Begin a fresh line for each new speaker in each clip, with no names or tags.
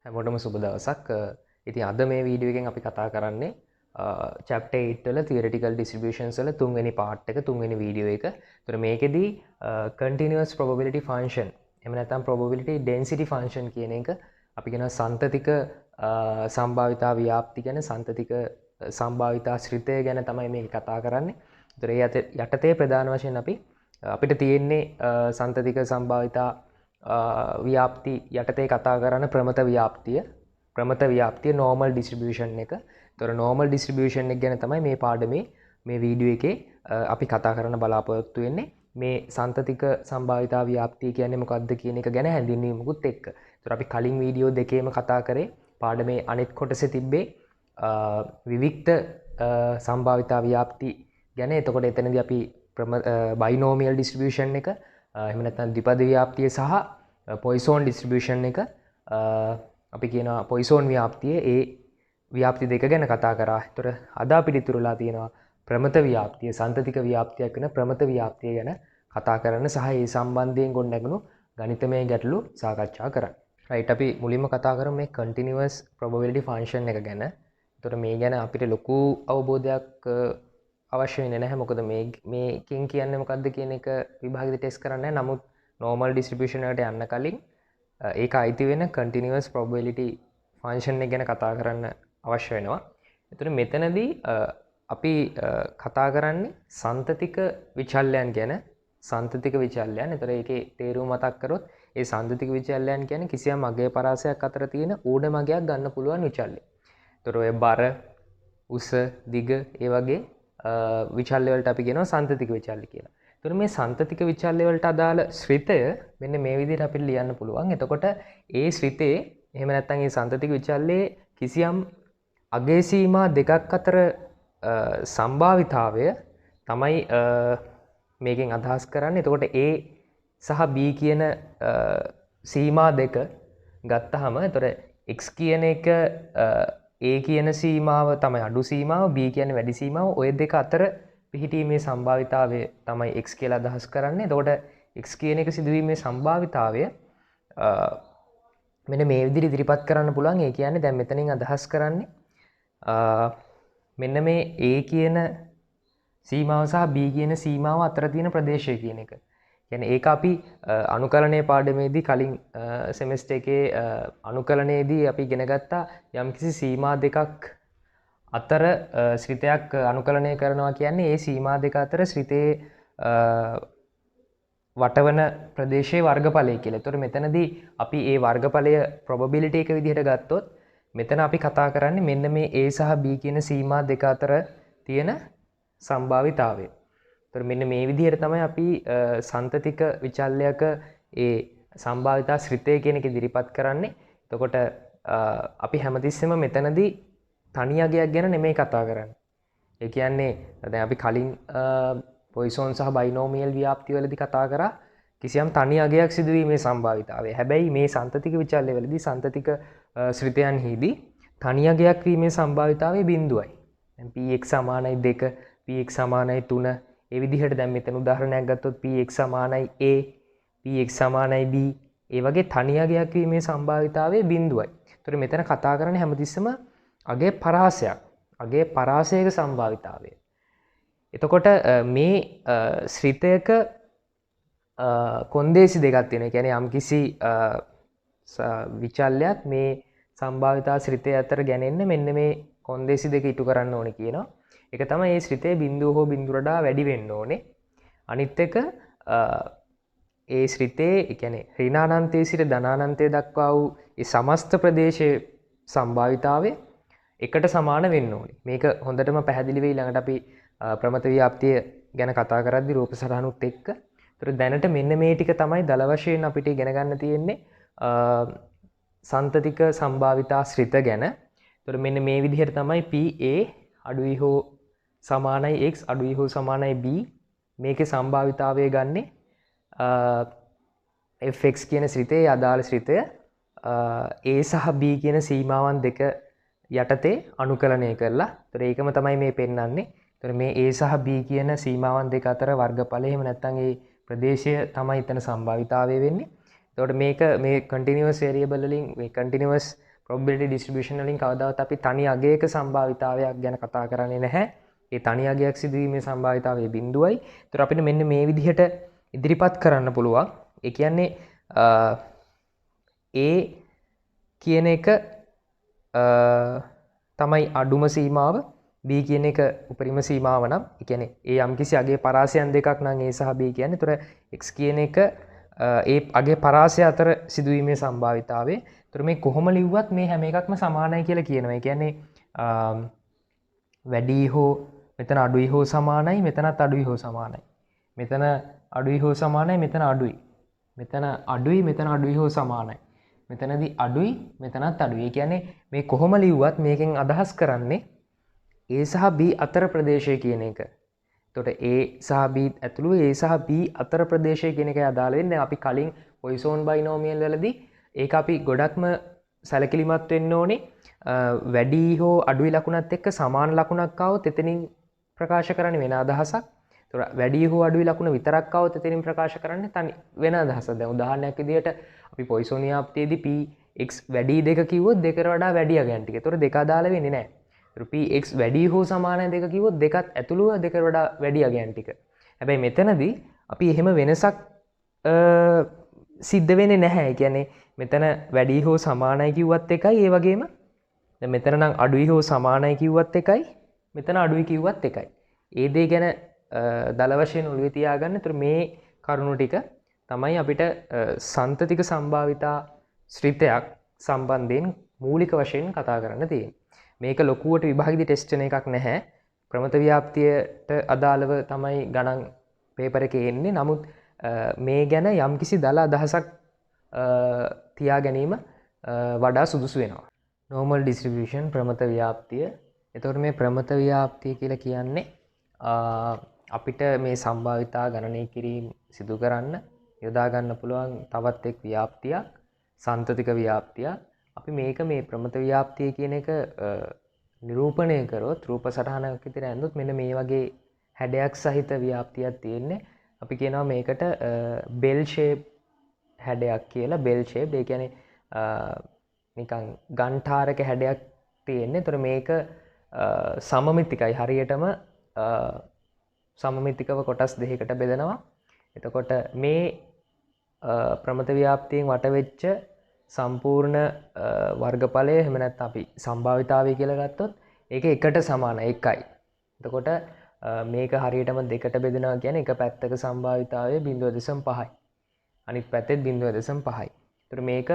හැමෝටම සුබ දවසක්. ඉතින් අද මේ වීඩියෝ එකෙන් අපි කතා කරන්නේ chapter 8 වල theoretical distributions වල තුන්වෙනි part එක, තුන්වෙනි වීඩියෝ එක. ඒතර මේකෙදී continuous probability function එහෙම නැත්නම් probability density function කියන එක අපි කියනවා සන්තතික සම්භාවිතා ව්‍යාප්ති ගැන, සන්තතික සම්භාවිතා ශ්‍රිතය ගැන තමයි මේක කතා කරන්නේ. ඒතර ඒ යටතේ ප්‍රධාන වශයෙන් අපිට තියෙන්නේ සන්තතික සම්භාවිතා ව්‍යාප්ති යටතේ කතා කරන ප්‍රමත ව්‍යාප්තිය normal distribution එක. ඒතර normal distribution එක ගැන තමයි මේ පාඩමේ මේ වීඩියෝ එකේ අපි කතා කරන්න බලාපොරොත්තු වෙන්නේ. මේ සන්තතික සම්භාවිතා ව්‍යාප්තිය කියන්නේ මොකක්ද කියන එක ගැන හැඳින්වීමකුත් එක්ක. ඒතර අපි කලින් වීඩියෝ දෙකේම කතා කරේ පාඩමේ අනිත් කොටසේ තිබ්බේ විවික්ත සම්භාවිතා ව්‍යාප්ති ගැන. එතකොට එතනදී අපි බයිනෝමියල් ඩිස්ට්‍රිබියුෂන් එක එහෙම නැත්නම් ද්විපද ව්‍යාප්තිය සහ පොයිසෝන් ඩිස්ට්‍රිබියුෂන් එක අපි කියන පොයිසෝන් ව්‍යාප්තිය ඒ ව්‍යාප්ති දෙක ගැන කතා කරා. ඒතර අද අපිට ඉතුරුලා තියෙනවා ප්‍රමත ව්‍යාප්තිය, සන්තතික ව්‍යාප්තියක් වෙන ප්‍රමත ව්‍යාප්තිය ගැන කතා කරන්න සහ ඒ සම්බන්ධයෙන් ගොඩනැගුණු ගණිතමය ගැටලු සාකච්ඡා කරන්න. රයිට්, අපි මුලින්ම කතා කරමු මේ continuous probability function එක ගැන. ඒතර මේ ගැන අපිට ලොකු අවබෝධයක් අවශ්‍ය වෙන්නේ නැහැ. මොකද මේකෙන් කියන්නේ මොකක්ද කියන එක විභාගෙදි ටෙස්ට් කරන්නේ නැහැ. නමුත් normal distribution එකට යන්න කලින් ඒක අයිති වෙන continuous probability function එක ගැන කතා කරන්න අවශ්‍ය වෙනවා. එතකොට මෙතනදී අපි කතා කරන්නේ සන්තතික විචල්යන් ගැන. සන්තතික විචල්යන්. එතකොට ඒකේ තේරුම මතක් කරොත් ඒ සන්තතික විචල්යන් කියන්නේ කිසියම් අගය පරාසයක් අතර තියෙන ඌඩම අගයක් ගන්න පුළුවන් විචල්ය. එතකොට ඔය බර, උස, දිග ඒ වගේ විචල්‍ය වලට අපි කියනවා සන්තතික විචල්‍ය කියලා. එතකොට මේ සන්තතික විචල්‍ය වලට අදාළ ශ්‍රිතය මෙන්න මේ විදිහට අපිට ලියන්න පුළුවන්. එතකොට ඒ ශ්‍රිතේ එහෙම නැත්නම් මේ සන්තතික විචල්‍යයේ කිසියම් අගය සීමා දෙකක් අතර සම්භාවිතාවය තමයි මේකෙන් අදහස් කරන්නේ. එතකොට A සහ B කියන සීමා දෙක ගත්තාම එතකොට x කියන එක A කියන සීමාව තමයි අඩු සීමාව, B කියන්නේ වැඩි සීමාව. ඔය දෙක අතර පිහිටීමේ සම්භාවිතාවය තමයි x කියලා අදහස් කරන්නේ. එතකොට x කියන එක සිදුවීමේ සම්භාවිතාවය මෙන්න මේ විදිහට ඉදිරිපත් කරන්න පුළුවන්. ඒ කියන්නේ දැන් මෙතනින් අදහස් කරන්නේ මෙන්න මේ A කියන සීමාව සහ B කියන සීමාව අතර තියෙන ප්‍රදේශය කියන එක. කියන්නේ ඒක අපි අනුකලනයේ පාඩමේදී කලින් සෙමෙස්ටර් එකේ අනුකලනයේදී අපි ඉගෙන ගත්තා යම්කිසි සීමා දෙකක් අතර ශ්‍රිතයක් අනුකලනය කරනවා කියන්නේ ඒ සීමා දෙක අතර ශ්‍රිතේ වටවන ප්‍රදේශයේ වර්ගඵලය කියලා. ඒතකොට මෙතනදී අපි ඒ වර්ගඵලය probability එක විදිහට ගත්තොත් මෙතන අපි කතා කරන්නේ මෙන්න මේ A සහ B කියන සීමා දෙක අතර තියෙන සම්භාවිතාවය. ඒතකොට මෙන්න මේ විදිහට තමයි අපි සන්තතික විචල්‍යක ඒ සම්භාවිතා ශ්‍රිතය කියන එක ඉදිරිපත් කරන්නේ. එතකොට අපි හැමතිස්සෙම මෙතනදී තනි අගයක් ගැන නෙමෙයි කතා කරන්නේ. ඒ කියන්නේ දැන් අපි කලින් පොයිසෝන් සහ බයිනෝමියල් ව්‍යාප්ති වලදී කතා කරා කිසියම් තනි අගයක් සිදුවීමේ සම්භාවිතාවය. හැබැයි මේ සන්තතික විචල්‍ය වලදී සන්තතික ශ්‍රිතයන්හිදී තනි අගයක් වීමේ සම්භාවිතාවය බිඳුවයි. දැන් px සමානයි 2, px සමානයි 3. ඒ විදිහට දැන් මෙතන උදාහරණයක් ගත්තොත් px සමානයි a, px සමානයි b. ඒ වගේ තනි අගයක් වීමේ සම්භාවිතාවය බිඳුවයි. ඒතර මෙතන කතා කරන්නේ හැමතිස්සම අගය පරාසයක්. අගය පරාසයක සම්භාවිතාවය. එතකොට මේ ශ්‍රිතයක කොන්දේසි දෙකක් තියෙනවා. කියන්නේ යම්කිසි විචල්‍යයක් මේ සම්භාවිතා ශ්‍රිතය අතර ගැනෙන්න මෙන්න මේ කොන්දේසි දෙක ඉටු කරන්න ඕනේ කියනවා. ඒක තමයි මේ ශ්‍රිතේ බිඳුව හෝ බිඳුවට වඩා වැඩි වෙන්න ඕනේ. අනිත් එක ඒ ශ්‍රිතේ කියන්නේ ඍණානන්තයේ සිට ධනානන්තය දක්වා වූ ඒ සමස්ත ප්‍රදේශයේ සම්භාවිතාවය එකට සමාන වෙන්න ඕනේ. මේක හොඳටම පැහැදිලි වෙයි ළඟට අපි ප්‍රමත ව්‍යාප්තිය ගැන කතා කරද්දී රූප සටහනුත් එක්ක. ඒතර දැනට මෙන්න මේ ටික තමයි දල වශයෙන් අපිට ඉගෙන ගන්න තියෙන්නේ සන්තතික සම්භාවිතා ශ්‍රිත ගැන. ඒතර මෙන්න මේ විදිහට තමයි PA අඩුයි හෝ සමානයි x අඩුයි හෝ සමානයි b මේකේ සම්භාවිතාවය ගන්නෙ fx කියන ශ්‍රිතයේ අදාළ ශ්‍රිතය a සහ b කියන සීමාවන් දෙක යටතේ අනුකලනය කරලා. ඒතර ඒකම තමයි මේ පෙන්වන්නේ. ඒතර මේ a සහ b කියන සීමාවන් දෙක අතර වර්ගඵලය එහෙම නැත්නම් ඒ ප්‍රදේශය තමයි එතන සම්භාවිතාවය වෙන්නේ. එතකොට මේක මේ continuous variable වලින් මේ continuous probability distribution වලින් කවදාවත් අපි තනි අගයක සම්භාවිතාවයක් ගැන කතා කරන්නේ නැහැ. ඒ තනි අගයක් සිදුවීමේ සම්භාවිතාවය බිඳුවයි. ඒතර අපිට මෙන්න මේ විදිහට ඉදිරිපත් කරන්න පුළුවන්. ඒ කියන්නේ A කියන එක තමයි අඩුම සීමාව, B කියන එක උපරිම සීමාව නම්, ඒ කියන්නේ ඒ යම්කිසි අගේ පරාසයන් දෙකක් නම් A සහ B කියන්නේ. ඒතර x කියන එක ඒ අගේ පරාසය අතර සිදුවීමේ සම්භාවිතාවය. ඒතර මේ කොහොම ලිව්වත් මේ හැම එකක්ම සමානයි කියලා කියනවා. ඒ කියන්නේ වැඩි හෝ මෙතන අඩුයි හෝ සමානයි, මෙතනත් අඩුයි හෝ සමානයි. මෙතන අඩුයි හෝ සමානයි, මෙතන අඩුයි. මෙතන අඩුයි, මෙතන අඩුයි හෝ සමානයි. මෙතනදී අඩුයි, මෙතනත් අඩුයි. ඒ කියන්නේ මේ කොහොම ලිව්වත් මේකෙන් අදහස් කරන්නේ A සහ B අතර ප්‍රදේශය කියන එක. එතකොට A සහ B ඇතුළු A සහ B අතර ප්‍රදේශය කියන එකයි අදාළ වෙන්නේ. අපි කලින් Poisson binomial වලදී ඒක අපි ගොඩක්ම සැලකිලිමත් වෙන්න ඕනේ. වැඩි හෝ අඩුයි ලකුණත් එක්ක සමාන ලකුණක් ආවොත් එතනින් ප්‍රකාශ කරන්නේ වෙන අදහසක්. ඒතකොට වැඩි හෝ අඩුයි ලකුණ විතරක් ආවොත් එතනින් ප්‍රකාශ කරන්නේ තනි වෙන අදහසක්. දැන් උදාහරණයක් විදිහට අපි Poisson ව්‍යාප්තියේදී px වැඩි දෙක කිව්වොත් දෙකට වඩා වැඩි අගයන් ටික. ඒතකොට දෙක අදාළ වෙන්නේ නැහැ. ඒතකොට px වැඩි හෝ සමානයි දෙක කිව්වොත් දෙකත් ඇතුළුව දෙකට වඩා වැඩි අගයන් ටික. හැබැයි මෙතනදී අපි එහෙම වෙනසක් සිද්ධ වෙන්නේ නැහැ. ඒ කියන්නේ මෙතන වැඩි හෝ සමානයි කිව්වත් එකයි, ඒ වගේම දැන් මෙතන නම් අඩුයි හෝ සමානයි කිව්වත් එකයි, මෙතන අඩුයි කිව්වත් එකයි. ඒ දේ ගැන දල වශයෙන් ඔළුවේ තියාගන්න. ඒතර මේ කරුණු ටික තමයි අපිට සන්තතික සම්භාවිතා ශ්‍රිතයක් සම්බන්ධයෙන් මූලික වශයෙන් කතා කරන්න තියෙන්නේ. මේක ලොකුවට විභාගෙදි ටෙස්ට් වෙන එකක් නැහැ. ප්‍රමත ව්‍යාප්තියට අදාළව තමයි ගණන් පේපර් එකේ එන්නේ. නමුත් මේ ගැන යම්කිසි දල අදහසක් තියා ගැනීම වඩා සුදුසු වෙනවා. normal distribution ප්‍රමත ව්‍යාප්තිය. එතකොට මේ ප්‍රමත ව්‍යාප්තිය කියලා කියන්නේ අපිට මේ සම්භාවිතා ගණනය කිරීම සිදු කරන්න යොදා ගන්න පුළුවන් තවත් එක් ව්‍යාප්තියක්, සන්තතික ව්‍යාප්තියක්. අපි මේක මේ ප්‍රමත ව්‍යාප්තිය කියන එක නිරූපණය කරොත් රූප සටහනක් විතර ඇඳුත් මෙන්න මේ වගේ හැඩයක් සහිත ව්‍යාප්තියක් තියෙන්නේ. අපි කියනවා මේකට බෙල් ෂේප් හැඩයක් කියලා. බෙල් ෂේප් ඒ කියන්නේ නිකන් ගන්ඨාරක හැඩයක් තියෙන්නේ. ඒතර මේක සමමිතිකයි. හරියටම සමමිතිකව කොටස් දෙකකට බෙදනවා. එතකොට මේ ප්‍රමත ව්‍යාප්තියෙන් වටවෙච්ච සම්පූර්ණ වර්ගඵලය එහෙම නැත්නම් අපි සම්භාවිතාවය කියලා ගත්තොත් ඒක එකට සමාන එකයි. එතකොට මේක හරියටම දෙකට බෙදනවා කියන්නේ එක පැත්තක සම්භාවිතාවය 0.5යි. අනිත් පැත්තෙත් 0.5යි. ඒතර මේක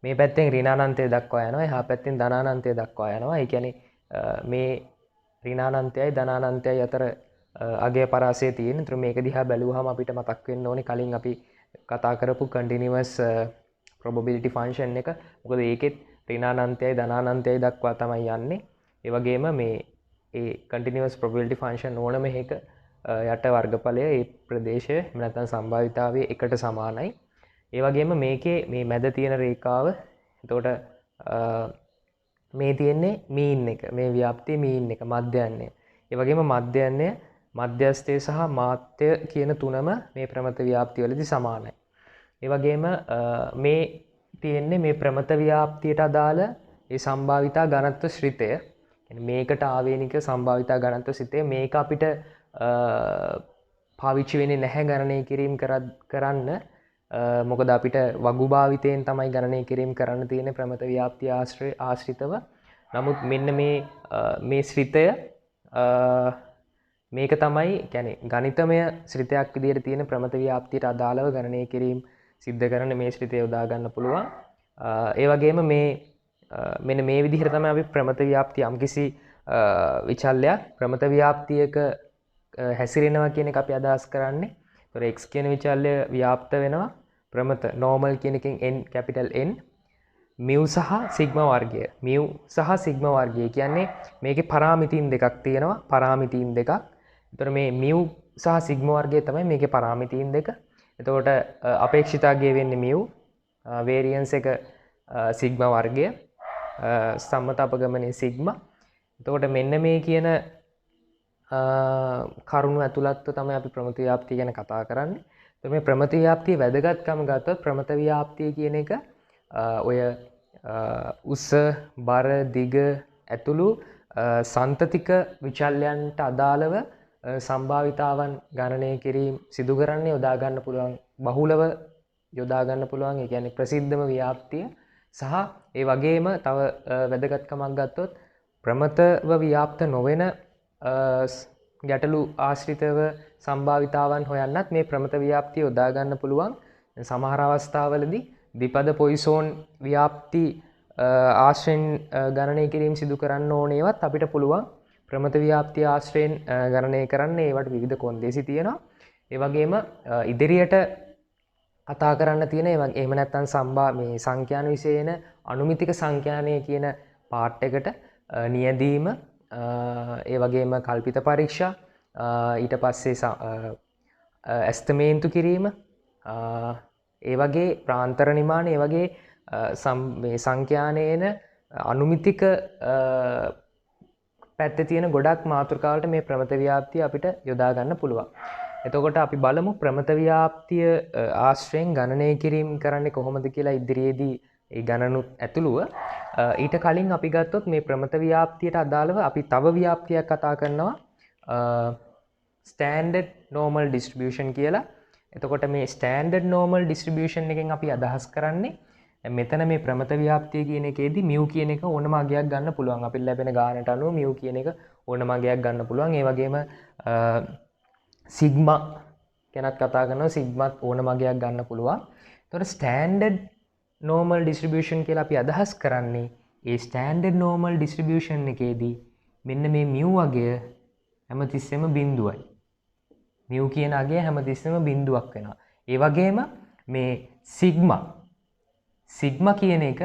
මේ පැත්තෙන් ඍණානන්තය දක්වා යනවා, එහා පැත්තෙන් ධනානන්තය දක්වා යනවා. ඒ කියන්නේ මේ ඍණානන්තයයි ධනානන්තයයි අතර අගය පරාසය තියෙන. ඒතර මේක දිහා බැලුවහම අපිට මතක් වෙන්න ඕනේ කලින් අපි කතා කරපු continuous probability function එක. මොකද ඒකෙත් ඍණානන්තයයි ධනානන්තයයි දක්වා තමයි යන්නේ. ඒ වගේම මේ ඒ continuous probability function ඕනම එකක යට වර්ගඵලය ඒ ප්‍රදේශය එහෙම නැත්නම් සම්භාවිතාවය එකට සමානයි. ඒ වගේම මේකේ මේ මැද තියෙන රේඛාව එතකොට මේ තියෙන්නේ මීන් එක. මේ ව්‍යාප්තිය මීන් එක මධ්‍යයන්ය. ඒ වගේම මධ්‍යයන්ය, මධ්‍යස්ථය සහ මාත්‍ය කියන තුනම මේ ප්‍රමත ව්‍යාප්තිය වලදී සමානයි. ඒ වගේම මේ තියෙන්නේ මේ ප්‍රමත ව්‍යාප්තියට අදාළ ඒ සම්භාවිතා ඝනත්ව ශ්‍රිතය. කියන්නේ මේකට ආවේනික සම්භාවිතා ඝනත්ව ශ්‍රිතය මේක අපිට පාවිච්චි වෙන්නේ නැහැ ගණනය කිරීම කරන්න. මොකද අපිට වගු භාවිතයෙන් තමයි ගණනය කිරීම කරන්න තියෙන්නේ ප්‍රමත ව්‍යාප්තිය ආශ්‍රිතව. නමුත් මෙන්න මේ ශ්‍රිතය මේක තමයි කියන්නේ ගණිතමය ශ්‍රිතයක් විදිහට තියෙන ප්‍රමත ව්‍යාප්තියට අදාළව ගණනය කිරීම සිද්ධ කරන්න මේ ශ්‍රිතය යොදා ගන්න පුළුවන්. ඒ වගේම මෙන්න මේ විදිහට තමයි අපි ප්‍රමත ව්‍යාප්තිය යම්කිසි විචල්‍යයක් ප්‍රමත ව්‍යාප්තියක හැසිරෙනවා කියන එක අපි අදහස් කරන්නේ. ඒතොර x කියන විචල්‍ය ව්‍යාප්ත වෙනවා ප්‍රමත normal කියන එකෙන් n capital N mu සහ sigma වර්ගය. mu සහ sigma වර්ගය කියන්නේ මේකේ පරාමිතීන් දෙකක් තියෙනවා. පරාමිතීන් දෙකක්. ඒතොර මේ mu සහ sigma වර්ගය තමයි මේකේ පරාමිතීන් දෙක. එතකොට අපේක්ෂිතාගය වෙන්නේ mu, variance එක sigma වර්ගය, සම්මත අපගමනයේ sigma. එතකොට මෙන්න මේ කියන කරුණු ඇතුළත්ව තමයි අපි ප්‍රමත ව්‍යාප්තිය ගැන කතා කරන්නේ. එතකොට මේ ප්‍රමත ව්‍යාප්තිය වැදගත්කම ගත්තොත් ප්‍රමත ව්‍යාප්තිය කියන එක ඔය උස බර දිග ඇතුළු සන්තතික විචල්යන්ට අදාළව සම්භාවිතාවන් ගණනය කිරීම සිදු කරන්නේ යොදාගන්න පුළුවන් බහුලව යොදාගන්න පුළුවන්. ඒ කියන්නේ ප්‍රසිද්ධම ව්‍යාප්තිය සහ ඒ වගේම තව වැදගත්කමක් ගත්තොත් ප්‍රමතව ව්‍යාප්ත නොවන ගැටලු ආශ්‍රිතව සම්භාවිතාවන් හොයන්නත් මේ ප්‍රමත ව්‍යාප්තිය යොදාගන්න පුළුවන්. සමහර අවස්ථාවලදී ද්විපද පොයිසෝන් ව්‍යාප්ති ආශ්‍රයෙන් ගණනය කිරීම සිදු කරන්න ඕනේවත් අපිට පුළුවන් ප්‍රමත ව්‍යාප්තිය ආශ්‍රයෙන් ගණනය කරන්න. ඒවට විවිධ කොන්දේසි තියෙනවා. ඒ වගේම ඉදිරියට කතා කරන්න තියෙන එහෙම නැත්නම් මේ සංඛ්‍යාන විෂයේන අනුමිතික සංඛ්‍යානය කියන පාර්ට් එකට නියැදීම, ඒ වගේම කල්පිත පරීක්ෂා, ඊට පස්සේ ඇස්තමේන්තු කිරීම, ඒ වගේ ප්‍රාන්තර නිමාන, ඒ වගේ මේ සංඛ්‍යානයේන අනුමිතික පැත්තේ තියෙන ගොඩක් මාතෘකාවලට මේ ප්‍රමත ව්‍යාප්තිය අපිට යොදා ගන්න පුළුවන්. එතකොට අපි බලමු ප්‍රමත ව්‍යාප්තිය ආශ්‍රයෙන් ගණනය කිරීම කරන්නේ කොහොමද කියලා ඉදිරියේදී ඒ ගණනුත් ඇතුළුව. ඊට කලින් අපි ගත්තොත් මේ ප්‍රමත ව්‍යාප්තියට අදාළව අපි තව ව්‍යාප්තියක් කතා කරනවා ස්ටෑන්ඩඩ් නෝමල් ඩිස්ට්‍රිබියුෂන් කියලා. එතකොට මේ ස්ටෑන්ඩඩ් නෝමල් ඩිස්ට්‍රිබියුෂන් එකෙන් අපි අදහස් කරන්නේ මෙතන මේ ප්‍රමත ව්‍යාප්තිය කියන එකේදී මියු කියන එක ඕනම අගයක් ගන්න පුළුවන්. අපිට ලැබෙන ගානට අනුව මියු කියන එක ඕනම අගයක් ගන්න පුළුවන්. ඒ වගේම සිග්මා ගැනත් කතා කරනවා. සිග්මාත් ඕනම අගයක් ගන්න පුළුවන්. එතකොට ස්ටෑන්ඩඩ් නෝමල් ඩිස්ට්‍රිබියුෂන් කියලා අපි අදහස් කරන්නේ ඒ ස්ටෑන්ඩඩ් නෝමල් ඩිස්ට්‍රිබියුෂන් එකේදී මෙන්න මේ මියු අගය හැමතිස්සෙම බිඳුවයි. මියු කියන අගය හැමතිස්සෙම බිඳුවක් වෙනවා. ඒ වගේම මේ සිග්මා කියන එක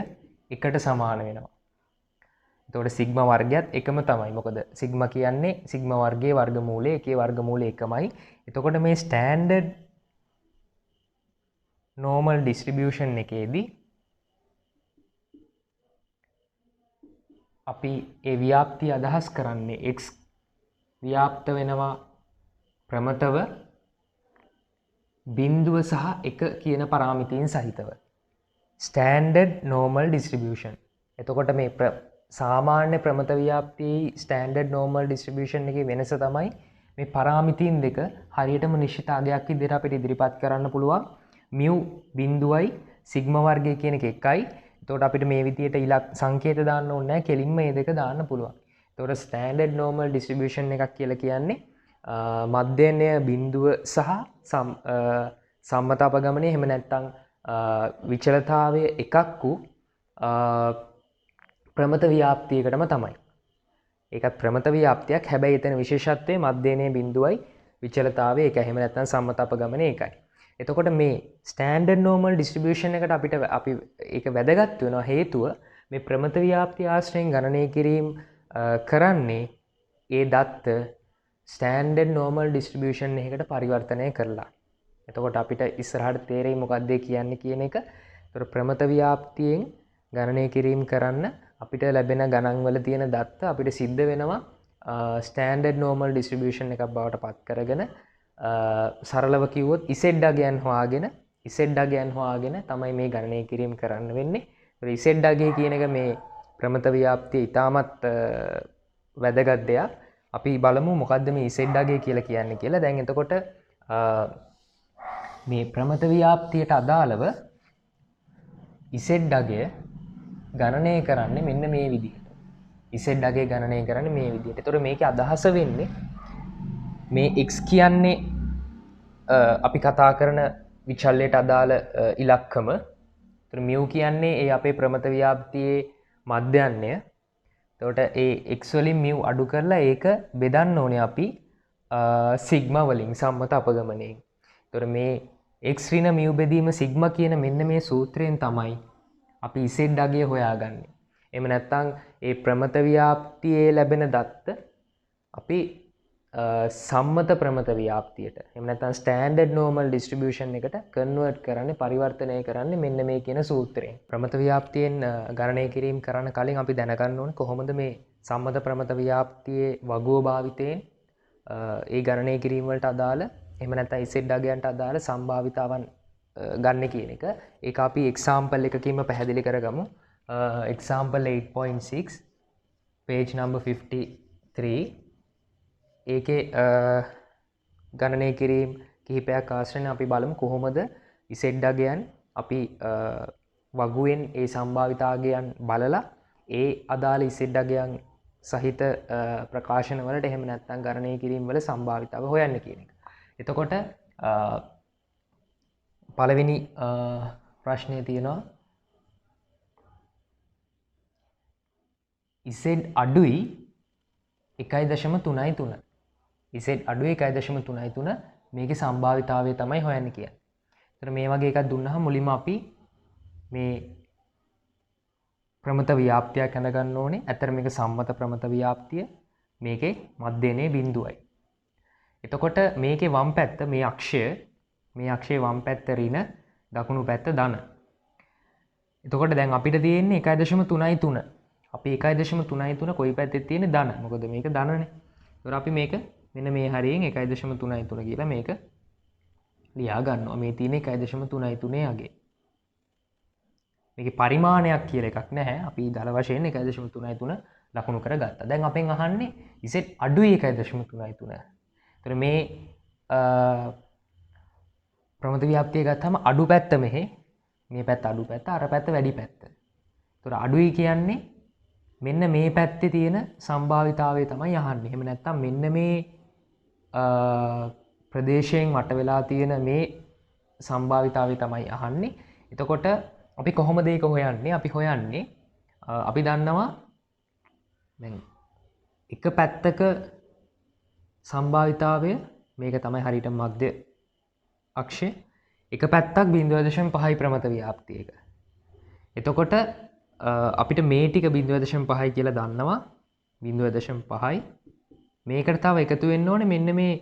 එකට සමාන වෙනවා. එතකොට සිග්මා වර්ගයත් එකම තමයි. මොකද සිග්මා කියන්නේ සිග්මා වර්ගයේ වර්ගමූලය, එකේ වර්ගමූලය එකමයි. එතකොට මේ ස්ටෑන්ඩඩ් නෝමල් ඩිස්ට්‍රිබියුෂන් එකේදී අපි ඒ ව්‍යාප්තිය අදහස් කරන්නේ x ව්‍යාප්ත වෙනවා ප්‍රමතව බිඳුව සහ 1 කියන පාරාමිතීන් සහිතව. Standard normal distribution. එතකොට මේ සාමාන්‍ය ප්‍රමත ව්‍යාප්තියේ ස්ටෑන්ඩඩ් නෝමල් ඩිස්ට්‍රිබියුෂන් එකේ වෙනස තමයි මේ පාරාමිතීන් දෙක හරියටම නිශ්චිත අගයක් විදිහට අපිට ඉදිරිපත් කරන්න පුළුවන්. මියු බිඳුවයි සිග්මා වර්ගය කියන එක එකයි. එතකොට අපිට මේ විදිහට සංකේත දාන්න ඕනේ නැහැ. කෙලින්ම මේ දෙක දාන්න පුළුවන්. එතකොට ස්ටෑන්ඩඩ් නෝමල් ඩිස්ට්‍රිබියුෂන් එකක් කියලා කියන්නේ මධ්‍යනය බිඳුව සහ සම්මත අපගමනය එහෙම නැත්නම් විචලතාවය එකක් වූ ප්‍රමත ව්‍යාප්තියකටම තමයි. ඒකත් ප්‍රමත ව්‍යාප්තියක්. හැබැයි එතන විශේෂත්වය මධ්‍යනය බිඳුවයි විචලතාවය එකයි. එහෙම නැත්නම් සම්මත අපගමනය එකයි. එතකොට මේ ස්ටෑන්ඩඩ් නෝමල් ඩිස්ට්‍රිබියුෂන් එකට අපි ඒක වැදගත් වෙනවා. හේතුව මේ ප්‍රමත ව්‍යාප්තිය ආශ්‍රයෙන් ගණනය කිරීම කරන්නේ ඒ දත්ත ස්ටෑන්ඩඩ් නෝමල් ඩිස්ට්‍රිබියුෂන් එකකට පරිවර්තනය කරලා. එතකොට අපිට ඉස්සරහට තේරෙයි මොකක්ද කියන්නේ කියන එක. එතකොට ප්‍රමත ව්‍යාප්තියෙන් ගණනය කිරීම කරන්න අපිට ලැබෙන ගණන්වල තියෙන දත්ත අපිට සිද්ධ වෙනවා ස්ටෑන්ඩඩ් නෝමල් ඩිස්ට්‍රිබියුෂන් එකක් බවට පත් කරගෙන සරලව කිව්වොත් Z අගයන් හොයාගෙන තමයි මේ ගණනය කිරීම කරන්න වෙන්නේ. Z අගය කියන එක මේ ප්‍රමත ව්‍යාප්තිය ඉතාමත් වැදගත් දෙයක්. අපි බලමු මොකද්ද මේ Z අගය කියලා කියන්නේ කියලා. දැන් එතකොට මේ ප්‍රමත ව්‍යාප්තියට අදාළව Z අගය ගණනය කරන්නේ මෙන්න මේ විදිහට. Z අගය ගණනය කරන්නේ මේ විදිහට. ඒතකොට මේකේ අදහස වෙන්නේ මේ x කියන්නේ අපි කතා කරන විචල්‍යයට අදාළ ඉලක්කම. ඒතර mu කියන්නේ ඒ අපේ ප්‍රමත ව්‍යාප්තියේ මධ්‍යන්නය. එතකොට ඒ x වලින් mu අඩු කරලා ඒක බෙදන්න ඕනේ අපි සිග්මා වලින් සම්මත අපගමනයෙන්. එතකොට මේ x ඍණ mu බෙදීම සිග්මා කියන මෙන්න මේ සූත්‍රයෙන් තමයි අපි z අගය හොයාගන්නේ. එහෙම නැත්නම් ඒ ප්‍රමත ව්‍යාප්තියේ ලැබෙන දත්ත අපි සම්මත ප්‍රමත ව්‍යාප්තියට එහෙම නැත්නම් ස්ටෑන්ඩඩ් නෝමල් ඩිස්ට්‍රිබියුෂන් එකට කන්වර්ට් කරන්නේ පරිවර්තනය කරන්නේ මෙන්න මේ කියන සූත්‍රයෙන්. ප්‍රමත ව්‍යාප්තියෙන් ගණනය කිරීම කරන්න කලින් අපි දැනගන්න ඕනේ කොහොමද මේ සම්මත ප්‍රමත ව්‍යාප්තියේ වගුව භාවිතයෙන් ඒ ගණනය කිරීම වලට අදාළ එහෙම නැත්නම් Z අගයන්ට අදාළ සම්භාවිතාවන් ගන්න කියන එක. ඒක අපි එක්සැම්පල් එකකින්ම පැහැදිලි කරගමු. example 8.6 page number 53 ඒකේ ගණනය කිරීම කිහිපයක් ආශ්‍රයෙන් අපි බලමු කොහොමද ඉසෙඩ් අගයන් අපි වගුවෙන් ඒ සම්භාවිතාවයන් බලලා ඒ අදාළ ඉසෙඩ් අගයන් සහිත ප්‍රකාශන වලට එහෙම නැත්නම් ගණනය කිරීම වල සම්භාවිතාව හොයන්න කියන එක. එතකොට පළවෙනි ප්‍රශ්නය තියෙනවා ඉසෙඩ් අඩුයි 1.33 ඉසෙඩ් අඩුයි 1.33 මේකේ සම්භාවිතාවය තමයි හොයන්න කියන්නේ. ඒතර මේ වගේ එකක් දුන්නාම මුලින්ම අපි මේ ප්‍රමත ව්‍යාප්තියක් අඳ ගන්න ඕනේ. ඇත්තට මේක සම්මත ප්‍රමත ව්‍යාප්තිය. මේකේ මධ්‍යනේ බිඳුවයි. එතකොට මේකේ වම් පැත්ත මේ අක්ෂයේ වම් පැත්ත ඍණ දකුණු පැත්ත ධන. එතකොට දැන් අපිට තියෙන්නේ 1.33. අපි 1.33 කොයි පැත්තේ තියෙන්නේ ධන. මොකද මේක ධනනේ. ඒතර අපි මේක මෙන්න මේ හරියෙන් 1.33 කියලා මේක ලියා ගන්නවා. මේ තියෙන 1.33 අගේ. මේකේ පරිමාණයක් කියලා එකක් නැහැ. අපි දල වශයෙන් 1.33 ලකුණු කරගත්තා. දැන් අපෙන් අහන්නේ ඉසෙට් අඩුයි 1.33. ඒතර මේ ප්‍රමත ව්‍යාප්තිය ගත්තාම අඩු පැත්ත මෙහෙ, මේ පැත්ත අඩු පැත්ත, අර පැත්ත වැඩි පැත්ත. ඒතර අඩුයි කියන්නේ මෙන්න මේ පැත්තේ තියෙන සම්භාවිතාවය තමයි අහන්නේ. එහෙම නැත්නම් මෙන්න මේ ප්‍රදේශයෙන් වට වෙලා තියෙන මේ සම්භාවිතාවය තමයි අහන්නේ. එතකොට අපි කොහොමද ඒක හොයන්නේ? අපි හොයන්නේ අපි දන්නවා දැන් එක පැත්තක සම්භාවිතාවය මේක තමයි හරියට මධ්‍ය අක්ෂය. එක පැත්තක් 0.5යි ප්‍රමත ව්‍යාප්තියක. එතකොට අපිට මේ ටික 0.5යි කියලා දන්නවා. 0.5යි මේකට තව එකතු වෙන්න ඕනේ මෙන්න මේ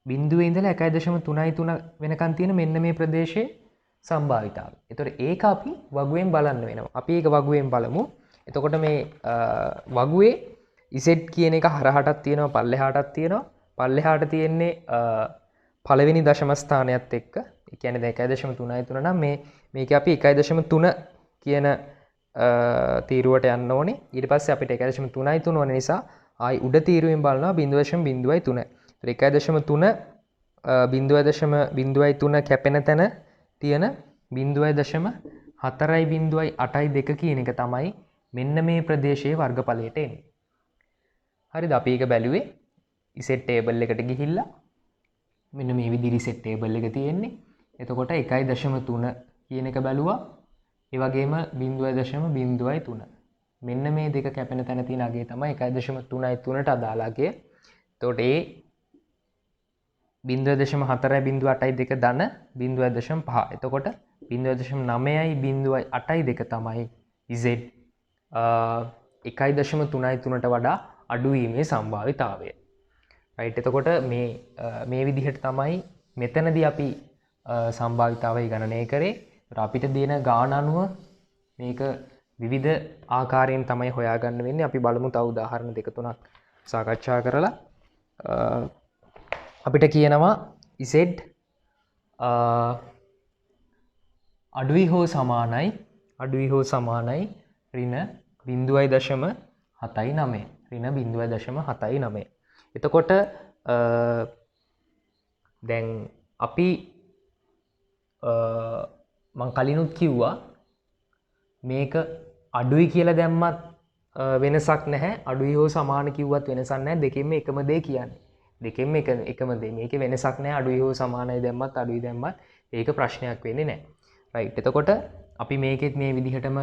බිඳුවේ ඉඳලා 1.33 වෙනකන් තියෙන මෙන්න මේ ප්‍රදේශයේ සම්භාවිතාවය. එතකොට ඒක අපි වගුවෙන් බලන්න වෙනවා. අපි ඒක වගුවෙන් බලමු. එතකොට මේ වගුවේ ඉසෙට් කියන එක හරහටත් තියෙනවා පල්ලෙහාටත් තියෙනවා. පල්ලෙහාට තියෙන්නේ පළවෙනි දශම ස්ථානයත් එක්ක. ඒ කියන්නේ දැන් 1.33 නම් මේක අපි 1.3 කියන තීරුවට යන්න ඕනේ. ඊට පස්සේ අපිට 1.33 වන නිසා ආයි උඩ තීරුවෙන් බලනවා 0.03. 1.3 0.03 කැපෙන තැන තියෙන 0.4.8.2 කියන එක තමයි මෙන්න මේ ප්‍රදේශයේ වර්ගඵලයට එන්නේ. හරිද? අපි ඒක බැලුවේ ඉසෙට් ටේබල් එකට ගිහිල්ලා මෙන්න මේ විදිහට ඉසෙට් ටේබල් එක තියෙන්නේ. එතකොට 1.3 කියන එක බැලුවා. ඒ වගේම 0.03. මෙන්න මේ දෙක කැපෙන තැන තියෙන අගය තමයි 1.33ට අදාළ අගය. එතකොට ඒ 0.4.8.2 ධන 0.5. එතකොට 0.9.8.2 තමයි Z 1.33ට වඩා අඩු වීමේ සම්භාවිතාවය. රයිට්. එතකොට මේ විදිහට තමයි මෙතනදී අපි සම්භාවිතාවය ගණනය කරේ. අපිට දෙන ගාන අනුව මේක විවිධ ආකාරයෙන් තමයි හොයාගන්න වෙන්නේ. අපි බලමු තව උදාහරණ දෙක තුනක් සාකච්ඡා කරලා. අපිට කියනවා Z අඩුයි හෝ සමානයි ඍණ 0.79. ඍණ 0.79. එතකොට දැන් අපි මං කලිනුත් කිව්වා මේක අඩුයි කියලා දැම්මත් වෙනසක් නැහැ. අඩුයි හෝ සමාන කිව්වත් වෙනසක් නැහැ. දෙකෙන්ම එකම දේ කියන්නේ. දෙකෙන්ම එකම දේ. මේකේ වෙනසක් නැහැ. අඩුයි හෝ සමානයි දැම්මත් අඩුයි දැම්මත් ඒක ප්‍රශ්නයක් වෙන්නේ නැහැ. රයිට්. එතකොට අපි මේකෙත් මේ විදිහටම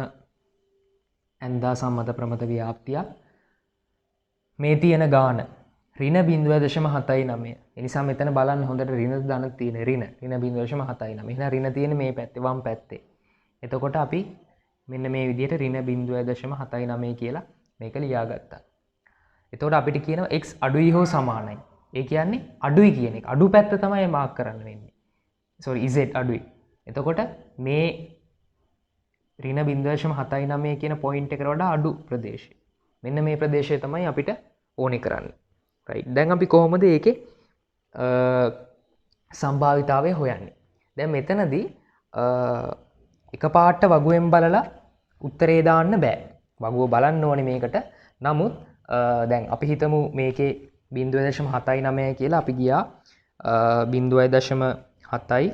ඇන්දා සම්මත ප්‍රමත ව්‍යාප්තියක් මේ තියෙන ගාන ඍණ 0.79. ඒ නිසා මෙතන බලන්න හොඳට ඍණ ධන තියෙන ඍණ 0.79. එහෙනම් ඍණ තියෙන මේ පැත්තේ වම් පැත්තේ. එතකොට අපි මෙන්න මේ විදිහට ඍණ 0.79 කියලා මේක ලියාගත්තා. එතකොට අපිට කියනවා x අඩුයි හෝ සමානයි. ඒ කියන්නේ අඩුයි කියන එක. අඩු පැත්ත තමයි මාක් කරන්න වෙන්නේ. sorry z අඩුයි. එතකොට මේ ඍණ 0.79 කියන පොයින්ට් එකට වඩා අඩු ප්‍රදේශය. මෙන්න මේ ප්‍රදේශය තමයි අපිට ඕනේ කරන්නේ. right. දැන් අපි කොහොමද ඒකේ සම්භාවිතාවය හොයන්නේ? දැන් මෙතනදී එකපාරට වගුවෙන් බලලා උත්තරේ දාන්න බෑ. වගුව බලන්න ඕනේ මේකට. නමුත් දැන් අපි හිතමු මේකේ 0.79 කියලා අපි ගියා 0.7යි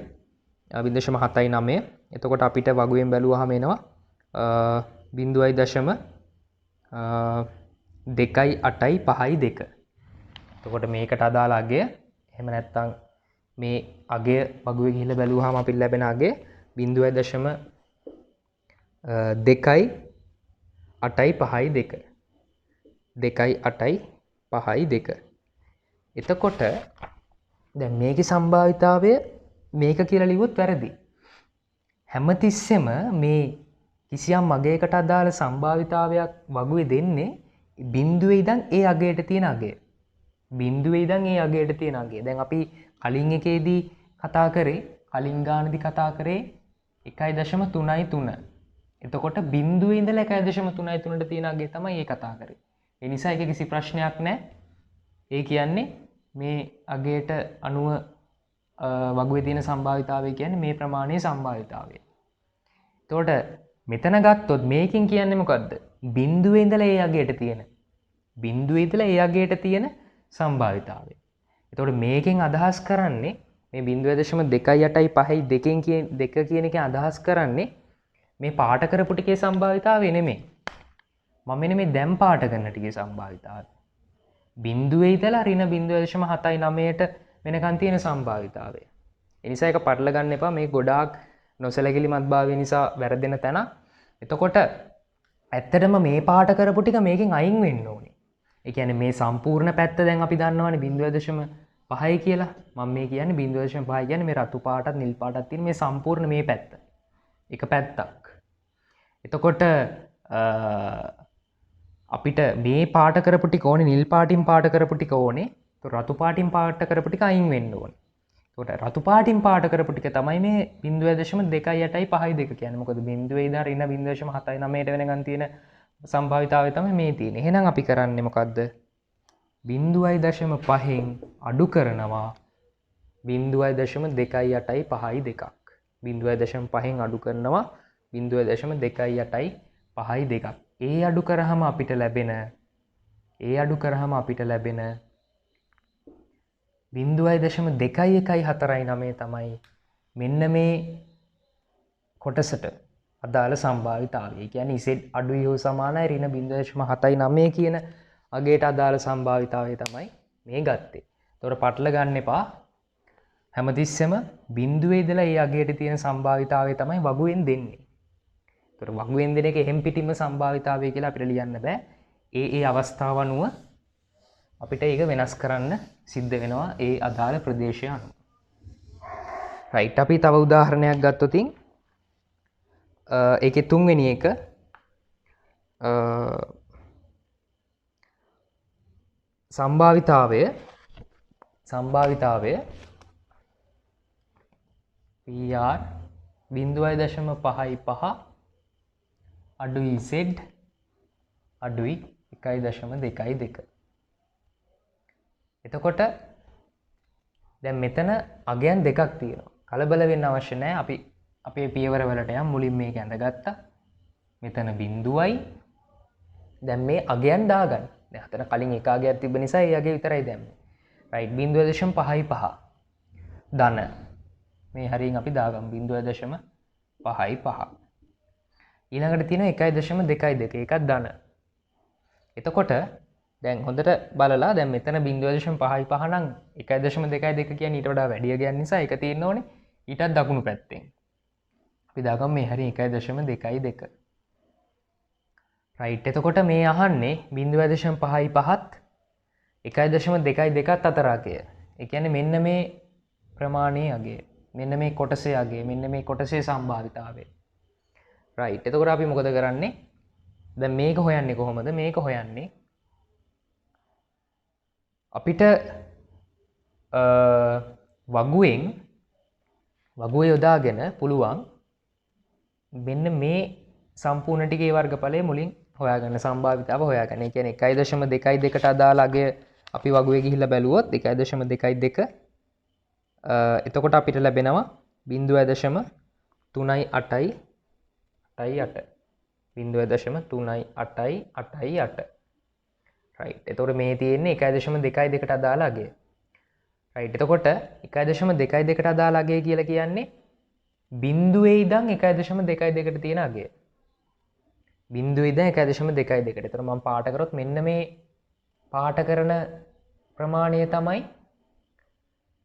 0.79. එතකොට අපිට වගුවෙන් බැලුවාම එනවා 0.2.8යි 5යි 2. එතකොට මේකට අදාළ අගය එහෙම නැත්නම් මේ අගය වගුවේ ගිහිල්ලා බැලුවාම අපිට ලැබෙන අගය 0.2යි 8යි 5යි 2. 2යි 8යි 5යි 2. එතකොට දැන් මේකේ සම්භාවිතාවය මේක කියලා ලිව්වොත් වැරදි. හැමතිස්සෙම මේ කිසියම් අගයකට අදාළ සම්භාවිතාවයක් වගුවේ දෙන්නේ බිඳුවේ ඉඳන් ඒ අගයට තියෙන අගය. බිඳුවේ ඉඳන් ඒ අගයට තියෙන අගය. දැන් අපි කලින් එකේදී කතා කරේ කලින් ගානදී කතා කරේ 1.33. එතකොට බිඳුවේ ඉඳලා 1.33ට තියෙන අගය තමයි ඒ කතා කරේ. ඒ නිසා ඒක කිසි ප්‍රශ්නයක් නැහැ. ඒ කියන්නේ මේ අගයට අනුව වගුවේ තියෙන සම්භාවිතාවය කියන්නේ මේ ප්‍රමාණයේ සම්භාවිතාවය. එතකොට මෙතන ගත්තොත් මේකෙන් කියන්නේ මොකද්ද? බිඳුවේ ඉඳලා ඒ අගයට තියෙන. බිඳුවේ ඉඳලා ඒ අගයට තියෙන සම්භාවිතාවය. එතකොට මේකෙන් අදහස් කරන්නේ මේ 0.2.8යි 5යි 2 කියන එකෙන් අදහස් කරන්නේ මේ පාට කරපු ටිකේ සම්භාවිතාවය නෙමෙයි. මම මෙන්න මේ දැන් පාට කරන ටිකේ සම්භාවිතාවය. බිඳුවේ ඉඳලා -0.79ට වෙනකන් තියෙන සම්භාවිතාවය. ඒ නිසා ඒක පටල ගන්න එපා. මේ ගොඩාක් නොසැලකිලිමත් භාවය නිසා වැරදෙන තැන. එතකොට ඇත්තටම මේ පාට කරපු ටික මේකෙන් අයින් වෙන්න ඕනේ. ඒ කියන්නේ මේ සම්පූර්ණ පැත්ත දැන් අපි දන්නවනේ 0.5යි කියලා. මම මේ කියන්නේ 0.5 කියන්නේ මේ රතු පාටත් නිල් පාටත් තියෙන මේ සම්පූර්ණ මේ පැත්ත. එක පැත්තක්. එතකොට අපිට මේ පාට කරපු ටික ඕනේ නිල් පාටින් පාට කරපු ටික ඕනේ. රතු පාටින් පාට කරපු ටික අයින් වෙන්න ඕනේ. ඒකට රතු පාටින් පාට කරපු ටික තමයි මේ 0.2.8යි 5යි 2 කියන්නේ. මොකද බිඳුවේ ඉඳන් ඍණ 0.79ට වෙනකන් තියෙන සම්භාවිතාවය තමයි මේ තියෙන්නේ. එහෙනම් අපි කරන්නේ මොකද්ද? 0.5න් අඩු කරනවා 0.2.8යි 5යි 2ක්. 0.5න් අඩු කරනවා 0.2.8යි 5යි 2ක්. ඒ අඩු කරාම අපිට ලැබෙන 0.214යි තමයි මෙන්න මේ කොටසට අදාළ සම්භාවිතාවය. ඒ කියන්නේ Z අඩුයි හෝ සමානයි ඍණ 0.79 කියන අගයට අදාළ සම්භාවිතාවය තමයි මේ ගත්තේ. ඒතකොට පටල ගන්න එපා. හැමතිස්සෙම බිඳුවේ ඉඳලා ඒ අගයට තියෙන සම්භාවිතාවය තමයි වගුවෙන් දෙන්නේ. ඒතකොට වගුවෙන් දෙන එක එහෙම් පිටින්ම සම්භාවිතාවය කියලා අපිට ලියන්න බෑ. ඒ අවස්ථාව අනුව අපිට ඒක වෙනස් කරන්න සිද්ධ වෙනවා ඒ අදාළ ප්‍රදේශය අනුව. රයිට් අපි තව උදාහරණයක් ගත්තොත් ඒකේ තුන්වෙනි එක සම්භාවිතාවය PR 0.55 අඩුයි Z අඩුයි 1.22. එතකොට දැන් මෙතන අගයන් දෙකක් තියෙනවා. කලබල වෙන්න අවශ්‍ය නැහැ. අපි අපේ පියවර වලට යම් මුලින් මේක ඇඳගත්තා. මෙතන බිඳුවයි. දැන් මේ අගයන් දාගන්න. දැන් අතන කලින් එක අගයක් තිබ්බ නිසා ඒ අගය විතරයි දැම්මේ. රයිට් 0.55 ධන. මේ හරියෙන් අපි දාගමු 0.55. ඊළඟට තියෙනවා 1.22. ඒකත් ධන. එතකොට දැන් හොඳට බලලා දැන් මෙතන 0.55 නම් 1.22 කියන්නේ ඊට වඩා වැඩි ගියන් නිසා ඒක තියෙන්න ඕනේ ඊටත් දකුණු පැත්තෙන්. අපි දාගමු මේ හරිය 1.22. රයිට්. එතකොට මේ අහන්නේ 0.55ත් 1.22ත් අතර අගය. ඒ කියන්නේ මෙන්න මේ ප්‍රමාණයේ අගය. මෙන්න මේ කොටසේ අගය. මෙන්න මේ කොටසේ සම්භාවිතාවය. රයිට්. එතකොට අපි මොකද කරන්නේ? දැන් මේක හොයන්නේ කොහොමද? මේක හොයන්නේ අපිට වගුව යොදාගෙන පුළුවන් මෙන්න මේ සම්පූර්ණ ටිකේ වර්ගඵලය මුලින් හොයාගන්න සම්භාවිතාව හොයාගන්න. ඒ කියන්නේ 1.22ට අදාළ අගය අපි වගුවේ ගිහිල්ලා බැලුවොත් 1.22 එතකොට අපිට ලැබෙනවා 0.38යි 8යි 8. 0.38888 right එතකොට මේ තියෙන්නේ 1.22කට අදාළ අගය right එතකොට 1.22කට අදාළ අගය කියලා කියන්නේ බිඳුවේ ඉඳන් 1.22කට තියෙන අගය බිඳුවේ ඉඳන් 1.22කට එතකොට මම පාට කරොත් මෙන්න මේ පාට කරන ප්‍රමාණය තමයි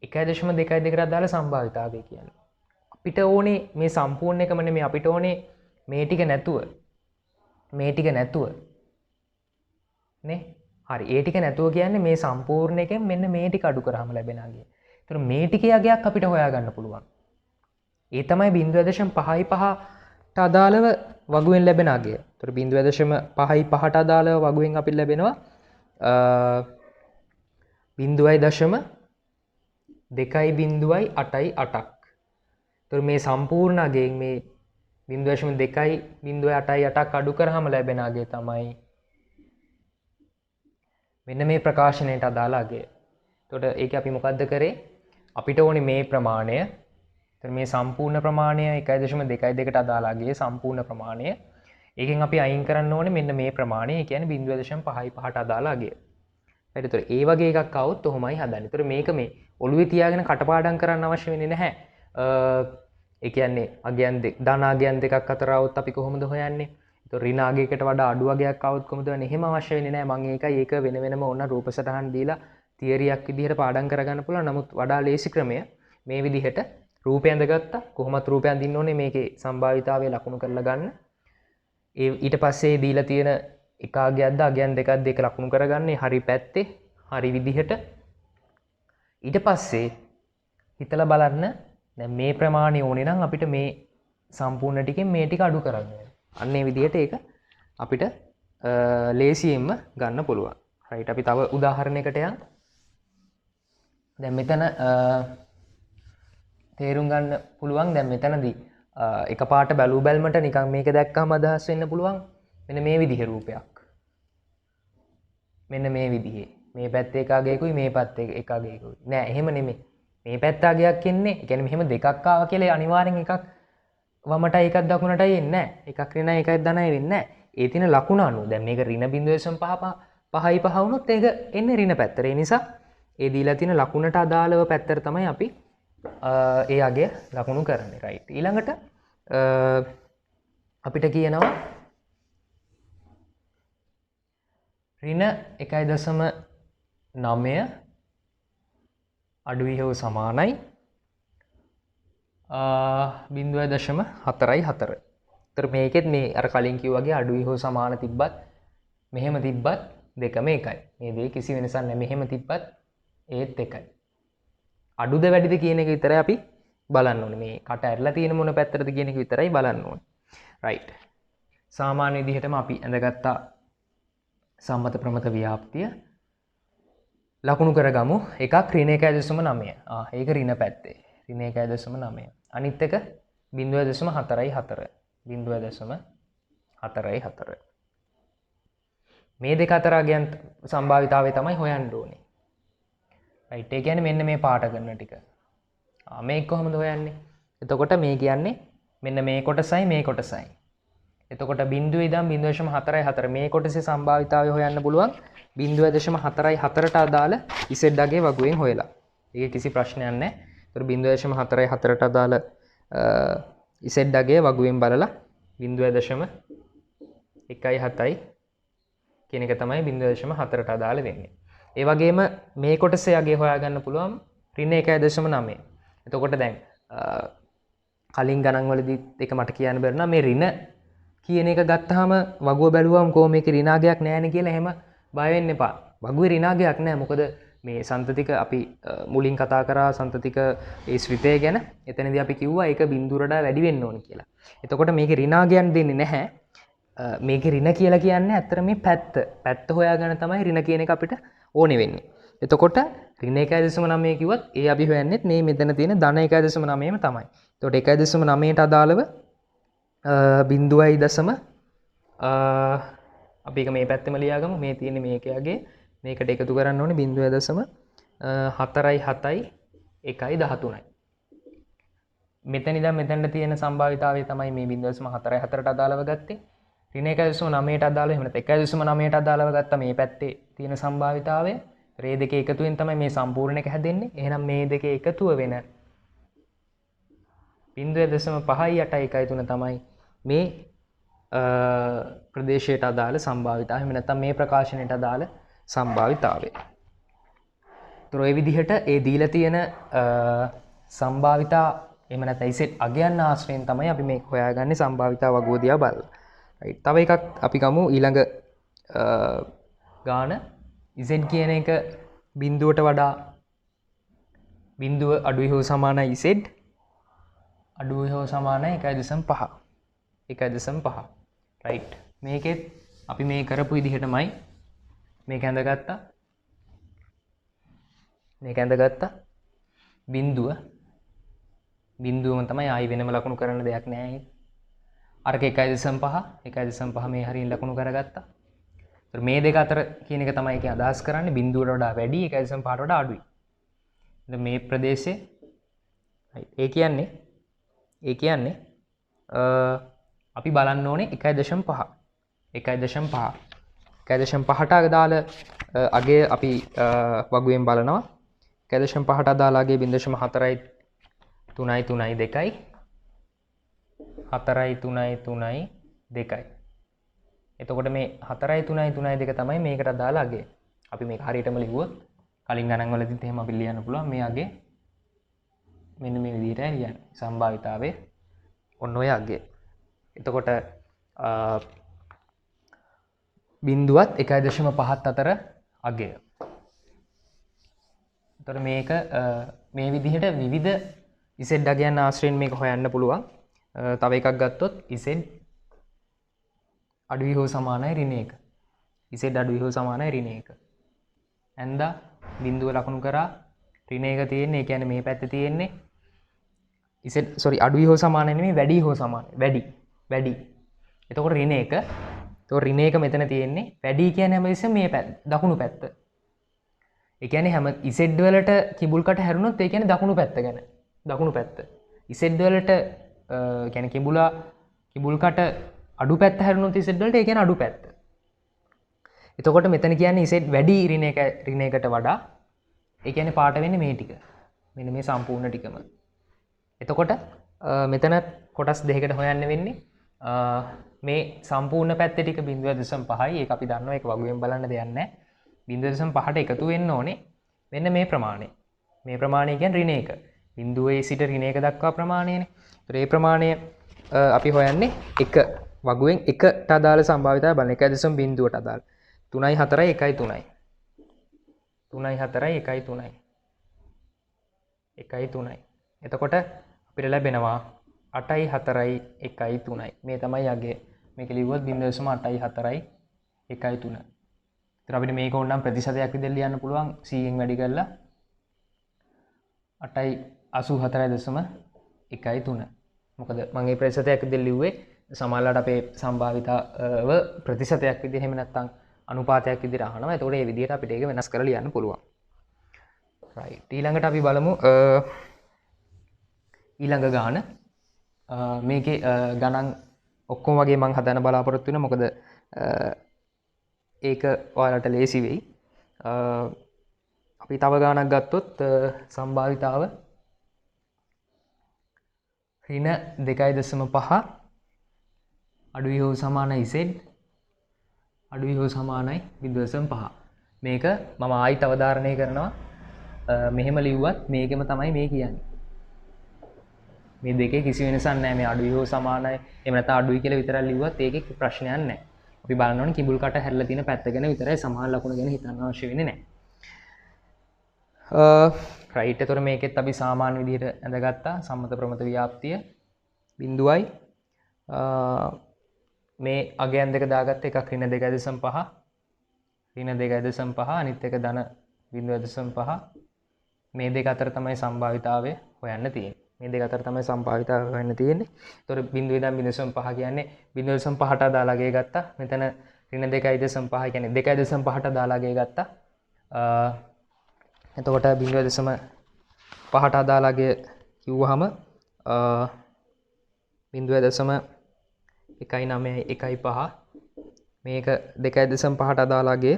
1.22කට අදාළ සම්භාවිතාවය කියන්නේ අපිට ඕනේ මේ සම්පූර්ණ එකම නෙමෙයි අපිට ඕනේ මේ ටික නැතුව නේ හරි ඒ ටික නැතුව කියන්නේ මේ සම්පූර්ණ එකෙන් මෙන්න මේ ටික අඩු කරාම ලැබෙන අගය. ඒතර මේ ටිකේ අගයක් අපිට හොයාගන්න පුළුවන්. ඒ තමයි 0.55ට අදාළව වගුවෙන් ලැබෙන අගය. ඒතර 0.55ට අදාළව වගුවෙන් අපිට ලැබෙනවා 0.2.8ක්. ඒතර මේ සම්පූර්ණ අගයෙන් මේ 0.2.88ක් අඩු කරාම ලැබෙන අගය තමයි මෙන්න මේ ප්‍රකාශනයට අදාළ අගය. එතකොට ඒක අපි මොකද්ද කරේ? අපිට ඕනේ මේ ප්‍රමාණය. එතන මේ සම්පූර්ණ ප්‍රමාණය 1.22කට අදාළ අගයේ සම්පූර්ණ ප්‍රමාණය. ඒකෙන් අපි අයින් කරන්න ඕනේ මෙන්න මේ ප්‍රමාණය. ඒ කියන්නේ 0.55ට අදාළ අගය. හරි. එතකොට ඒ වගේ එකක් આવුත් ඔහොමයි හදන්නේ. එතකොට මේක මේ ඔළුවේ තියාගෙන කටපාඩම් කරන්න අවශ්‍ය වෙන්නේ නැහැ. ඒ කියන්නේ අගයන් දෙක ධන අගයන් දෙකක් අතර આવුත් අපි කොහොමද හොයන්නේ? ඍණ අගයකට වඩා අඩු අගයක් આવුත් කොහොමද වෙන්නේ? එහෙම අවශ්‍ය වෙන්නේ නැහැ. මම ඒක වෙන වෙනම ඕන රූප සටහන් දීලා තියරියක් විදිහට පාඩම් කරගන්න පුළුවන්. නමුත් වඩා ලේසි ක්‍රමය මේ විදිහට රූපය ඇඳගත්තා. කොහොමත් රූපය අඳින්න ඕනේ මේකේ සම්භාවිතාවය ලකුණු කරලා ගන්න. ඊට පස්සේ දීලා තියෙන එක අගයක්ද අගයන් දෙකක්ද ඒක ලකුණු කරගන්නේ හරි පැත්තේ හරි විදිහට. ඊට පස්සේ හිතලා බලන්න දැන් මේ ප්‍රමාණය ඕනේ නම් අපිට මේ සම්පූර්ණ ටිකෙන් මේ ටික අඩු කරන්න වෙනවා. අන්නේ විදිහට ඒක අපිට ලේසියෙන්ම ගන්න පුළුවන්. රයිට් අපි තව උදාහරණයකට යන්. දැන් මෙතන තේරුම් ගන්න පුළුවන් දැන් මෙතනදී එකපාරට බැලු බැලමට නිකන් මේක දැක්කම අදහස් වෙන්න පුළුවන් මෙන්න මේ විදිහේ රූපයක්. මෙන්න මේ විදිහේ. මේ පැත්තේ එක අගයකුයි මේ පැත්තේ එක අගයකුයි. නෑ එහෙම නෙමෙයි. මේ පැත්ත අගයක් එන්නේ. ඒ කියන්නේ මෙහෙම දෙකක් ආවා කියලා අනිවාර්යෙන් එකක් වමටයි එකක් දකුණටයි එන්නේ නැහැ. එකක් ඍණයි එකක් ධනයි වෙන්නේ නැහැ. ඒ තියෙන ලකුණ අනුව දැන් මේක ඍණ 0.5 වුණොත් ඒක එන්නේ ඍණ පැත්තට. ඒ නිසා ඒ දීලා තියෙන ලකුණට අදාළව පැත්තට තමයි අපි ඒ අගය ලකුණු කරන්නේ. රයිට්. ඊළඟට අපිට කියනවා ඍණ 1.9 අඩුයි හෝ සමානයි 0.4. තර මේකෙත් මේ අර කලින් කිව්වාගේ අඩුයි හෝ සමාන තිබ්බත් මෙහෙම තිබ්බත් දෙකම එකයි. මේ දෙක කිසි වෙනසක් නැහැ. මෙහෙම තිබ්බත් ඒත් එකයි. අඩුද වැඩිද කියන එක විතරයි අපි බලන්න ඕනේ. මේ කට ඇරලා තියෙන මොන පැත්තටද කියන එක විතරයි බලන්න ඕනේ. රයිට්. සාමාන්‍ය විදිහටම අපි ඇඳගත්ත සම්මත ප්‍රමත ව්‍යාප්තිය ලකුණු කරගමු. එකක් ඍණ 1.9. ඒක ඍණ පැත්තේ. ඍණ 1.9. අනිත් එක 0.44. 0.44. මේ දෙක අතර අගයන් සම්භාවිතාවය තමයි හොයන්න ඕනේ. රයිට්. ඒ කියන්නේ මෙන්න මේ පාට කරන ටික. මේක කොහොමද හොයන්නේ? එතකොට මේ කියන්නේ මෙන්න මේ කොටසයි මේ කොටසයි. එතකොට බිඳුවේ ඉඳන් 0.44 මේ කොටසේ සම්භාවිතාවය හොයන්න පුළුවන් 0.44ට අදාළ Z අගයේ වගුවෙන් හොයලා. ඒක කිසි ප්‍රශ්නයක් නැහැ. ඒතර 0.44ට අදාළ Z අගයේ වගුවෙන් බලලා 0.17 කියන එක තමයි 0.4ට අදාළ වෙන්නේ. ඒ වගේම මේ කොටසේ අගය හොයාගන්න පුළුවන් ඍණ 1.9. එතකොට දැන් කලින් ගණන් වලදීත් ඒක මට කියන්න බැරි නම් මේ ඍණ කියන එක ගත්තාම වගුව බැලුවම කොහොම මේකේ ඍණාගයක් නැහැ නේ කියලා එහෙම බය වෙන්න එපා. වගුවේ ඍණාගයක් නැහැ. මොකද මේ සන්තතික අපි මුලින් කතා කරා සන්තතික ඒ ශ්‍රිතය ගැන. එතනදී අපි කිව්වා ඒක බිඳුවට වැඩි වෙන්න ඕන කියලා. එතකොට මේකේ ඍණාගයන් දෙන්නේ නැහැ. මේකේ ඍණ කියලා කියන්නේ ඇත්තට මේ පැත්ත හොයාගන්න තමයි ඍණ කියන එක අපිට ඕනේ වෙන්නේ. එතකොට ඍණ 1.9 කිව්වත් ඒ අපි හොයන්නේත් මේ මෙතන තියෙන ධන 1.9ම තමයි. එතකොට 1.9ට අදාළව බිඳුවයි දශම අපි එක මේ පැත්තෙම ලියාගමු. මේ තියෙන්නේ මේකයගේ මේකට එකතු කරන්න ඕනේ 0.47 මෙතන ඉඳන් මෙතනට තියෙන සම්භාවිතාවය තමයි මේ 0.44ට අදාළව ගත්තේ. ඍණ 1.9ට අදාළව එහෙම නැත්නම් 1.9ට අදාළව ගත්ත මේ පැත්තේ තියෙන සම්භාවිතාවය මේ දෙකේ එකතුවෙන් තමයි මේ සම්පූර්ණ එක හැදෙන්නේ. එහෙනම් මේ දෙකේ එකතුව වෙන 0.583 තමයි මේ ප්‍රදේශයට අදාළ සම්භාවිතාවය. එහෙම නැත්නම් මේ ප්‍රකාශනයට අදාළ සම්භාවිතාවය. ඒතර ඔය විදිහට ඒ දීලා තියෙන සම්භාවිතා එහෙම නැත්නම් ඉසෙට් අගයන් ආශ්‍රයෙන් තමයි අපි මේක හොයාගන්නේ සම්භාවිතා වගුව දිහා බලලා. රයිට්. තව එකක් අපි ගමු ඊළඟ ගාන z කියන එක බිඳුවට වඩා බිඳුව අඩුයි හෝ සමානයි z අඩුයි හෝ සමානයි 1.5 1.5 රයිට්. මේකෙත් අපි මේ කරපු විදිහටමයි මේක ඇඳගත්තා. මේක ඇඳගත්තා. බිඳුවම තමයි ආයි වෙනම ලකුණු කරන්න දෙයක් නැහැ. අරක 1.5 මේ හරියෙන් ලකුණු කරගත්තා. ඒතර මේ දෙක අතර කියන එක තමයි ඒකේ අදහස් කරන්නේ බිඳුවට වඩා වැඩි 1.5ට වඩා අඩුයි. දැන් මේ ප්‍රදේශයේ ඒ කියන්නේ අපි බලන්න ඕනේ 1.5 1.5ට අදාළ අගය අපි වගුවෙන් බලනවා. 1.5ට අදාළ අගය 0.4යි 3යි 3යි 2යි 4යි 3යි 3යි 2යි. එතකොට මේ 4යි 3යි 3යි 2 තමයි මේකට අදාළ අගය. අපි මේක හරියටම ලිව්වොත් කලින් ගණන් වලදීත් එහෙම අපි ලියන්න පුළුවන් මේ අගය මෙන්න මේ විදිහට ලියන්න. සම්භාවිතාවයේ ඔන්න ඔය අගය. එතකොට බිඳුවත් 1.5ත් අතර අගය. එතකොට මේක මේ විදිහට විවිධ ඉසෙඩ් අගයන් ආශ්‍රයෙන් මේක හොයන්න පුළුවන්. තව එකක් ගත්තොත් ඉසෙඩ් අඩුයි හෝ සමානයි ඍණ 1. ඉසෙඩ් අඩුයි හෝ සමානයි ඍණ 1. ඇන්දා බිඳුව ලකුණු කරා ඍණ 1 තියෙන්නේ. ඒ කියන්නේ මේ පැත්තේ තියෙන්නේ ඉසෙඩ් අඩුයි හෝ සමානයි නෙමෙයි වැඩි හෝ සමානයි. වැඩි. එතකොට ඍණ 1. එතකොට ඍණ 1 මෙතන තියෙන්නේ. වැඩි කියන්නේ හැමතිස්සෙම මේ පැත්ත දකුණු පැත්ත. ඒ කියන්නේ හැම ඉසෙඩ් වලට කිඹුල් කට හැරුණොත් ඒ කියන්නේ දකුණු පැත්ත ගැන. දකුණු පැත්ත. ඉසෙඩ් වලට කියන්නේ කිඹුල් කට අඩු පැත්ත හැරුණොත් ඉසෙඩ් වලට ඒ කියන්නේ අඩු පැත්ත. එතකොට මෙතන කියන්නේ ඉසෙඩ් වැඩි ඍණ 1කට වඩා. ඒ කියන්නේ පාට වෙන්නේ මේ ටික. මෙන්න මේ සම්පූර්ණ ටිකම. එතකොට මෙතන කොටස් දෙකකට හොයන්න වෙන්නේ. මේ සම්පූර්ණ පැත්තේ ටික 0.5යි. ඒක අපි දන්නවා. ඒක වගුවෙන් බලන්න දෙයක් නැහැ. 0.5ට එකතු වෙන්න ඕනේ. මෙන්න මේ ප්‍රමාණය. මේ ප්‍රමාණය කියන්නේ ඍණ 1. බිඳුවේ සිට ඍණ 1 දක්වා ප්‍රමාණයනේ. ඒතර මේ ප්‍රමාණය අපි හොයන්නේ එක වගුවෙන් එකට අදාළ සම්භාවිතාවය බලන 1.0ට අදාළ 3යි 4යි 1යි 3යි 3යි 4යි 1යි 3යි 1යි 3යි. එතකොට අපිට ලැබෙනවා 8යි 4යි 1යි 3යි. මේ තමයි අගය. මේක ලිව්වොත් 0.8යි 4යි 1යි 3. ඒතර අපිට මේක ඕනනම් ප්‍රතිශතයක් විදිහට ලියන්න පුළුවන් 100න් වැඩි කරලා 8යි 84.1.3. මොකද මම මේ ප්‍රතිශතයක් විදිහට ලිව්වේ සමහරවිට අපේ සම්භාවිතාව ප්‍රතිශතයක් විදිහට එහෙම නැත්නම් අනුපාතයක් විදිහට අහනවා. ඒතකොට මේ විදිහට අපිට ඒක වෙනස් කරලා ලියන්න පුළුවන්. රයිට්. ඊළඟට අපි බලමු ඊළඟ ගාන. මේකේ ගණන් ඔක්කොම වගේ මම හදන්න බලාපොරොත්තු වෙනවා. මොකද ඒක ඔයාලට ලේසි වෙයි. අපි තව ගානක් ගත්තොත් සම්භාවිතාව ඍණ 2.5 අඩුයි හෝ සමානයි z අඩුයි හෝ සමානයි 0.5. මේක මම ආයිත් අවධාරණය කරනවා. මෙහෙම ලිව්වත් මේකෙම තමයි මේ කියන්නේ. මේ දෙකේ කිසි වෙනසක් නැහැ. මේ අඩුයි හෝ සමානයි එහෙම නැත්නම් අඩුයි කියලා විතරක් ලිව්වත් ඒකේ ප්‍රශ්නයක් නැහැ. අපි බලන්න ඕනේ කිඹුල් කට හැරිලා තියෙන පැත්ත ගැන විතරයි සමාන ලකුණ ගැන හිතන්න අවශ්‍ය වෙන්නේ නැහැ. රයිට්. එතකොට මේකෙත් අපි සාමාන්‍ය විදිහට ඇඳගත්තා සම්මත ප්‍රමත ව්‍යාප්තිය බිඳුවයි. මේ අගයන් දෙක දාගත්ත එකක් ඍණ 2.5 අනිත් එක ධන 0.5. මේ දෙක අතර තමයි සම්භාවිතාවය හොයන්න තියෙන්නේ. එතකොට බිඳුවේ ඉඳන් 0.5 කියන්නේ 0.5ට අදාළ අගය ගත්තා. මෙතන ඍණ 2.5 කියන්නේ 2.5ට අදාළ අගය ගත්තා. එතකොට 0.5ට අදාළ අගය කිව්වහම 0.19 1.5 මේක 2.5ට අදාළගේ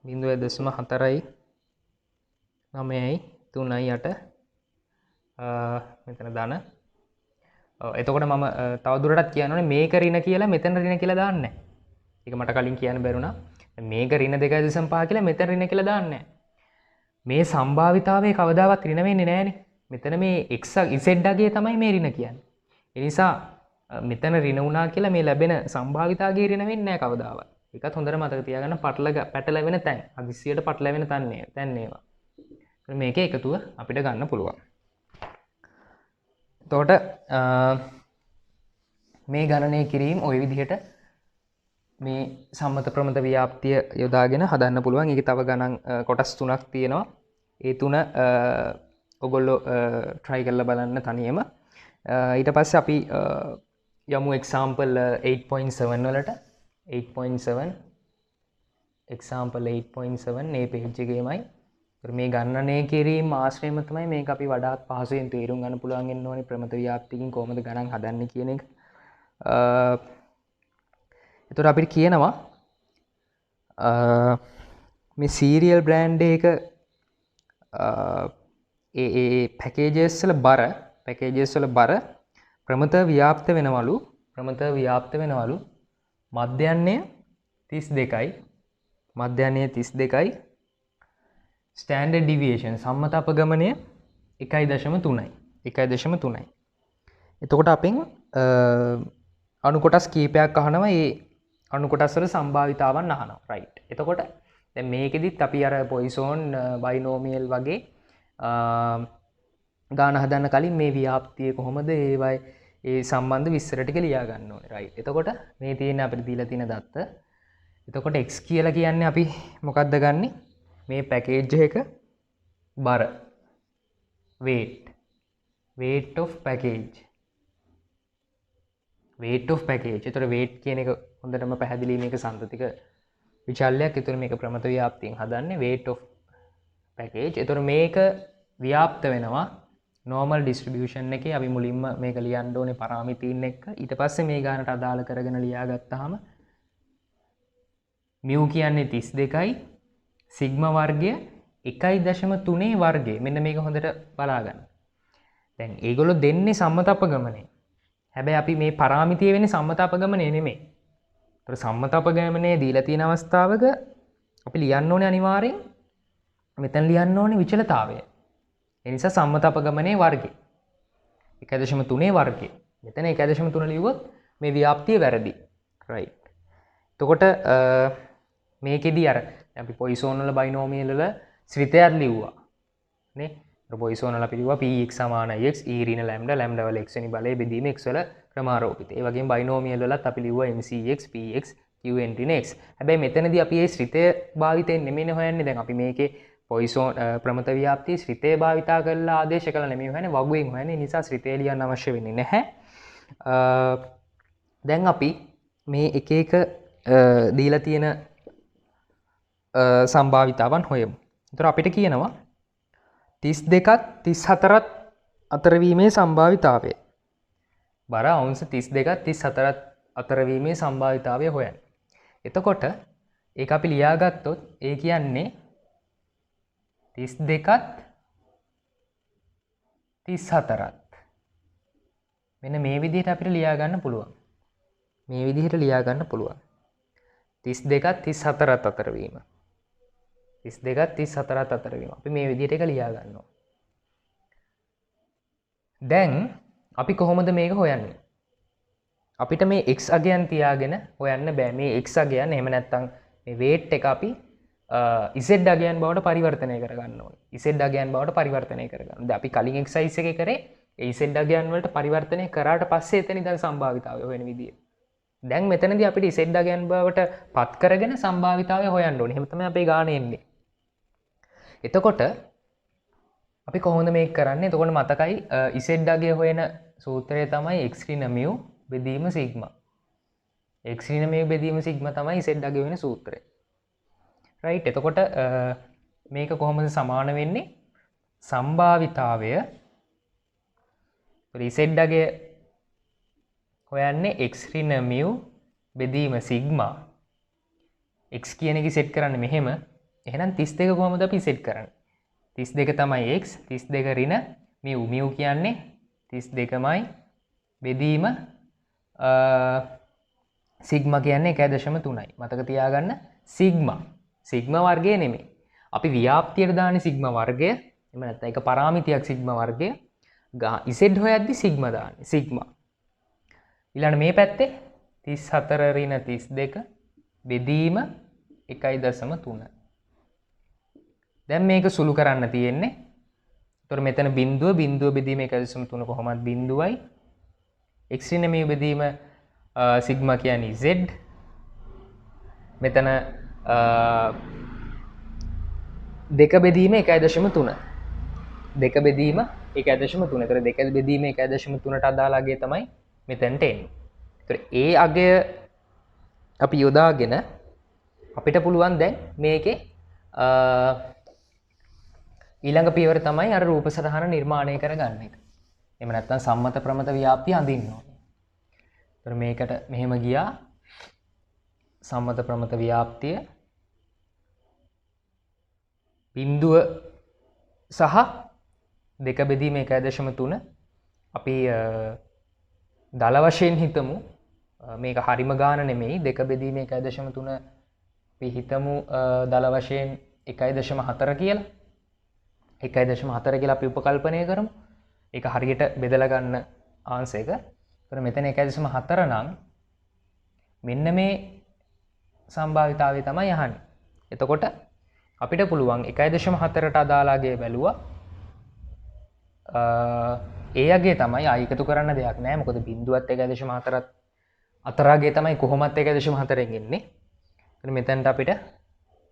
0.4යි 9යි 3යි 8 මෙතන දාන. එතකොට මම තවදුරටත් කියනවනේ මේක ඍණ කියලා මෙතන ඍණ කියලා දාන්නේ නැහැ. ඒක මට කලින් කියන්න බැරුණා. මේක ඍණ 2.5 කියලා මෙතන ඍණ කියලා දාන්නේ නැහැ. මේ සම්භාවිතාවයේ කවදාවත් ඍණ වෙන්නේ නැහනේ. මෙතන මේ x z අගය තමයි මේ ඍණ කියන්නේ. ඒ නිසා මෙතන ඍණ වුණා කියලා මේ ලැබෙන සම්භාවිතාවයේ ඍණ වෙන්නේ නැහැ කවදාවත්. ඒකත් හොඳට මතක තියාගන්න පැටලෙන තැන්. අදිසියට පැටලෙන තැන් ඒවා. මේකේ එකතුව අපිට ගන්න පුළුවන්. එතකොට මේ ගණනය කිරීම ওই විදිහට මේ සම්මත ප්‍රමත ව්‍යාප්තිය යොදාගෙන හදන්න පුළුවන්. ඒකේ තව ගණන් කොටස් තුනක් තියෙනවා. ඒ තුන ඔයගොල්ලෝ try කරලා බලන්න තනියම. ඊට පස්සේ අපි යමු example 8.7 වලට. 8.7 example 8.7 මේ page එකේමයි. මේ ගණනය කිරීම ආශ්‍රයම තමයි මේක අපි වඩාත් පහසුවෙන් තේරුම් ගන්න පුළුවන් වෙන්න ඕනේ ප්‍රමත ව්‍යාප්තියකින් කොහොමද ගණන් හදන්නේ කියන එක. එතකොට අපිට කියනවා මේ සීරියල් බ්‍රෑන්ඩ් එක ඒ පැකේජස් වල බර ප්‍රමත ව්‍යාප්ත වෙනවලු මධ්‍යන්නේ 32යි ස්ටෑන්ඩඩ් ඩිවියේෂන් සම්මත අපගමනය 1.3යි. එතකොට අපෙන් අණු කොටස් කීපයක් අහනවා. ඒ අණු කොටස් වල සම්භාවිතාවන් අහනවා. රයිට්. එතකොට දැන් මේකෙදිත් අපි අර පොයිසෝන් බයිනෝමියල් වගේ ගාන හදන්න කලින් මේ ව්‍යාප්තිය කොහොමද ඒවයි ඒ සම්බන්ධ විස්තර ටික ලියා ගන්න ඕනේ. රයිට්. එතකොට මේ තියෙන අපිට දීලා තියෙන දත්ත. එතකොට x කියලා කියන්නේ අපි මොකක්ද ගන්නෙ? මේ පැකේජ් එක බර weight of package. ඒතර weight කියන එක හොඳටම පැහැදිලි මේක සම්පතික විචල්‍යයක්. ඒතර මේක ප්‍රමත ව්‍යාප්තියෙන් හදන්නේ weight of package. ඒතර මේක ව්‍යාප්ත වෙනවා normal distribution එකේ. අපි මුලින්ම මේක ලියන්න ඕනේ පරාමිතීන් එක්ක. ඊට පස්සේ මේ ගානට අදාළ කරගෙන ලියා ගත්තාම mu කියන්නේ 32යි සිග්ම වර්ගය 1.3 වර්ගය. මෙන්න මේක හොඳට බලාගන්න. දැන් ඒගොල්ලෝ දෙන්නේ සම්මත අපගමනය. හැබැයි අපි මේ පරාමිතිය වෙන්නේ සම්මත අපගමනය නෙමෙයි. ඒතර සම්මත අපගමනය දීලා තියෙන අවස්ථාවක අපි ලියන්න ඕනේ අනිවාර්යෙන් මෙතන ලියන්න ඕනේ විචලතාවය. ඒ නිසා සම්මත අපගමනයේ වර්ගය 1.3 වර්ගය. මෙතන 1.3 ලියුවොත් මේ ව්‍යාප්තිය වැරදි. රයිට්. එතකොට මේකෙදී අර අපි පොයිසෝන් වල බයිනෝමියල් වල ශ්‍රිතයක් ලිව්වා නේ. පොයිසෝන් වල අපි ලිව්වා px = x e ඍණ ලැම්ඩා වල x වෙනි බලය බෙදීම x වල ක්‍රමාරෝපිතය. ඒ වගේම බයිනෝමියල් වලත් අපි ලිව්වා mcx px qn ඍණ x. හැබැයි මෙතනදී අපි මේ ශ්‍රිතය භාවිතයෙන් නෙමෙයිනේ හොයන්නේ. දැන් අපි මේකේ පොයිසෝන් ප්‍රමත ව්‍යාප්තිය ශ්‍රිතය භාවිතා කරලා ආදේශ කළා නෙමෙයි හොයන්නේ, වගුවෙන් හොයන්නේ. නිසා ශ්‍රිතය ලියන්න අවශ්‍ය වෙන්නේ නැහැ. දැන් අපි මේ එක එක දීලා තියෙන සම්භාවිතාවන් හොයමු. ඒතර අපිට කියනවා 32ත් 34ත් අතරවීමේ සම්භාවිතාවය. බර අවුන්ස් 32ත් 34ත් අතරවීමේ සම්භාවිතාවය හොයන්න. එතකොට ඒක අපි ලියාගත්තොත් ඒ කියන්නේ 32ත් 34ත් මෙන්න මේ විදිහට අපිට ලියා ගන්න පුළුවන්. 32ත් 34ත් අතරවීම. 32ත් 34ත් අතරවීම. අපි මේ විදිහට එක ලියා ගන්නවා. දැන් අපි කොහොමද මේක හොයන්නේ? අපිට මේ x අගයන් තියාගෙන හොයන්න බෑ. මේ x අගයන් එහෙම නැත්නම් මේ weight එක අපි z අගයන් බවට පරිවර්තනය කරගන්න ඕනේ. z අගයන් බවට පරිවර්තනය කරගන්න. දැන් අපි කලින් exercise එකේ කරේ ඒ z අගයන් වලට පරිවර්තනය කරාට පස්සේ එතන ඉඳන් සම්භාවිතාවය හොයන විදිය. දැන් මෙතනදී අපිට z අගයන් බවට පත් කරගෙන සම්භාවිතාවය හොයන්න ඕනේ. එහෙම තමයි අපේ ගාන එන්නේ. එතකොට අපි කොහොමද මේක කරන්නේ? එතකොට මතකයි z අගය හොයන සූත්‍රය තමයි x ඍණ mu බෙදීම සිග්මා. x ඍණ mu බෙදීම සිග්මා තමයි z අගය වෙන සූත්‍රය. රයිට්. එතකොට මේක කොහොමද සමාන වෙන්නේ? සම්භාවිතාවය z අගය හොයන්නේ x ඍණ mu බෙදීම සිග්මා x කියන එක සෙට් කරන්න මෙහෙම. එහෙනම් 32 කොහොමද අපි සෙට් කරන්නේ? 32 තමයි x, 32 ඍණ mu. mu කියන්නේ 32මයි බෙදීම සිග්මා කියන්නේ 1.3යි. මතක තියාගන්න සිග්මා වර්ගය නෙමෙයි. අපි ව්‍යාප්තියට දාන්නේ සිග්මා වර්ගය. එහෙම නැත්නම් ඒක පරාමිතියක් සිග්මා වර්ගය. z හොයද්දි සිග්මා දාන්නේ සිග්මා. ඊළඟ මේ පැත්තේ 34 ඍණ 32 බෙදීම 1.3. දැන් මේක සුළු කරන්න තියෙන්නේ. එතකොට මෙතන බිඳුව බෙදීම 1.3 කොහොමද බිඳුවයි. x ඍණ mu බෙදීම සිග්මා කියන්නේ z. මෙතන දෙක බෙදීම 1.3. දෙක බෙදීම 1.3. ඒතර දෙක බෙදීම 1.3ට අදාළ අගය තමයි මෙතනට එන්නේ. ඒතර ඒ අගය අපි යොදාගෙන අපිට පුළුවන් දැන් මේකේ ඊළඟ පියවර තමයි අර රූප සටහන නිර්මාණය කරගන්න එක. එහෙම නැත්නම් සම්මත ප්‍රමත ව්‍යාප්තිය අඳින්න ඕනේ. ඒතර මේකට මෙහෙම ගියා සම්මත ප්‍රමත ව්‍යාප්තිය බිඳුව සහ දෙක බෙදීම 1.3 අපි දල වශයෙන් හිතමු මේක හරිම ගාන නෙමෙයි දෙක බෙදීම 1.3 අපි හිතමු දල වශයෙන් 1.4 කියලා 1.4 කියලා අපි උපකල්පනය කරමු. ඒක හරියට බෙදලා ගන්න ආන්සර් එක. ඒතර මෙතන 1.4 නම් මෙන්න මේ සම්භාවිතාවය තමයි අහන්නේ. එතකොට අපිට පුළුවන් 1.4ට අදාළ අගය බැලුවා. ඒ අගය තමයි ආයෙ එකතු කරන්න දෙයක් නැහැ. මොකද බිඳුවත් 1.4ත් අතර අගය තමයි කොහොමත් 1.4ෙන් එන්නේ. එතන මෙතනට අපිට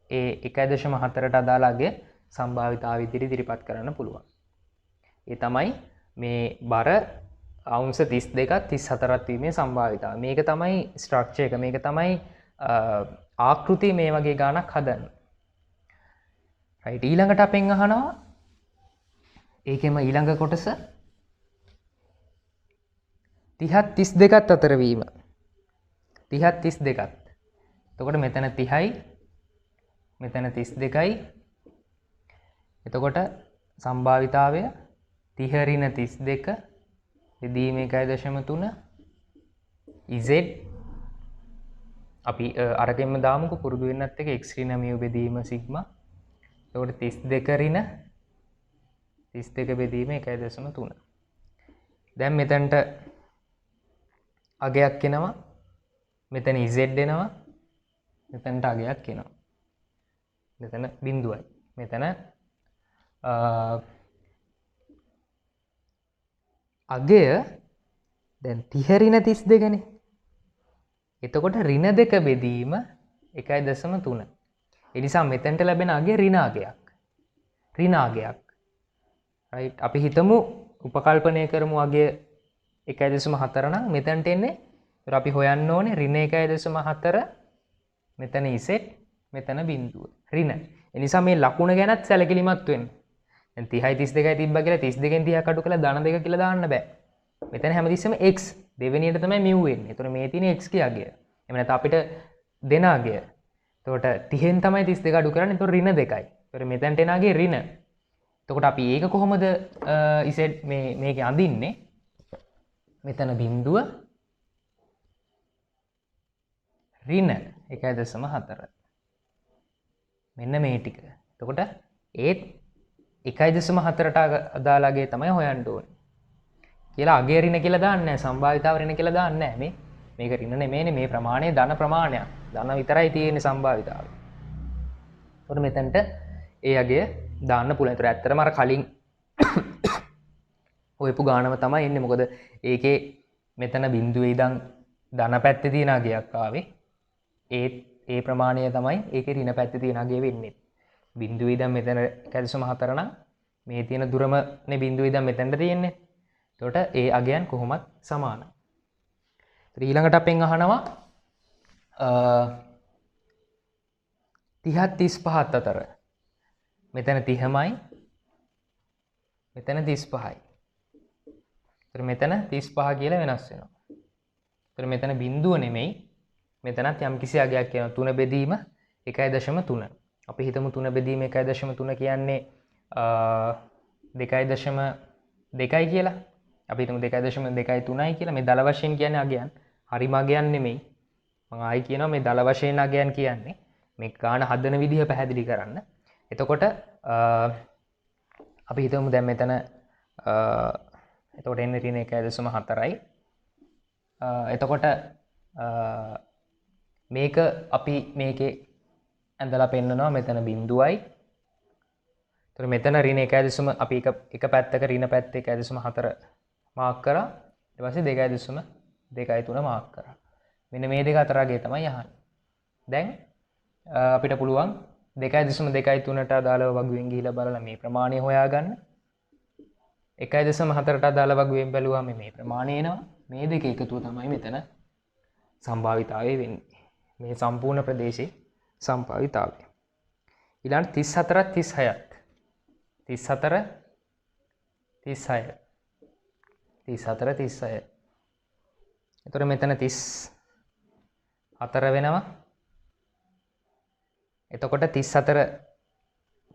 ඒ 1.4ට අදාළ අගය සම්භාවිතාව විදිහට ඉදිරිපත් කරන්න පුළුවන්. ඒ තමයි මේ බර අවුන්ස 32ත් 34ත් වීමේ සම්භාවිතාව. මේක තමයි ස්ට්‍රක්චර් එක. මේක තමයි ආකෘතිය මේ වගේ ගානක් හදන්න. රයිට් ඊළඟට අපෙන් අහනවා ඒකෙම ඊළඟ කොටස 30ත් 32ත් අතර වීම. 30ත් 32ත්. එතකොට මෙතන 30යි මෙතන 32යි. එතකොට සම්භාවිතාවය 30 ඍණ 32 බෙදීම 1.3 z අපි අරගෙන්ම දාමුකෝ පුරුදු වෙන්නත් එක x ඍණ mu බෙදීම සිග්මා. එතකොට 32 ඍණ 32 බෙදීම 1.3. දැන් මෙතනට අගයක් එනවා. මෙතන z එනවා. මෙතනට අගයක් එනවා. මෙතන බිඳුවයි. මෙතන අගය දැන් 30 ඍණ 32 නේ. එතකොට ඍණ දෙක බෙදීම 1.3. ඒ නිසා මෙතනට ලැබෙන අගය ඍණ අගයක්. ඍණ අගයක්. රයිට් අපි හිතමු උපකල්පනය කරමු අගය 1.4 නම් මෙතනට එන්නේ. ඒතර අපි හොයන්න ඕනේ ඍණ 1.4 මෙතන z මෙතන බිඳුව. ඍණ. ඒ නිසා මේ ලකුණ ගැනත් සැලකිලිමත් වෙන්න. දැන් 30යි 32යි තිබ්බා කියලා 32න් 30ක් අඩු කරලා ධන 2 කියලා දාන්න බෑ. මෙතන හැමතිස්සෙම x දෙවෙනියට තමයි mu වෙන්නේ. ඒතර මේ තියෙන x ගේ අගය. එහෙම නැත්නම් අපිට දෙන අගය. එතකොට 30න් තමයි 32 අඩු කරන්නේ. එතකොට ඍණ 2යි. එතකොට මෙතනට එන අගය ඍණ. එතකොට අපි ඒක කොහොමද z මේකේ අඳින්නේ? මෙතන බිඳුව ඍණ 1.4. මෙන්න මේ ටික. එතකොට ඒත් 1.4ට අදාළ අගය තමයි හොයන්න ඕනේ. කියලා අගය ඍණ කියලා දාන්නේ නැහැ. සම්භාවිතාව ඍණ කියලා දාන්නේ නැහැ. මේක ඍණ නෙමෙයිනේ. මේ ප්‍රමාණය ධන ප්‍රමාණයක්. ධන විතරයි තියෙන්නේ සම්භාවිතාව. එතකොට මෙතනට ඒ අගය දාන්න පුළුවන්. ඒතර ඇත්තටම අර කලින් ඔයපු ගානම තමයි එන්නේ. මොකද ඒකේ මෙතන බිඳුවේ ඉඳන් ධන පැත්තේ තියෙන අගයක් ආවේ. ඒ ප්‍රමාණය තමයි ඒකේ ඍණ පැත්තේ තියෙන අගය වෙන්නේ. බිඳුවේ ඉඳන් මෙතන 1.4 නම් මේ තියෙන දුරමනේ බිඳුවේ ඉඳන් මෙතනට තියෙන්නේ. එතකොට ඒ අගයන් කොහොමත් සමානයි. ඊළඟට අපෙන් අහනවා 30ත් 35ත් අතර. මෙතන 30මයි මෙතන 35යි. එතකොට මෙතන 35 කියලා වෙනස් වෙනවා. එතකොට මෙතන බිඳුව නෙමෙයි මෙතනත් යම් කිසි අගයක් කියනවා 3 බෙදීම 1.3. අපි හිතමු 3 බෙදීම 1.3 කියන්නේ 2.2 කියලා. අපි හිතමු 2.23යි කියලා. මේ දල වශයෙන් කියන්නේ අගයන්. හරිම අගයන් නෙමෙයි. මම ආයි කියනවා මේ දල වශයෙන් අගයන් කියන්නේ මේ ගාන හදන විදිහ පැහැදිලි කරන්න. එතකොට අපි හිතමු දැන් මෙතන එතකොට එන්නේ ඍණ 1.4යි. එතකොට මේක අපි මේකේ ඇඳලා පෙන්නනවා මෙතන බිඳුවයි. එතකොට මෙතන ඍණ 1. අපි එක පැත්තක ඍණ පැත්ත 1.4 මාක් කරා. ඊට පස්සේ 2.3 මාක් කරා. මෙන්න මේ දෙක අතර අගය තමයි අහන්නේ. දැන් අපිට පුළුවන් 2.3ට අදාළව වගුවෙන් ගිහිලා බලලා මේ ප්‍රමාණය හොයාගන්න. 1.4ට අදාළ වගුවෙන් බැලුවාම මේ ප්‍රමාණය එනවා. මේ දෙක එකතුව තමයි මෙතන සම්භාවිතාවය වෙන්නේ. මේ සම්පූර්ණ ප්‍රදේශයේ සම්භාවිතාවය. ඊළඟ 34ත් 36ත් 34 36 34 36. එතකොට මෙතන 34 වෙනවා. එතකොට 34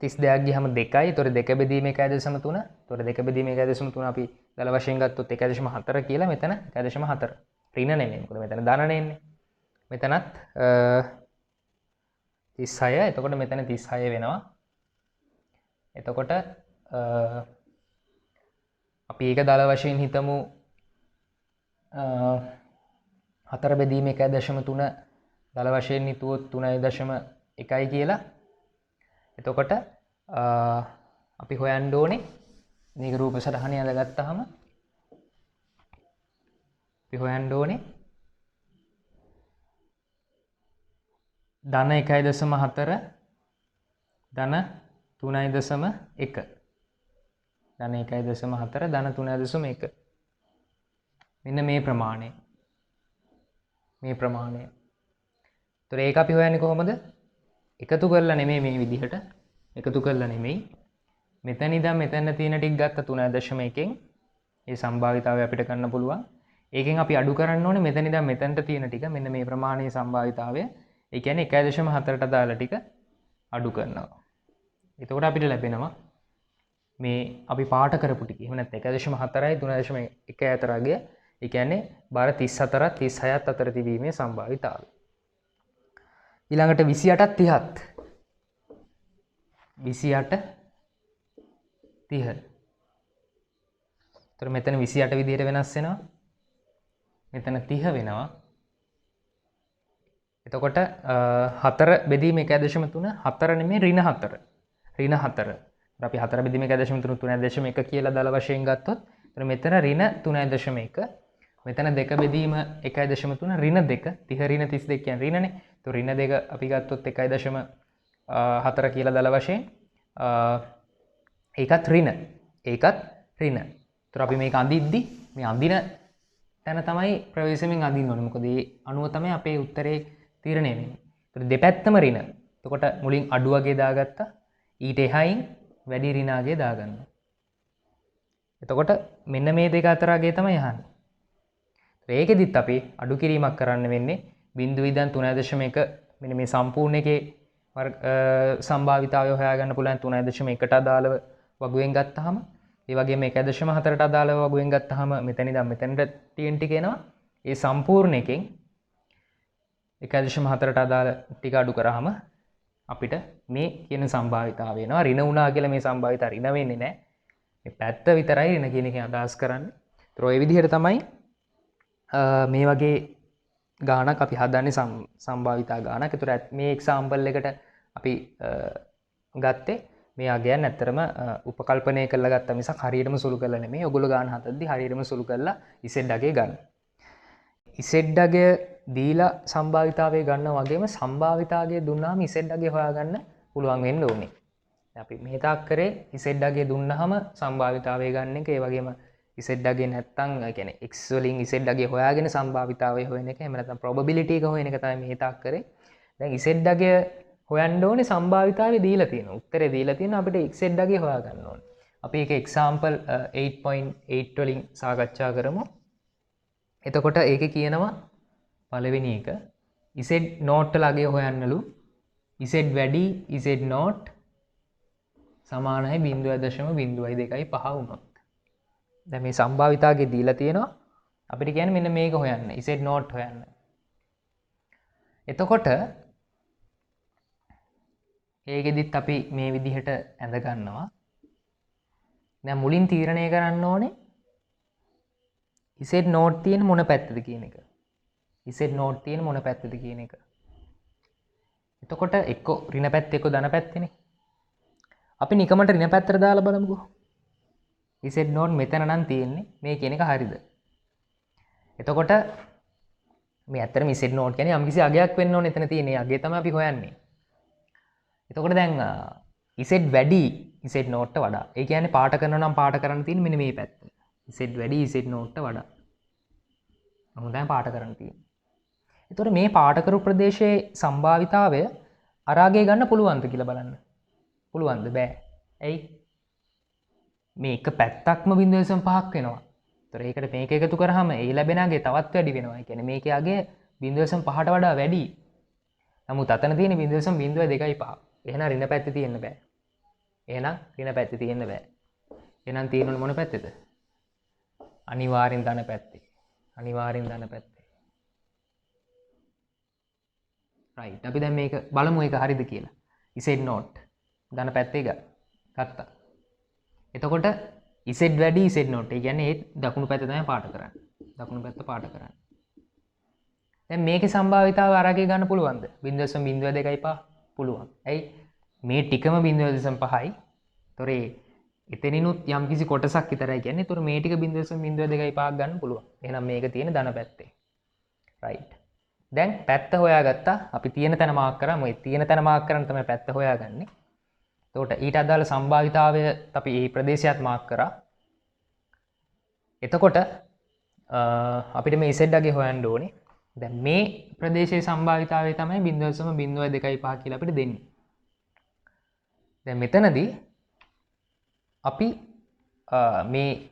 32ක් ගියහම 2යි. එතකොට 2 බෙදීම 1.3. එතකොට 2 බෙදීම 1.3 අපි දල වශයෙන් ගත්තොත් 1.4 කියලා මෙතන 1.4. ඍණ නෙමෙයි. මොකද මෙතන ධනනේ එන්නේ. මෙතනත් 36. එතකොට මෙතන 36 වෙනවා. එතකොට අපි ඒක දල වශයෙන් හිතමු 4 බෙදීම 1.3 දල වශයෙන් හිතුවොත් 3.1යි කියලා. එතකොට අපි හොයන්න ඕනේ මේක රූප සටහනේ අඳගත්තාම අපි හොයන්න ඕනේ ධන 1.4 ධන 3.1 ධන 1.4 ධන 3.1 මෙන්න මේ ප්‍රමාණය. ඒතර ඒක අපි හොයන්නේ කොහොමද? එකතු කරලා නෙමෙයි මේ විදිහට. එකතු කරලා නෙමෙයි. මෙතන ඉඳන් මෙතන තියෙන ටික ගත්ත 3.1කින් ඒ සම්භාවිතාවය අපිට ගන්න පුළුවන්. ඒකෙන් අපි අඩු කරන්න ඕනේ මෙතන ඉඳන් මෙතනට තියෙන ටික. මෙන්න මේ ප්‍රමාණයේ සම්භාවිතාවය. ඒ කියන්නේ 1.4ට අදාළ ටික අඩු කරනවා. එතකොට අපිට ලැබෙනවා මේ අපි පාට කරපු ටික. එහෙම නැත්නම් 1.4යි 3.1 අතර අගය. ඒ කියන්නේ බාර 34ත් 36ත් අතර තිබීමේ සම්භාවිතාවය. ඊළඟට 28ත් 30ත් 28 30. එතකොට මෙතන 28 විදිහට වෙනස් වෙනවා. මෙතන 30 වෙනවා. එතකොට 4 බෙදීම 1.3 4 නෙමෙයි ඍණ 4. ඍණ 4. අපි 4 බෙදීම 1.3 3.1 කියලා දල වශයෙන් ගත්තොත් එතන මෙතන ඍණ 3.1. මෙතන 2 බෙදීම 1.3 ඍණ 2 30 ඍණ 32 කියන්නේ ඍණනේ. તો ඍණ 2 අපි ගත්තොත් 1.4 කියලා දල වශයෙන් ඒකත් ඍණ. ඒතර අපි මේක අඳිද්දි මේ අඳින තැන තමයි ප්‍රවේශමෙන් අඳින්න ඕනේ. මොකද ඒ අණුව තමයි අපේ උත්තරේ තීරණය වෙන්නේ. ඒතර දෙපැත්තම ඍණ. එතකොට මුලින් අඩු වගේ දාගත්තා. ඊට එහායින් වැඩි ඍණ අගය දාගන්නවා. එතකොට මෙන්න මේ දෙක අතර අගය තමයි අහන්නේ. ඒකෙදිත් අපි අඩු කිරීමක් කරන්න වෙන්නේ 0.3.1 මෙන්න මේ සම්පූර්ණ එකේ සම්භාවිතාවය හොයාගන්න පුළුවන් 3.1ට අදාළව වගුවෙන් ගත්තාම ඒ වගේම 1.4ට අදාළව වගුවෙන් ගත්තාම මෙතන ඉඳන් මෙතනට තියෙන ටික එනවා. ඒ සම්පූර්ණ එකෙන් 1.4ට අදාළ ටික අඩු කරාම අපිට මේ කියන සම්භාවිතාවය එනවා. ඍණ වුණා කියලා මේ සම්භාවිතාව ඍණ වෙන්නේ නැහැ. මේ පැත්ත විතරයි ඍණ කියන එකෙන් අදහස් කරන්නේ. ඒතර ඔය විදිහට තමයි මේ වගේ ගානක් අපි හදන්නේ සම්භාවිතා ගානක්. ඒතර මේ එක්සැම්පල් එකට අපි ගත්තේ මේ අගයන් ඇත්තරම උපකල්පනය කරලා ගත්තා මිසක් හරියටම සුළු කරලා නෙමෙයි. ඔයගොල්ලෝ ගාන හදද්දි හරියටම සුළු කරලා ඉසෙඩ් අගය ගන්න. ඉසෙඩ් අගය දීලා සම්භාවිතාවය ගන්න වගේම සම්භාවිතාවය දුන්නාම ඉසෙඩ් අගය හොයාගන්න පුළුවන් වෙන්න ඕනේ. අපි මේ තාක් කරේ ඉසෙඩ් අගය දුන්නාම සම්භාවිතාවය ගන්න එක. ඒ වගේම ඉසෙඩ් අගය නැත්තම් ඒ කියන්නේ x වලින් ඉසෙඩ් අගය හොයාගෙන සම්භාවිතාවය හොයන එක. එහෙම නැත්නම් probability එක හොයන එක තමයි මේ තාක් කරේ. දැන් ඉසෙඩ් අගය හොයන්න ඕනේ සම්භාවිතාවය දීලා තියෙනවා. උත්තරේ දීලා තියෙනවා අපිට ඉසෙඩ් අගය හොයාගන්න ඕනේ. අපි ඒක example 8.8 වලින් සාකච්ඡා කරමු. එතකොට ඒකේ කියනවා පළවෙනි එක Z නෝට් වල අගය හොයන්නලු Z වැඩි Z නෝට් සමානයි 0.02 වුණොත්. දැන් මේ සම්භාවිතාවගේ දීලා තියෙනවා අපිට කියන්නේ මෙන්න මේක හොයන්න Z නෝට් හොයන්න. එතකොට ඒකෙදිත් අපි මේ විදිහට ඇඳ ගන්නවා. දැන් මුලින් තීරණය කරන්න ඕනේ Z නෝට් තියෙන මොන පැත්තද කියන එක. Z නෝට් තියෙන මොන පැත්තද කියන එක. එතකොට එක්ක ඍණ පැත්ත එක්ක ධන පැත්තනේ. අපි නිකමට ඍණ පැත්තට දාලා බලමුකෝ. Z නෝට් මෙතන නම් තියෙන්නේ මේ කියන එක හරියද? එතකොට මේ ඇත්තටම Z නෝට් කියන්නේ යම්කිසි අගයක් වෙන්න ඕනේ එතන තියෙන. ඒ අගය තමයි අපි හොයන්නේ. එතකොට දැන් Z වැඩි Z නෝට්ට වඩා. ඒ කියන්නේ පාට කරනවා නම් පාට කරන්න තියෙන්නේ මෙන්න මේ පැත්ත. Z වැඩි Z නෝට්ට වඩා. හොඳයි පාට කරන්න තියෙන්නේ. එතකොට මේ පාට කරු ප්‍රදේශයේ සම්භාවිතාවය අරාගේ ගන්න පුළුවන්ද කියලා බලන්න. පුළුවන්ද? බෑ. ඇයි? මේ එක පැත්තක්ම 0.5ක් වෙනවා. ඒතර ඒකට මේක එකතු කරාම ඒ ලැබෙන අගේ තවත් වැඩි වෙනවා. ඒ කියන්නේ මේකේ අගේ 0.5ට වඩා වැඩි. නමුත් අතන තියෙන 0.02.5. එහෙනම් ඍණ පැත්තේ තියෙන්න බෑ. එහෙනම් ඍණ පැත්තේ තියෙන්න බෑ. එහෙනම් තියෙන්නේ මොන පැත්තේද? අනිවාර්යෙන් ධන පැත්තේ. අනිවාර්යෙන් ධන පැත්තේ. right. අපි දැන් මේක බලමු ඒක හරිද කියලා. Z නෝට් ධන පැත්තේ ගත්තා. එතකොට Z වැඩි Z නෝට්. ඒ කියන්නේ ඒ දකුණු පැත්ත තමයි පාට කරන්නේ. දකුණු පැත්ත පාට කරන්නේ. දැන් මේකේ සම්භාවිතාව අරගෙන ගන්න පුළුවන්ද? 0.02.5 පුළුවන්. ඇයි? මේ ටිකම 0.5යි. ඒතොර එතනිනුත් යම්කිසි කොටසක් විතරයි කියන්නේ. ඒතොර මේ ටික 0.02.5ක් ගන්න පුළුවන්. එහෙනම් මේක තියෙන ධන පැත්තේ. right. දැන් පැත්ත හොයාගත්තා. අපි තියෙන තැන මාක් කරා. මොකද තියෙන තැන මාක් කරන් තමයි පැත්ත හොයාගන්නේ. එතකොට ඊට අදාළ සම්භාවිතාවය අපි මේ ප්‍රදේශයත් මාක් කරා. එතකොට අපිට මේ Z අගය හොයන්න ඕනේ. දැන් මේ ප්‍රදේශයේ සම්භාවිතාවය තමයි 0.02.5 කියලා අපිට දෙන්නේ. දැන් මෙතනදී අපි මේ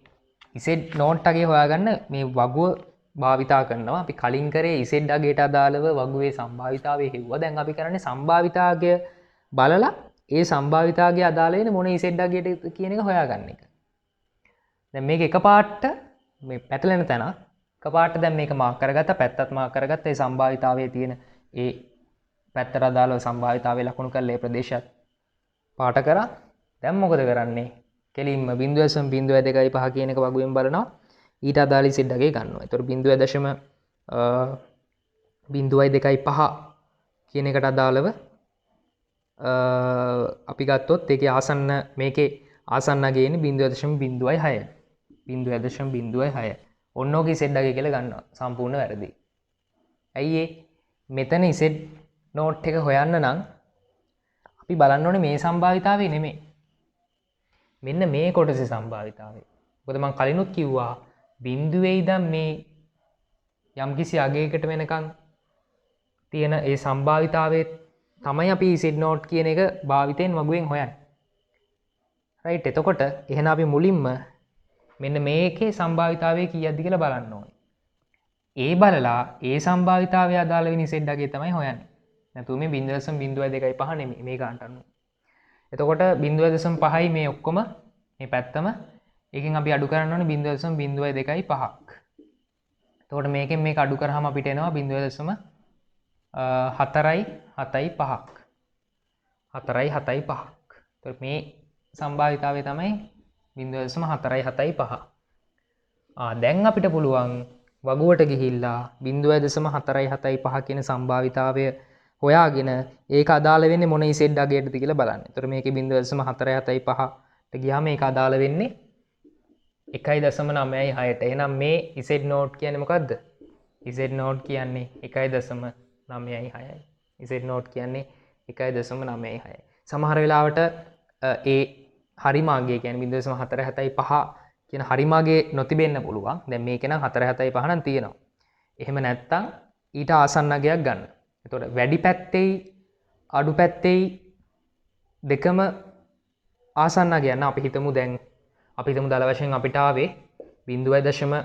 Z නෝට් අගය හොයාගන්න මේ වගුව භාවිතා කරනවා. අපි කලින් කරේ Z අගයට අදාළව වගුවේ සම්භාවිතාවය හෙව්වා. දැන් අපි කරන්නේ සම්භාවිතාවය බලලා ඒ සම්භාවිතාවගේ අදාළ වෙන මොන Z අගයට කියන එක හොයාගන්න එක. දැන් මේක එකපාරට මේ පැටලෙන තැන එකපාරට දැන් මේක මාක් කරගත්තා, පැත්තත් මාක් කරගත්තා. ඒ සම්භාවිතාවයේ තියෙන ඒ පැත්තට අදාළව සම්භාවිතාවයේ ලකුණු කරලා ඒ ප්‍රදේශයත් පාට කරා. දැන් මොකද කරන්නේ? කෙලින්ම 0.02.5 කියන එක වගුවෙන් බලනවා. ඊට අදාළ Z අගය ගන්නවා. ඒතකොට 0.02.5 කියන එකට අදාළව අපි ගත්තොත් ඒකේ ආසන්න මේකේ ආසන්න අගයනේ 0.06. 0.06. ඔන්න ඔක Z අගය කියලා ගන්නවා. සම්පූර්ණ වැරදි. ඇයි ඒ? මෙතන Z නෝට් එක හොයන්න නම් අපි බලන්න ඕනේ මේ සම්භාවිතාවය නෙමෙයි. මෙන්න මේ කොටසේ සම්භාවිතාවය. මොකද මම කලිනුත් කිව්වා බිඳුවේ ඉඳන් මේ යම්කිසි අගයකට වෙනකන් තියෙන ඒ සම්භාවිතාවයේ තමයි අපි Z නෝට් කියන එක භාවිතයෙන් වගුවෙන් හොයන්නේ. right. එතකොට එහෙනම් අපි මුලින්ම මෙන්න මේකේ සම්භාවිතාවය කීයක්ද කියලා බලන්න ඕනේ. ඒ බලලා ඒ සම්භාවිතාවය අදාළ වෙන Z අගය තමයි හොයන්නේ. නැතුව මේ 0.02.5 නෙමෙයි මේ ගන්නට ඕනේ. එතකොට 0.5යි මේ ඔක්කොම මේ පැත්තම එකෙන් අපි අඩු කරන්න ඕනේ 0.02.5ක්. එතකොට මේකෙන් මේක අඩු කරාම අපිට එනවා 0.475ක්. 4.75ක්. එතකොට මේ සම්භාවිතාවය තමයි 0.475. දැන් අපිට පුළුවන් වගුවට ගිහිල්ලා 0.475 කියන සම්භාවිතාවය හොයාගෙන ඒක අදාළ වෙන්නේ මොන Z අගයටද කියලා බලන්න. එතකොට මේකේ 0.475ට ගියාම ඒක අදාළ වෙන්නේ 1.96ට. එහෙනම් මේ Z නෝට් කියන්නේ මොකද්ද? Z නෝට් කියන්නේ 1.96යි. Z නෝට් කියන්නේ 1.96යි. සමහර වෙලාවට ඒ හරිම අගය කියන්නේ 0.475 කියන හරිම අගය නොතිබෙන්න පුළුවන්. දැන් මේක නම් 4.75 නම් තියෙනවා. එහෙම නැත්නම් ඊට ආසන්න අගයක් ගන්න. එතකොට වැඩි පැත්තේ අඩු පැත්තේ දෙකම ආසන්න අගයක් නම් අපි හිතමු දැන් අපි හිතමු දල වශයෙන් අපිට ආවේ 0.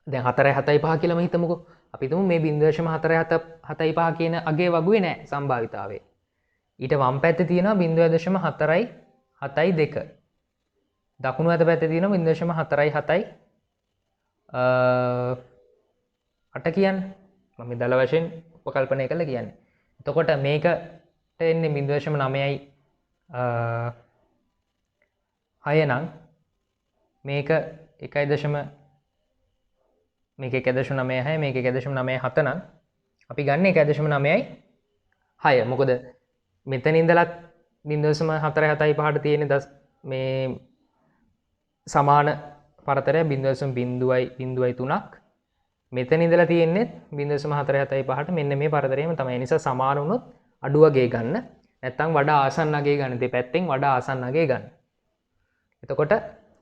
දැන් 4.75 කියලාම හිතමුකෝ. අපි තුමු මේ 0.475 කියන අගේ වගුවේ නෑ සම්භාවිතාවේ. ඊට වම් පැත්තේ තියෙනවා 0.472. දකුණු අත පැත්තේ තියෙනවා 0.478 කියන්නේ. මම මේ දල වශයෙන් උපකල්පනය කරලා කියන්නේ. එතකොට මේකට එන්නේ 0.9යි 6 නම් මේක 1.9 මේක 1.96 මේක 1.97 නම් අපි ගන්න 1.9යි 6. මොකද මෙතන ඉඳලත් 0.475ට තියෙන මේ සමාන පරතරය 0.03ක්. මෙතන ඉඳලා තියෙන්නේ 0.475ට මෙන්න මේ පරතරයම තමයි. නිසා සමාන වුණොත් අඩු අගේ ගන්න. නැත්තම් වඩා ආසන්න අගේ ගන්න. දෙපැත්තෙන් වඩා ආසන්න අගේ ගන්න. එතකොට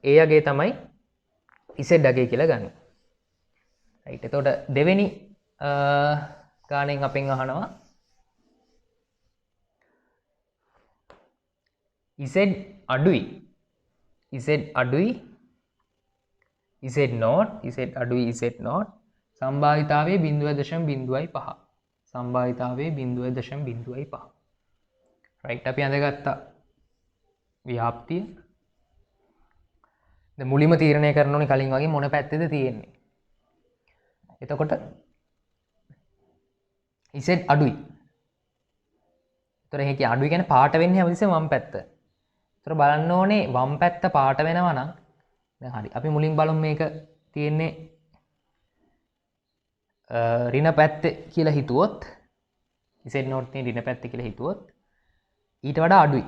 ඒ අගේ තමයි Z අගේ කියලා ගන්න. right. එතකොට දෙවෙනි ගානෙන් අපෙන් අහනවා Z අඩුයි Z අඩුයි Z not සම්භාවිතාවයේ 0.05 සම්භාවිතාවයේ 0.05 right. අපි අඳගත්තා ව්‍යාප්තිය. දැන් මුලින්ම තීරණය කරන්න ඕනේ කලින් වගේ මොන පැත්තේද තියෙන්නේ. එතකොට Z අඩුයි. ඒතර ඒකේ අඩුයි කියන්නේ පාට වෙන්නේ හැමතිස්සෙම වම් පැත්ත. ඒතර බලන්න ඕනේ වම් පැත්ත පාට වෙනවා නම් දැන් හරි. අපි මුලින් බලමු මේක තියෙන්නේ ඍණ පැත්තේ කියලා හිතුවොත් Z not තියෙන ඍණ පැත්තේ කියලා හිතුවොත් ඊට වඩා අඩුයි.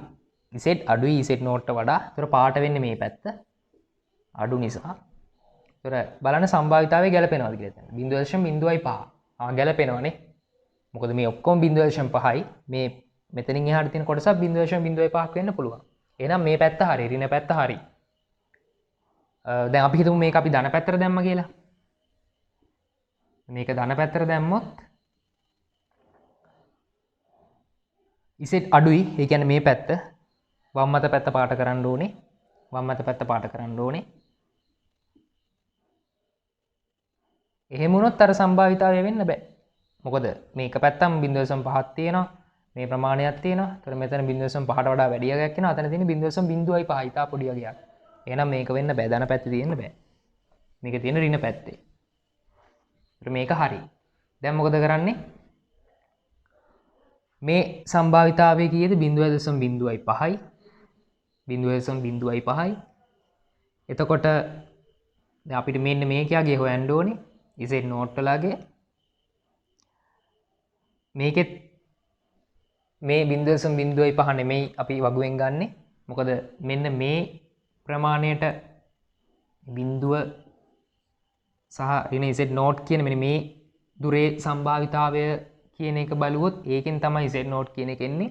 Z අඩුයි Z not ට වඩා. ඒතර පාට වෙන්නේ මේ පැත්ත. අඩු නිසා. ඒතර බලන්න සම්භාවිතාවය ගැලපෙනවද කියලා. 0.05. ගැලපෙනවනේ. මොකද මේ ඔක්කොම 0.5යි. මේ මෙතනින් එහාට තියෙන කොටසක් 0.05ක් වෙන්න පුළුවන්. එහෙනම් මේ පැත්ත හරි, ඍණ පැත්ත හරි. දැන් අපි හිතමු මේක අපි ධන පැත්තට දැම්ම කියලා. මේක ධන පැත්තට දැම්මොත් Z අඩුයි. ඒ කියන්නේ මේ පැත්ත වම් අත පැත්ත පාට කරන්න ඕනේ. වම් අත පැත්ත පාට කරන්න ඕනේ. එහෙම වුණොත් අර සම්භාවිතාවය වෙන්න බෑ. මොකද මේක පැත්තම 0.5ක් තියෙනවා. මේ ප්‍රමාණයක් තියෙනවා. ඒතර මෙතන 0.5ට වඩා වැඩි අගයක් එනවා. අතන තියෙන 0.05 ඉතා පොඩි අගයක්. එහෙනම් මේක වෙන්න බෑ. ධන පැත්තේ තියෙන්න බෑ. මේක තියෙන ඍණ පැත්තේ. ඒතර මේක හරි. දැන් මොකද කරන්නේ? මේ සම්භාවිතාවය කීයද? 0.05යි. 0.05යි. එතකොට දැන් අපිට මෙන්න මේකගේ හොයන්න ඕනේ. Z not වලගේ මේකෙත් මේ 0.05 නෙමෙයි අපි වගුවෙන් ගන්නෙ. මොකද මෙන්න මේ ප්‍රමාණයට බිඳුව සහ ඍණ Z not කියන මෙන්න මේ දුරේ සම්භාවිතාවය කියන එක බලුවොත් ඒකෙන් තමයි Z not කියන එක එන්නේ.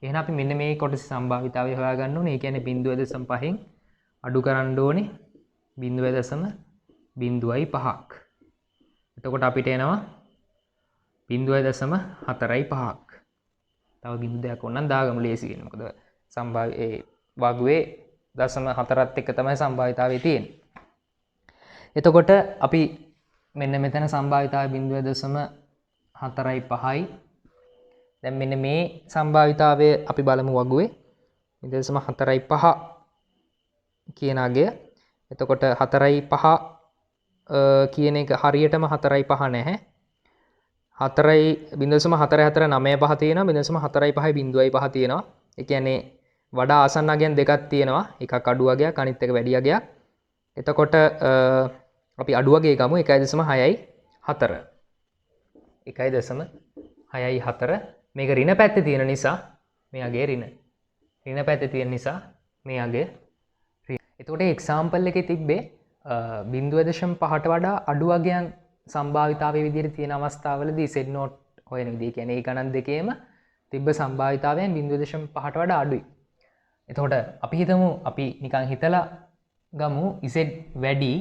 එහෙනම් අපි මෙන්න මේ කොටසේ සම්භාවිතාවය හොයාගන්න ඕනේ. ඒ කියන්නේ 0.5න් අඩු කරන්න ඕනේ 0.05ක්. එතකොට අපිට එනවා 0.45ක්. තව බිඳුවක් ඕනනම් දාගමු ලේසියෙන්. මොකද ඒ වගුවේ 0.4ත් එක්ක තමයි සම්භාවිතාවය තියෙන්නේ. එතකොට අපි මෙන්න මෙතන සම්භාවිතාවය 0.45යි. දැන් මෙන්න මේ සම්භාවිතාවය අපි බලමු වගුවේ 0.45 කියන අගය. එතකොට 4.5 කියන එක හරියටම 4.5 නැහැ. 0.4495 තියෙනවා 0.45 තියෙනවා. ඒ කියන්නේ වඩා ආසන්න අගයන් දෙකක් තියෙනවා. එකක් අඩු අගයක් අනිත් එක වැඩි අගයක්. එතකොට අපි අඩු අගය ගමු 1.6යි 4. 1.6යි 4. මේක ඍණ පැත්තේ තියෙන නිසා මේ අගය ඍණ. ඍණ පැත්තේ තියෙන නිසා මේ අගය ඍණ. එතකොට එක්සැම්පල් එකේ තිබ්බේ 0.5ට වඩා අඩු අගයන් සම්භාවිතාවයේ විදිහට තියෙන අවස්ථාවලදී Z not හොයන විදිහ කියන්නේ ඒ ගණන් දෙකේම තිබ්බ සම්භාවිතාවයන් 0.5ට වඩා අඩුයි. එතකොට අපි හිතමු අපි නිකන් හිතලා ගමු Z වැඩි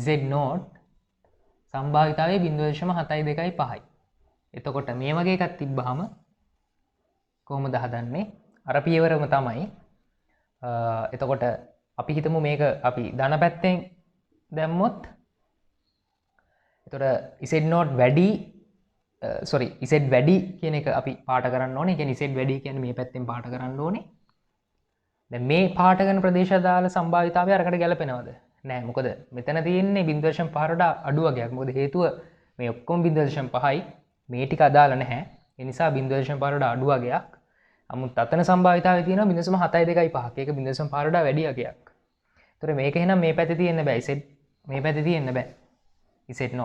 Z not සම්භාවිතාවයේ 0.725යි. එතකොට මේ වගේ එකක් තිබ්බහම කොහොමද හදන්නේ? අර පියවරම තමයි. එතකොට අපි හිතමු මේක අපි ධන පැත්තෙන් දැම්මොත් එතකොට z0 වැඩි sorry z වැඩි කියන එක අපි පාට කරන්න ඕනේ. කියන්නේ z වැඩි කියන්නේ මේ පැත්තෙන් පාට කරන්න ඕනේ. දැන් මේ පාට කරන ප්‍රදේශ අදාළ සම්භාවිතාවය අරකට ගැලපෙනවද? නෑ. මොකද මෙතන තියෙන්නේ 0.5ට අඩු වගේක්. මොකද හේතුව මේ ඔක්කොම 0.5යි මේ ටික අදාළ නැහැ. ඒ නිසා 0.5ට අඩු වගේක්. අමුත් අතන සම්භාවිතාවය තියෙනවා 0.725ක්. ඒක 0.5ට වැඩි වගේක්. ඒතර මේක එහෙනම් මේ පැත්තේ තියෙන්න බෑ. z මේ පැත්තේ තියෙන්න බෑ. z0.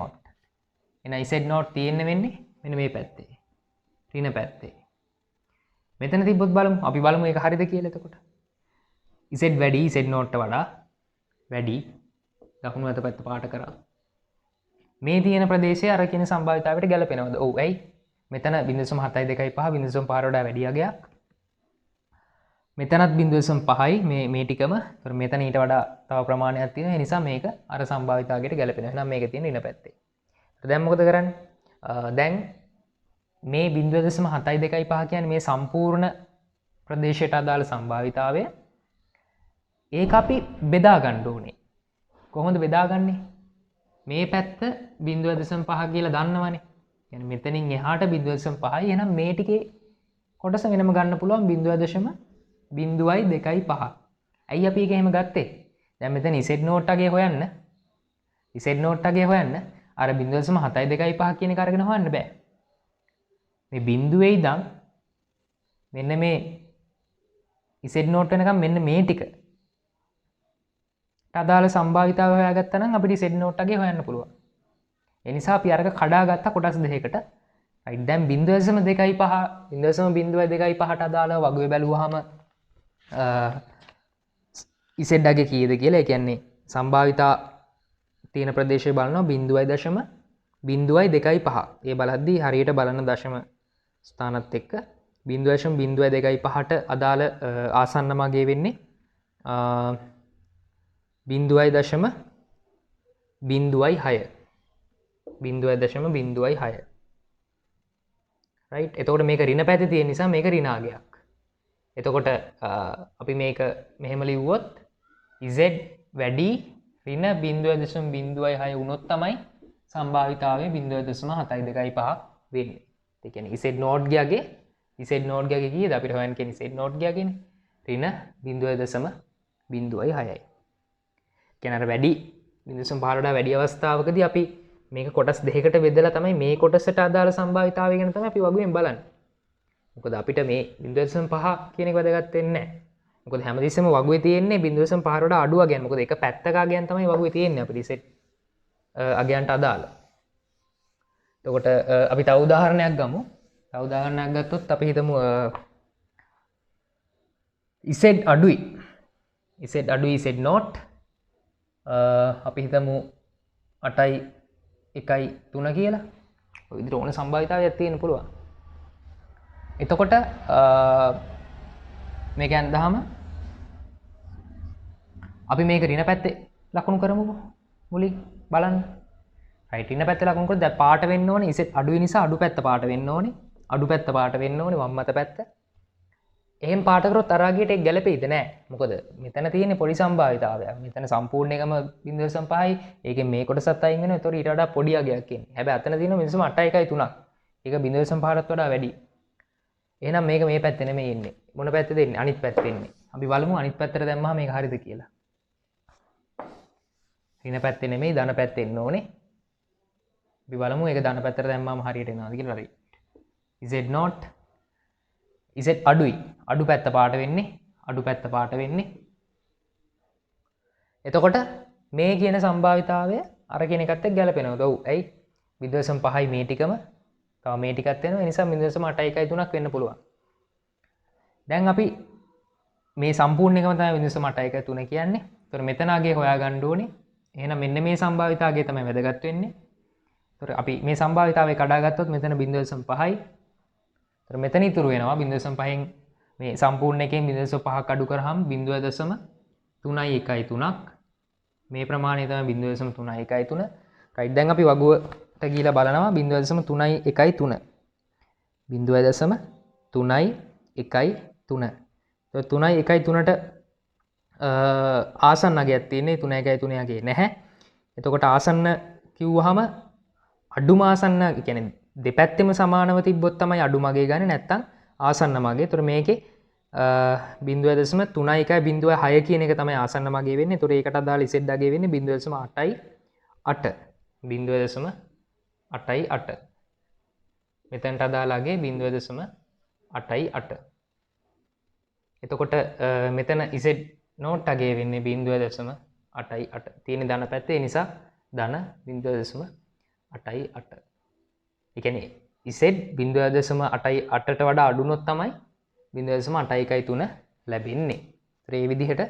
එහෙනම් z0 තියෙන්න වෙන්නේ මෙන්න මේ පැත්තේ. ඍණ පැත්තේ. මෙතන තිබ්බොත් බලමු. අපි බලමු ඒක හරිද කියලා එතකොට. z වැඩි z0 ට වඩා වැඩි. දකුණු අත පැත්ත පාට කරා. මේ තියෙන ප්‍රදේශය අර කියන සම්භාවිතාවයට ගැලපෙනවද? ඔව්. ඇයි? මෙතන 0.725 0.5ට වඩා වැඩි වගේක්. මෙතනත් 0.5යි මේ ටිකම. ඒතර මෙතන ඊට වඩා තව ප්‍රමාණයක් තියෙනවා. ඒ නිසා මේක අර සම්භාවිතාවයට ගැලපෙනවා. එහෙනම් මේක තියෙන ඍණ පැත්තේ. දැන් මොකද කරන්නේ? දැන් මේ 0.725 කියන්නේ මේ සම්පූර්ණ ප්‍රදේශයට අදාළ සම්භාවිතාවය. ඒක අපි බෙදා ගන්න ඕනේ. කොහොමද බෙදාගන්නේ? මේ පැත්ත 0.5 කියලා දන්නවනේ. කියන්නේ මෙතනින් එහාට 0.5යි. එහෙනම් මේ ටිකේ කොටස වෙනම ගන්න පුළුවන් 0.25. ඇයි අපි ඒක එහෙම ගත්තේ? දැන් මෙතන z0 අගේ හොයන්න. z0 අගේ හොයන්න අර 0.725 කියන එක අරගෙන හොයන්න බෑ. මේ බිඳුවේ ඉඳන් මෙන්න මේ z0 වෙනකම් මෙන්න මේ ටික අදාළ සම්භාවිතාව හොයාගත්තා නම් අපිට z0 අගේ හොයන්න පුළුවන්. ඒ නිසා අපි අරක කඩාගත්ත කොටස් දෙකකට. right දැන් 0.25ට අදාළව වගුවේ බැලුවාම z අගේ කීයද කියලා. ඒ කියන්නේ සම්භාවිතා තියෙන ප්‍රදේශය බලනවා 0.25. ඒ බලද්දී හරියට බලන දශම ස්ථානත් එක්ක 0.25ට අදාළ ආසන්න මගේ වෙන්නේ 0.06. 0.06. right එතකොට මේක ඍණ පැත්තේ තියෙන නිසා මේක ඍණාගයක්. එතකොට අපි මේක මෙහෙම ලිව්වොත් z වැඩි ඍණ 0.06 වුණොත් තමයි සම්භාවිතාවය 0.725 වෙන්නේ. ඒ කියන්නේ z0 ගියගේ කීයද අපිට හොයන්න කියන්නේ z0 ගියගේනේ ඍණ 0.06යි. කියන්නේ අර වැඩි 0.5ට වැඩි අවස්ථාවකදී අපි මේක කොටස් දෙකකට බෙදලා තමයි මේ කොටසට අදාළ සම්භාවිතාවය ගැන තමයි අපි වගුවෙන් බලන්නේ. මොකද අපිට මේ 0.5 කියන එක වැදගත් වෙන්නේ නැහැ. මොකද හැමතිස්සෙම වගුවේ තියෙන්නේ 0.5ට වඩා අඩු අගයන්. මොකද එක පැත්තක අගයන් තමයි වගුවේ තියෙන්නේ අපිට සෙට් අගයන්ට අදාළ. එතකොට අපි තව උදාහරණයක් ගමු. තව උදාහරණයක් ගත්තොත් අපි හිතමු z අඩුයි. z අඩුයි z0 අපි හිතමු 8.1.3 කියලා. ඔය විදිහට ඕන සම්භාවිතාවයක් තියෙන්න පුළුවන්. එතකොට මේක යන්දාම අපි මේක ඍණ පැත්තේ ලකුණු කරමුකෝ. මුලින් බලන්න. right ඍණ පැත්තේ ලකුණු කරද්දී දැන් පාට වෙන්න ඕනේ. z අඩුයි නිසා අඩු පැත්ත පාට වෙන්න ඕනේ. අඩු පැත්ත පාට වෙන්න ඕනේ වම් අත පැත්ත. එහෙම පාට කරොත් අරාගියට ඒක ගැලපෙයිද නැහැ. මොකද මෙතන තියෙන්නේ පොඩි සම්භාවිතාවයක්. මෙතන සම්පූර්ණ එකම 0.5යි. ඒකෙන් මේ කොටසත් අයින් වෙනවා. ඒතකොට ඊට වඩා පොඩි අගයක් එන්නේ. හැබැයි අතන තියෙන 0.813ක්. ඒක 0.5ට වඩා වැඩි. එහෙනම් මේක මේ පැත්තේ නෙමෙයි එන්නේ. මොන පැත්තේද එන්නේ? අනිත් පැත්තේ එන්නේ. අපි බලමු අනිත් පැත්තට දැම්මම මේක හරියද කියලා. ඍණ පැත්තේ නෙමෙයි ධන පැත්තේ එන්න ඕනේ. අපි බලමු ඒක ධන පැත්තට දැම්මම හරියට එනවද කියලා. හරි. z0 z අඩුයි. අඩු පැත්ත පාට වෙන්නේ. අඩු පැත්ත පාට වෙන්නේ. එතකොට මේ කියන සම්භාවිතාවය අර කියන එකත් එක්ක ගැලපෙනවද? ඔව්. ඇයි? 0.5යි මේ ටිකම තව මේ ටිකත් වෙනවා. ඒ නිසා 0.813ක් වෙන්න පුළුවන්. දැන් අපි මේ සම්පූර්ණ එකම තමයි 0.813 කියන්නේ. ඒතර මෙතන අගේ හොයාගන්න ඕනේ. එහෙනම් මෙන්න මේ සම්භාවිතාවය තමයි වැදගත් වෙන්නේ. ඒතර අපි මේ සම්භාවිතාවය කඩාගත්තොත් මෙතන 0.5යි. ඒතර මෙතන ඉතුරු වෙනවා 0.5න් මේ සම්පූර්ණ එකෙන් 0.5ක් අඩු කරාම 0.313ක්. මේ ප්‍රමාණය තමයි 0.313. right දැන් අපි වගුවට ගිහිලා බලනවා 0.313. 0.313. ඒත් 3.13ට ආසන්න අගයක් තියෙන්නේ 3.13 අගේ නැහැ. එතකොට ආසන්න කිව්වහම අඩුම ආසන්න කියන්නේ දෙපැත්තෙම සමානව තිබ්බොත් තමයි අඩු මගේ ගන්න නැත්තම් ආසන්න මගේ. ඒතර මේකේ 0.3.6 කියන එක තමයි ආසන්න මගේ වෙන්නේ. ඒතර ඒකට අදාළ Z අගේ වෙන්නේ 0.88. 0.88. මෙතනට අදාළගේ 0.88. එතකොට මෙතන Z නෝට් අගේ වෙන්නේ 0.88. තියෙන ධන පැත්තේ නිසා ධන 0.88. ඒ කියන්නේ Z 0.88ට වඩා අඩු වුණොත් තමයි 0.813 ලැබෙන්නේ. ඒතර මේ විදිහට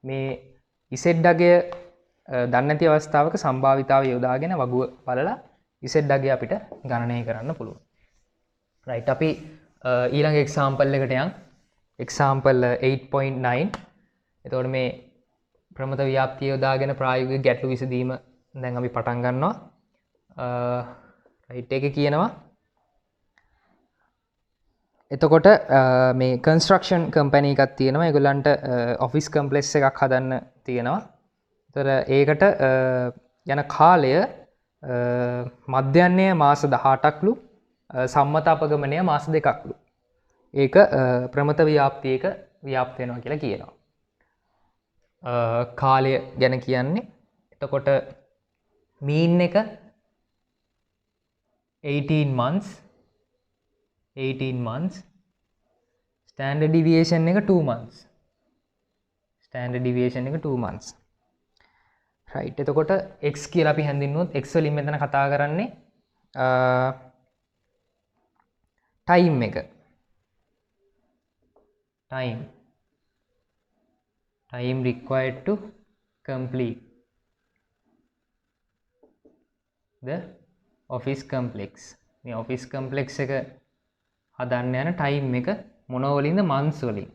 මේ Z අගය දන්නේ නැති අවස්ථාවක සම්භාවිතාවය යොදාගෙන වගුව බලලා Z අගය අපිට ගණනය කරන්න පුළුවන්. right අපි ඊළඟ එක්සාම්පල් එකට යන්. එක්සාම්පල් 8.9. එතකොට මේ ප්‍රමත ව්‍යාප්තිය යොදාගෙන ප්‍රායෝගික ගැටලු විසඳීම දැන් අපි පටන් ගන්නවා. right එක කියනවා එතකොට මේ කන්ස්ට්‍රක්ෂන් කම්පැනි එකක් තියෙනවා. ඒගොල්ලන්ට ඔෆිස් කම්ප්ලෙක්ස් එකක් හදන්න තියෙනවා. ඒතර ඒකට යන කාලය මධ්‍යහ්නය මාස 18ක්ලු සම්මත අපගමනය මාස 2ක්ලු. ඒක ප්‍රමත ව්‍යාප්තියක ව්‍යාප්ත වෙනවා කියලා කියනවා. කාලය ගැන කියන්නේ එතකොට මීන් එක 18 months standard deviation එක 2 months right එතකොට x කියලා අපි හැඳින්වුවොත් x වලින් මෙතන කතා කරන්නේ time එක time required to complete the office complex. මේ office complex එක හදන්න යන time එක මොන වලින්ද? months වලින්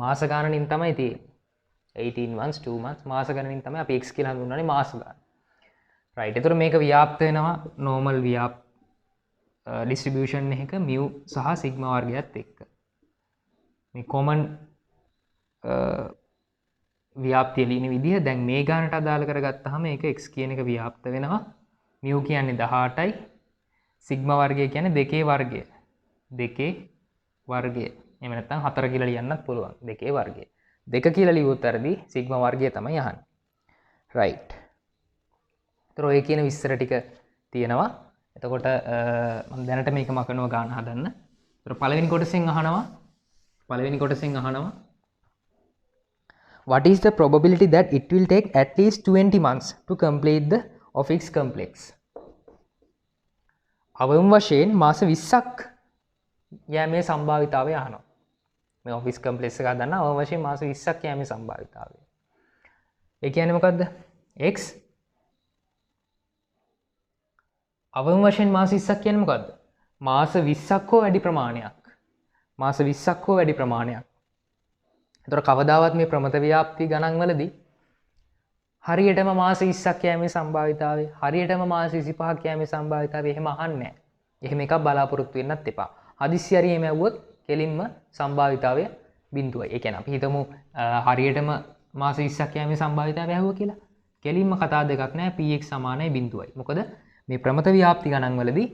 මාස ගණනින් තමයි තියෙන්නේ. 18 months 2 months මාස ගණනින් තමයි අපි x කියලා හඳුන්වන්නේ මාස ගණන. right එතකොට මේක ව්‍යාප්ත වෙනවා normal distribution එකක mu සහ sigma වර්ගයත් එක්ක. මේ common ව්‍යාප්තිය ලියන විදිහ දැන් මේ ගානට අදාළ කරගත්තාම ඒක x කියන එක ව්‍යාප්ත වෙනවා. mu කියන්නේ 18යි. sigma වර්ගය කියන්නේ 2 වර්ගය. 2 වර්ගය. එහෙම නැත්නම් 4 කියලා ලියන්නත් පුළුවන්. 2 වර්ගය. 2 කියලා ලියුවොත් අරදී sigma වර්ගය තමයි අහන්නේ. right. ඒතර ඔය කියන විස්තර ටික තියෙනවා. එතකොට මම දැනට මේක මකනවා ගාන හදන්න. ඒතර පළවෙනි කොටසෙන් අහනවා what is the probability that it will take at least 20 months to complete the office complex? අවම වශයෙන් මාස 20ක් යෑමේ සම්භාවිතාවය අහනවා. මේ office complex එක හදන්න අවම වශයෙන් මාස 20ක් යෑමේ සම්භාවිතාවය. ඒ කියන්නේ මොකද්ද? x අවම වශයෙන් මාස 20ක් කියන්නේ මොකද්ද? මාස 20ක් හෝ වැඩි ප්‍රමාණයක්. එතකොට කවදාවත් මේ ප්‍රමත ව්‍යාප්ති ගණන් වලදී හරියටම මාස 20ක් යෑමේ සම්භාවිතාවය, හරියටම මාස 25ක් යෑමේ සම්භාවිතාවය එහෙම අහන්නේ නැහැ. එහෙම එකක් බලාපොරොත්තු වෙන්නත් එපා. හදිස්සි හරි එහෙම ඇහුවොත් කෙලින්ම සම්භාවිතාවය 0යි. ඒ කියන්නේ අපි හිතමු හරියටම මාස 20ක් යෑමේ සම්භාවිතාවය ඇහුවා කියලා. කෙලින්ම කතා දෙකක් නැහැ. px සමානයි 0යි. මොකද මේ ප්‍රමත ව්‍යාප්ති ගණන් වලදී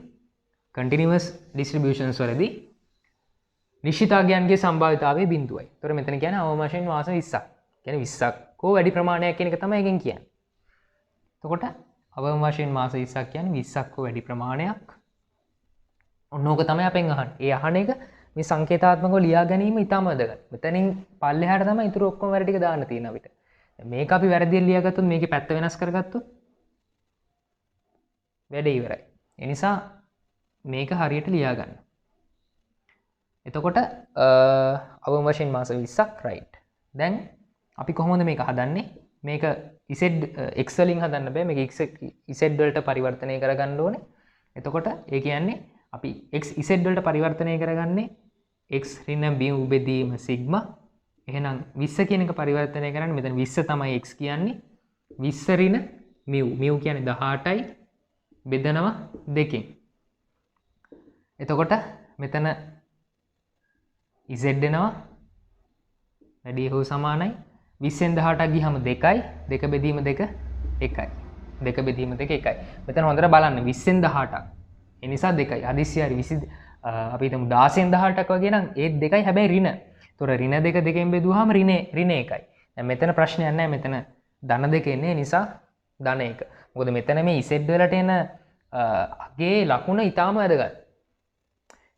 continuous distributions වලදී නිශ්චිතාගයන්ගේ සම්භාවිතාවය 0යි. ඒතර මෙතන කියන්නේ අවම වශයෙන් මාස 20ක්. කියන්නේ 20ක් හෝ වැඩි ප්‍රමාණයක් කියන එක තමයි එකෙන් කියන්නේ. එතකොට අවම වශයෙන් මාස 20ක් කියන්නේ 20ක් හෝ වැඩි ප්‍රමාණයක්. ඔන්නෝක තමයි අපෙන් අහන්නේ. ඒ අහන එක මේ සංකේතාත්මකව ලියා ගැනීම ඉතාම වැදගත්. මෙතනින් පල්ලෙහාට තමයි ඊටු ඔක්කොම වැරදි ටික දාන්න තියෙන අපිට. මේක අපි වැරදියෙන් ලියාගත්තොත් මේකේ පැත්ත වෙනස් කරගත්තොත් වැඩේ ඉවරයි. ඒ නිසා මේක හරියට ලියා ගන්න. එතකොට අවම වශයෙන් මාස 20ක් right. දැන් අපි කොහොමද මේක හදන්නේ? මේක z x වලින් හදන්න බෑ. මේක z වලට පරිවර්තනය කරගන්න ඕනේ. එතකොට ඒ කියන්නේ අපි x z වලට පරිවර්තනය කරගන්නේ x ඍණ b බෙදීම sigma. එහෙනම් 20 කියන එක පරිවර්තනය කරන්නේ මෙතන 20 තමයි x කියන්නේ. 20 ඍණ mu කියන්නේ 18යි බෙදනවා 2කින්. එතකොට මෙතන z එනවා වැඩි හෝ සමානයි 20ෙන් 18ක් ගියම 2යි 2 බෙදීම 2 1යි. දෙක බෙදීම දෙක එකයි. මෙතන හොඳට බලන්න 20න් 18ක්. ඒ නිසා දෙකයි. හදිස්සිය හරි 20 අපි හිතමු 16න් 18ක් වගේ නම් ඒත් දෙකයි හැබැයි ඍණ. ඒතොර ඍණ දෙක දෙකෙන් බෙදුවාම ඍණ එකයි. දැන් මෙතන ප්‍රශ්නයක් නැහැ. මෙතන ධන දෙක එන්නේ නිසා ධන එක. මොකද මෙතන මේ Z වලට එන අගේ ලකුණ ඊටාම වැදගත්.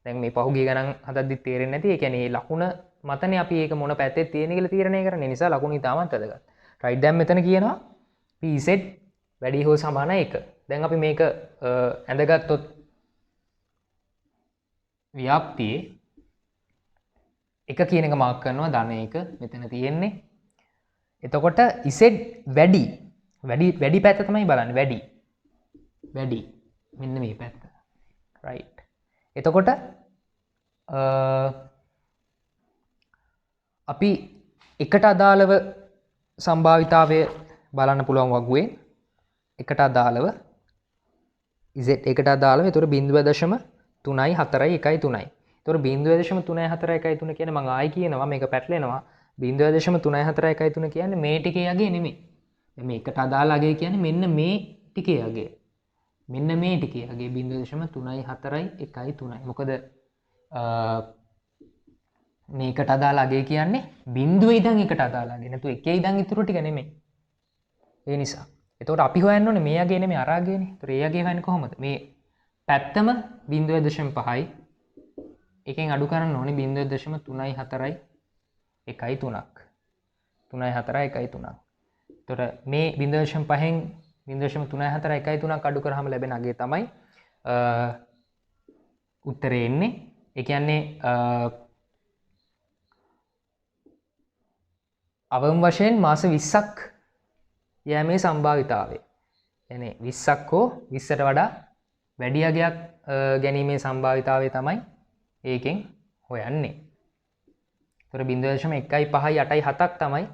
දැන් මේ පහුගිය ගණන් හදද්දි තේරෙන්නේ නැති. ඒ කියන්නේ මේ ලකුණ මතනේ අපි ඒක මොන පැත්තේ තියෙන කියලා තීරණය කරන්නේ. නිසා ලකුණ ඊටාමත් වැදගත්. රයිට් දැන් මෙතන කියනවා PZ වැඩි හෝ සමාන 1. දැන් අපි මේක ඇඳගත්තොත් ව්‍යාප්තියේ එක කියන එක මාක් කරනවා ධන එක මෙතන තියෙන්නේ. එතකොට Z වැඩි පැත්ත තමයි බලන්නේ. වැඩි මෙන්න මේ පැත්ත. රයිට්. එතකොට අපි එකට අදාළව සම්භාවිතාවය බලන්න පුළුවන් වගුවේ එකට අදාළව Z එකට අදාළව ඒතර 0.3යි 4යි 1යි 3යි. ඒතර 0.3යි 4යි 1යි 3 කියන්නේ මම ආයි කියනවා මේක පැටලෙනවා. 0.3යි 4යි 1යි 3 කියන්නේ මේ ටිකේ යගේ නෙමෙයි. මේ එකට අදාළ අගය කියන්නේ මෙන්න මේ ටිකේ අගය. මෙන්න මේ ටිකේ අගය 0.3යි 4යි 1යි 3යි. මොකද මේකට අදාළ අගය කියන්නේ බිඳුවේ ඉඳන් එකට අදාළ අගය. නැතු එකේ ඉඳන් ඉතුරු ටික නෙමෙයි. ඒ නිසා. එතකොට අපි හොයන්න ඕනේ මේ අගය නෙමෙයි අර අගයනේ. ඒතර ඒ අගය හොයන්නේ කොහොමද? මේ පැත්තම 0.5යි. එකෙන් අඩු කරන්න ඕනේ 0.3යි 4යි 1යි 3ක්. 3යි 4යි 1යි 3ක්. එතකොට මේ 0.5න් 0.3යි 4යි 1යි 3ක් අඩු කරාම ලැබෙන අගය තමයි උත්තරේ එන්නේ. ඒ කියන්නේ අවම වශයෙන් මාස 20ක් යෑමේ සම්භාවිතාවය. එනේ 20ක් හෝ 20ට වඩා වැඩි අගයක් ගැනීමේ සම්භාවිතාවය තමයි ඒකෙන් හොයන්නේ. ඒතර 0.1යි 5යි 8යි 7ක් තමයි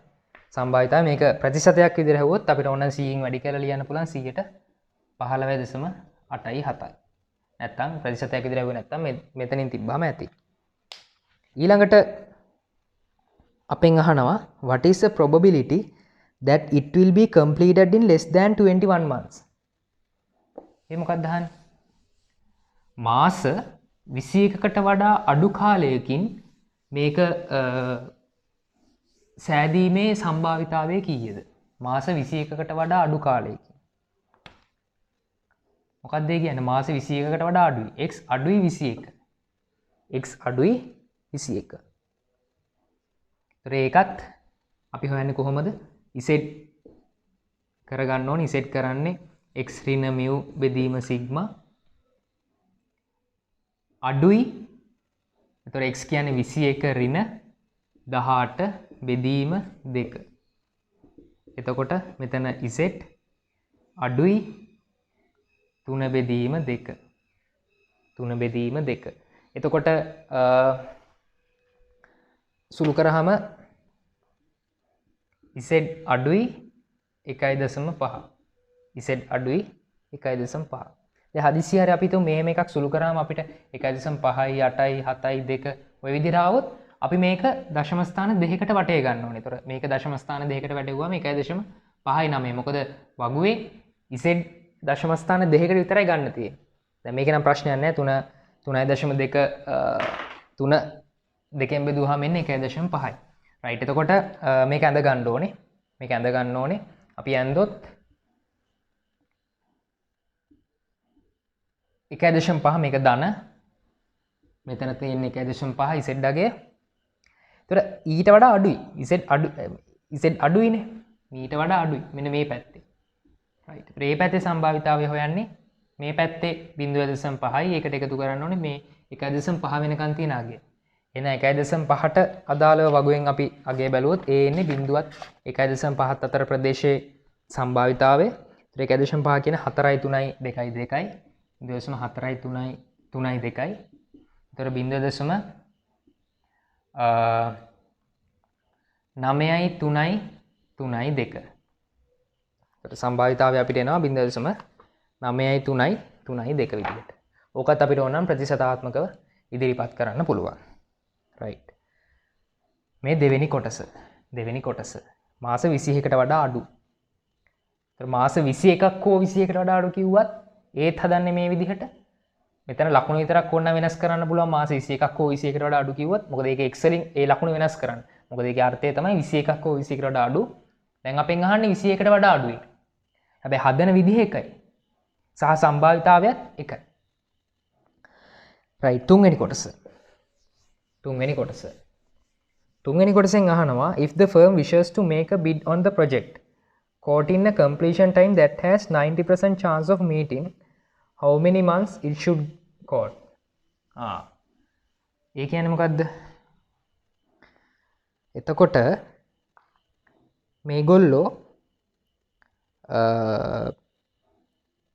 සම්භාවිතාවය. මේක ප්‍රතිශතයක් විදිහට හවුවොත් අපිට ඕන 100න් වැඩි කරලා ලියන්න පුළුවන් 100ට 15.8යි 7යි. නැත්තම් ප්‍රතිශතයක් විදිහට හවුවේ නැත්තම් මෙතනින් තිබ්බාම ඇති. ඊළඟට අපෙන් අහනවා what is the probability that it will be completed in less than 21 months? ඒ මොකක්ද අහන්නේ? මාස 21කට වඩා අඩු කාලයකින් මේක සෑදීමේ සම්භාවිතාවය කීයද? මාස 21කට වඩා අඩු කාලයකින්. මොකක්ද ඒ කියන්නේ? මාස 21කට වඩා අඩුයි. x අඩුයි 21. x අඩුයි 21. ඒකත් අපි හොයන්නේ කොහොමද? z කරගන්න ඕනේ. z කරන්නේ x ඍණ mu බෙදීම sigma අඩුයි. එතකොට x කියන්නේ 21 ඍණ 18 බෙදීම 2. එතකොට මෙතන z අඩුයි 3 බෙදීම 2. 3 බෙදීම 2. එතකොට සුළු කරාම z අඩුයි 1.5. z අඩුයි 1.5. දැන් හදිස්සිය හරි අපි හිතමු මෙහෙම එකක් සුළු කරාම අපිට 1.5යි 8යි 7යි 2 ඔය විදිහට ආවොත් අපි මේක දශම ස්ථාන දෙකකට වටේ ගන්න ඕනේ. ඒතර මේක දශම ස්ථාන දෙකකට වැටෙවුවාම 1.59. මොකද වගුවේ z දශම ස්ථාන දෙකකට විතරයි ගන්න තියෙන්නේ. දැන් මේක නම් ප්‍රශ්නයක් නෑ. 3.2 3 දෙකෙන් බෙදුවාම එන්නේ 1.5යි. රයිට්. එතකොට මේක ඇඳ ගන්න ඕනේ. මේක ඇඳ ගන්න ඕනේ. අපි ඇඳොත් 1.5 මේක ධන. මෙතන තියෙන 1.5 z අගය. ඒතර ඊට වඩා අඩුයි. z අඩුයිනේ. ඊට වඩා අඩුයි. මෙන්න මේ පැත්තේ. රයිට්. මේ පැත්තේ සම්භාවිතාවය හොයන්නේ මේ පැත්තේ 0.5යි ඒකට එකතු කරන්න ඕනේ මේ 1.5 වෙනකන් තියෙන අගය. එන 1.5ට අදාළව වගුවෙන් අපි අගය බැලුවොත් ඒ එන්නේ බිඳුවත් 1.5ත් අතර ප්‍රදේශයේ සම්භාවිතාවය. ඒතර 1.5 කියන 4යි 3යි 2යි 2යි 0.4යි 3යි 3යි 2යි. ඒතර 0.9යි 3යි 3යි 2. ඒතර සම්භාවිතාවය අපිට එනවා 0.9යි 3යි 3යි 2 විදිහට. ඕකත් අපිට ඕන නම් ප්‍රතිශතාත්මකව ඉදිරිපත් කරන්න පුළුවන්. රයිට්. මේ දෙවෙනි කොටස. මාස 21කට වඩා අඩු. මාස 21ක් හෝ 21කට වඩා අඩු කිව්වත් ඒත් හදන්නේ මේ විදිහට. මෙතන ලකුණු විතරක් ඕන වෙනස් කරන්න පුළුවන් මාස 21ක් හෝ 21කට වඩා අඩු කිව්වොත්. මොකද ඒක x වලින් ඒ ලකුණු වෙනස් කරන්න. මොකද ඒකේ අර්ථය තමයි 21ක් හෝ 21කට වඩා අඩු. දැන් අපෙන් අහන්නේ 21කට වඩා අඩුයි. හැබැයි හදන විදිහ එකයි. සහ සම්භාවිතාවයත් එකයි. right තුන්වෙනි කොටස. තුන්වෙනි කොටසෙන් අහනවා if the firm wishes to make a bid on the project quoting a completion time that has 90% chance of meeting how many months it should quote. ඒ කියන්නේ මොකද්ද? එතකොට මේගොල්ලෝ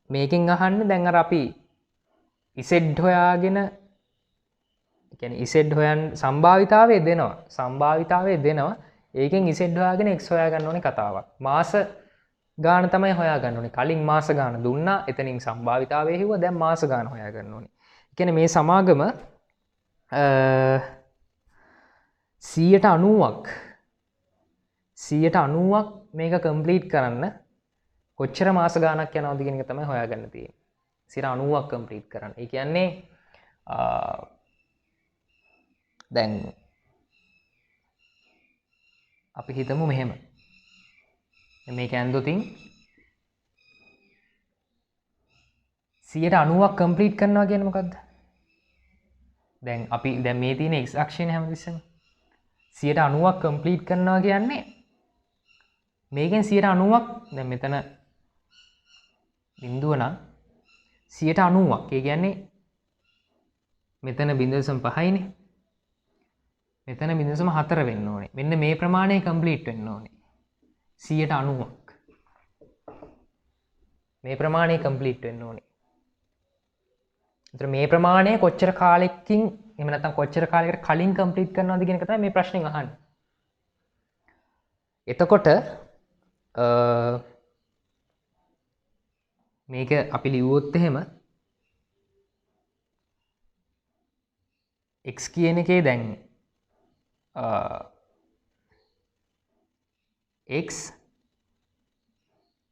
මේකෙන් අහන්නේ දැන් අර අපි ඉසෙඩ් හොයාගෙන කියන්නේ ඉසෙඩ් හොයන් සම්භාවිතාවය දෙනවා ඒකෙන් ඉසෙඩ් හොයාගෙන x හොයා ගන්න ඕනේ කතාවක්. මාස ගාන තමයි හොයා ගන්න ඕනේ. කලින් මාස ගාන දුන්නා එතනින් සම්භාවිතාවය හිව්වා දැන් මාස ගාන හොයා ගන්න ඕනේ. ඒ කියන්නේ මේ සමාගම 90ක් මේක කම්ප්ලීට් කරන්න කොච්චර මාස ගානක් යනවද කියන එක තමයි හොයාගන්න තියෙන්නේ. 90ක් කම්ප්ලීට් කරන්න. ඒ කියන්නේ දැන් අපි හිතමු මෙහෙම. මේක ඇන්දොතින් 90ක් කම්ප්ලීට් කරනවා කියන්නේ මොකද්ද? දැන් අපි දැන් මේ තියෙන x අක්ෂයනේ හැමතිස්සෙම 90ක් කම්ප්ලීට් කරනවා කියන්නේ මේකෙන් 90ක් දැන් මෙතන බිඳුව නම් 90ක් ඒ කියන්නේ මෙතන 0.5නේ මෙතන 0.4 වෙන්න ඕනේ. මෙන්න මේ ප්‍රමාණය කම්ප්ලීට් වෙන්න ඕනේ. 90ක්. මේ ප්‍රමාණය කම්ප්ලීට් වෙන්න ඕනේ. ඒතර මේ ප්‍රමාණය කොච්චර කාලෙකින් එහෙම නැත්නම් කොච්චර කාලයකට කලින් කම්ප්ලීට් කරනවද කියන එක තමයි මේ ප්‍රශ්نين අහන්නේ. එතකොට මේක අපි ලිව්වොත් එහෙම x කියන එකේ දැන් x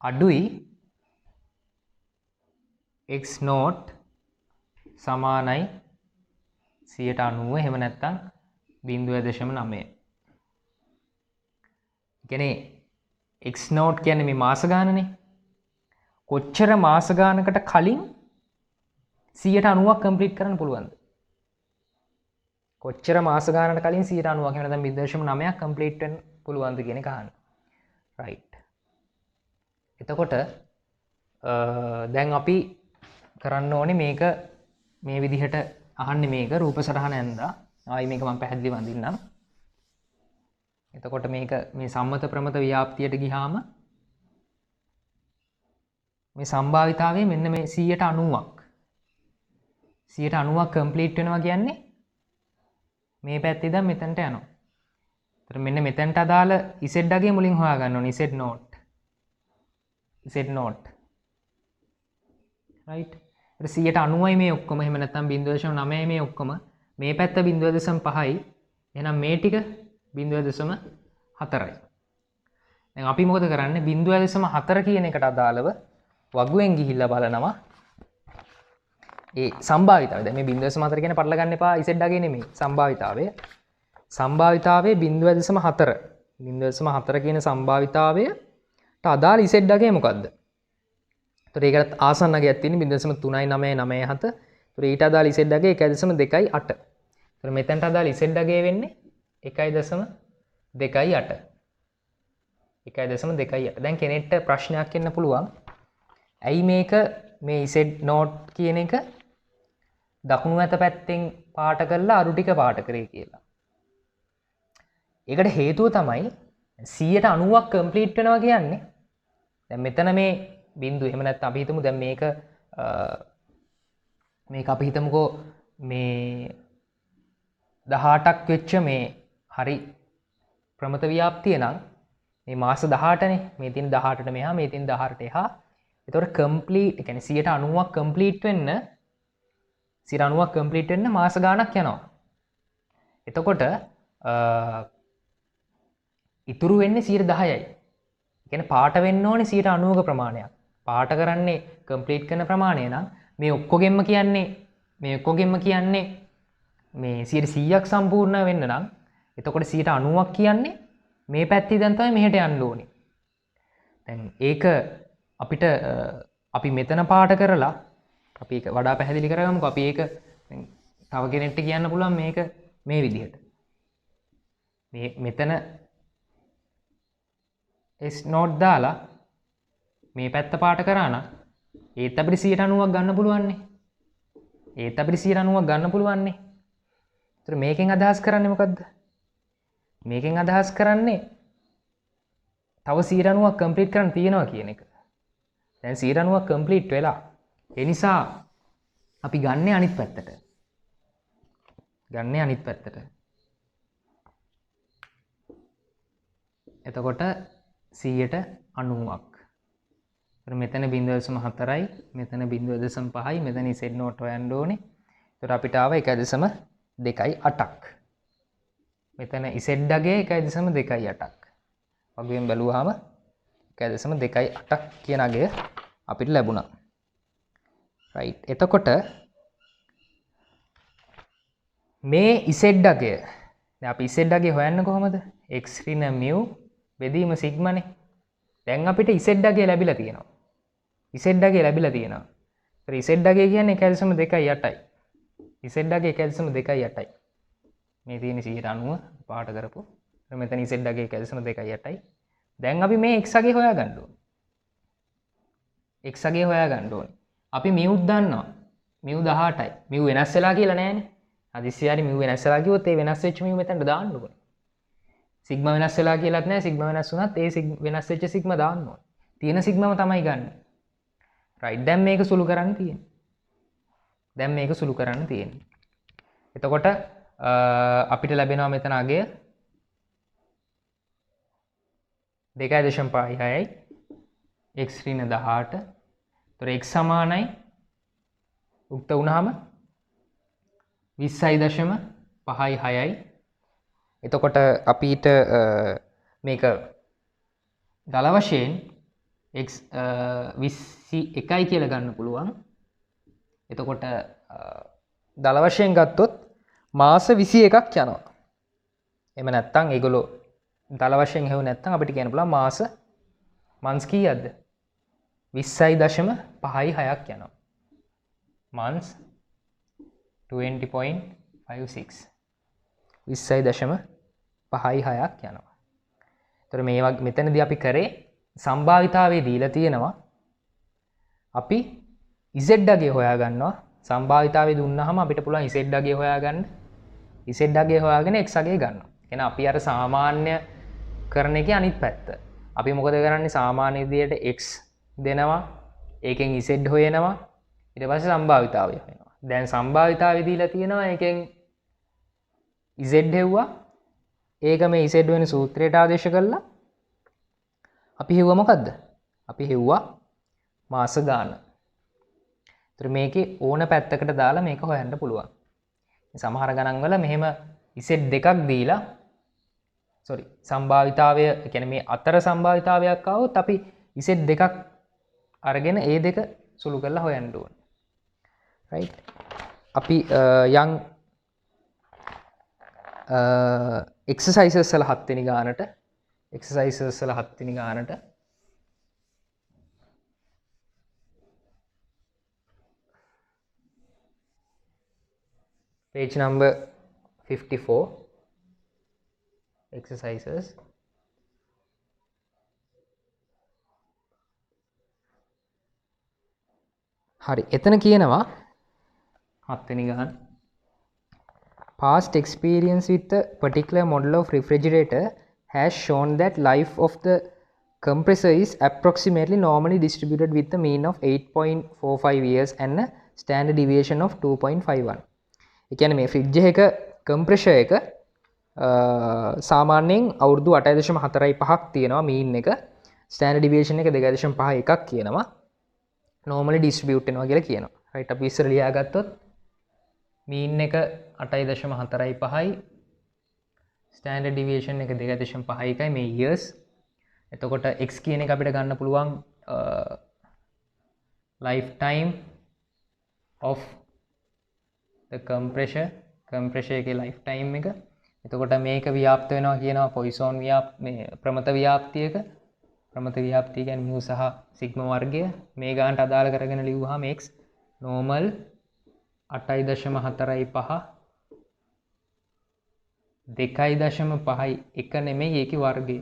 අඩුයි x not සමානයි 90 එහෙම නැත්නම් 0.9. කියන්නේ x not කියන්නේ මේ මාස ගානනේ. කොච්චර මාස ගානකට කලින් 90ක් කම්ප්ලීට් කරන්න පුළුවන්ද? කොච්චර මාස ගානකට කලින් 90ක් එහෙම නැත්නම් 0.9ක් කම්ප්ලීට් වෙන්න පුළුවන්ද කියන එක අහන්න. right. එතකොට දැන් අපි කරන්න ඕනේ මේක මේ විදිහට අහන්නේ මේක රූප සටහන ඇඳලා ආයි මේක මම පැහැදිලිව අඳින්නම්. එතකොට මේක මේ සම්මත ප්‍රමත ව්‍යාප්තියට ගියාම මේ සම්භාවිතාවය මෙන්න මේ 90ක් කම්ප්ලීට් වෙනවා කියන්නේ මේ පැත්තේ ඉඳන් මෙතනට යනවා. ඒතර මෙන්න මෙතනට අදාළ z අගය මුලින් හොයා ගන්න ඕනේ z not. right. ඒතර 90යි මේ ඔක්කොම එහෙම නැත්නම් 0.9යි මේ ඔක්කොම මේ පැත්ත 0.5යි. එහෙනම් මේ ටික 0.4යි. දැන් අපි මොකද කරන්නේ 0.4 කියන එකට අදාළව වගුවෙන් ගිහිල්ලා බලනවා ඒ සම්භාවිතාවය. දැන් මේ 0.4 කියන්නේ පටල ගන්න එපා z අගේ නෙමෙයි සම්භාවිතාවය 0.4 කියන සම්භාවිතාවයට අදාළ z අගේ මොකද්ද? ඒතර ඒකට ආසන්න අගයක් තියෙන්නේ 0.3997. ඒතර ඊට අදාළ z අගේ 1.28. ඒතර මෙතනට අදාළ z අගේ වෙන්නේ 1.28. 1.28. දැන් කෙනෙක්ට ප්‍රශ්නයක් එන්න පුළුවන්. ඇයි මේක මේ z not කියන එක දකුණු අත පැත්තෙන් පාට කරලා අරු ටික පාට කරේ කියලා. ඒකට හේතුව තමයි 90ක් කම්ප්ලීට් වෙනවා කියන්නේ. දැන් මෙතන මේ බිඳුව එහෙම නැත්නම් අපි හිතමු දැන් මේක අපි හිතමුකෝ මේ 18ක් වෙච්ච මේ හරි ප්‍රමත ව්‍යාප්තිය නම් මේ මාස 18නේ මේ තියෙන 18ට මෙහා මේ තියෙන 18ට එහා. ඒතකොට කම්ප්ලීට් ඒ කියන්නේ 90ක් කම්ප්ලීට් වෙන්න මාස ගාණක් යනවා. එතකොට ඉතුරු වෙන්නේ 10%යි. කියන්නේ පාට වෙන්න ඕනේ 90ක ප්‍රමාණයක්. පාට කරන්නේ කම්ප්ලීට් කරන ප්‍රමාණය නම් මේ ඔක්කොගෙම කියන්නේ මේ 100ක් සම්පූර්ණ වෙන්න නම් එතකොට 90ක් කියන්නේ මේ පැත්තේ දැන් තමයි මෙහෙට යන්න ඕනේ. දැන් ඒක අපිට අපි මෙතන පාට කරලා අපි ඒක වඩා පැහැදිලි කරගමුකෝ. අපි ඒක තව කෙනෙක්ට කියන්න පුළුවන් මේක මේ විදිහට. මෙතන S නෝට් දාලා මේ පැත්ත පාට කරා නම් ඒත් අපිට 90ක් ගන්න පුළුවන් නේ. ඒතර මේකෙන් අදහස් කරන්නේ මොකද්ද? මේකෙන් අදහස් කරන්නේ තව 90ක් කම්ප්ලීට් කරන්න තියෙනවා කියන එක. දැන් 90ක් කම්ප්ලීට් වෙලා. ඒ නිසා අපි ගන්නේ අනිත් පැත්තට. එතකොට 90ක්. මෙතන 0.4යි, මෙතන 0.5යි, මෙතන Z නෝට් හොයන්න ඕනේ. ඒතර අපිට ආව 1.28ක්. මෙතන Z අගය 1.28ක්. වගේම බැලුවාම 1.28ක් කියන අගය අපිට ලැබුණා. right. එතකොට මේ Z අගය දැන් අපි Z අගය හොයන්නේ කොහොමද? x ඍණ mu බෙදීම සිග්මානේ. දැන් අපිට Z අගය ලැබිලා තියෙනවා. Z අගය කියන්නේ 1.28යි. Z අගය 1.28යි. මේ තියෙන 90 පාට කරපො. මෙතන Z අගය 1.28යි. දැන් අපි මේ x අගය හොයාගන්න ඕනේ. අපි mu දන්නවා. mu 18යි. mu වෙනස් වෙලා කියලා නෑනේ. හදිස්සියාරි mu වෙනස් වෙලා කිව්වොත් ඒ වෙනස් වෙච්ච mu මෙතනට දාන්න ඕනේ. සිග්මා වෙනස් වෙලා කියලාත් නෑ. සිග්මා වෙනස් වුණත් ඒ වෙනස් වෙච්ච සිග්මා දාන්න ඕනේ. තියෙන සිග්මාම තමයි ගන්න. right. දැන් මේක සුළු කරන්න තියෙන්නේ. එතකොට අපිට ලැබෙනවා මෙතන අගය 2.56යි x ඍණ 18. ඒතර x සමානයි උක්ත වුණාම 20.56යි. එතකොට අපිට මේක දල වශයෙන් x 21යි කියලා ගන්න පුළුවන්. එතකොට දල වශයෙන් ගත්තොත් මාස 21ක් යනවා. එහෙම නැත්නම් ඒගොල්ලෝ දල වශයෙන් හෙව්ව නැත්නම් අපිට කියන්න පුළුවන් මාස months කීයක්ද? 20.56ක් යනවා. months 20.56 20.56ක් යනවා. ඒතර මේ වගේ මෙතනදී අපි කරේ සම්භාවිතාවයේ දීලා තියෙනවා. අපි z අගය හොයාගන්නවා. සම්භාවිතාවයේ දුන්නාම අපිට පුළුවන් z අගය හොයාගන්න. z අගය හොයාගෙන x අගය ගන්නවා. එහෙනම් අපි අර සාමාන්‍ය කරන එකේ අනිත් පැත්ත. අපි මොකද කරන්නේ? සාමාන්‍ය විදියට x දෙනවා. ඒකෙන් z හොයනවා. ඊට පස්සේ සම්භාවිතාවය හොයනවා. දැන් සම්භාවිතාවය දීලා තියෙනවා. ඒකෙන් z හෙව්වා. ඒක මේ z වෙන සූත්‍රයට ආදේශ කළා. අපි හෙව්වා මොකද්ද? අපි හෙව්වා මාස ගාන. ඒතර මේකේ ඕන පැත්තකට දාලා මේක හොයන්න පුළුවන්. සමහර ගණන් වල මෙහෙම z දෙකක් දීලා සම්භාවිතාවය කියන්නේ මේ අතර සම්භාවිතාවයක් ආවොත් අපි z දෙකක් අරගෙන ඒ දෙක සුළු කරලා හොයන්න ඕනේ. right. අපි යම් exercises වල 7 වෙනි ගානට page number 54 exercises. හරි. එතන කියනවා 7 වෙනි ගාන past experience with a particular model of refrigerator has shown that life of the compressor is approximately normally distributed with a mean of 8.45 years and a standard deviation of 2.51. ඒ කියන්නේ මේ fridge එක compressor එක සාමාන්‍යයෙන් අවුරුදු 8.45ක් තියෙනවා mean එක. Standard ඩිවියේෂන් එක 2.51ක් කියනවා. normally distribute වෙනවා කියලා කියනවා. right. අපි ඉස්සර ලියාගත්තොත් මීන් එක 8.45යි ස්ටෑන්ඩඩ් ඩිවියේෂන් එක 2.51යි මේ years. එතකොට x කියන එක අපිට ගන්න පුළුවන් lifetime of the compressor එකේ lifetime එක. එතකොට මේක ව්‍යාප්ත වෙනවා කියනවා පොයිසෝන් මේ ප්‍රමත ව්‍යාප්තියක. ප්‍රමත ව්‍යාප්තිය කියන්නේ mu සහ සිග්මා වර්ගය. මේ ගානට අදාළ කරගෙන ලියුවාම x normal 8.45 2.51 නෙමෙයි ඒකේ වර්ගය.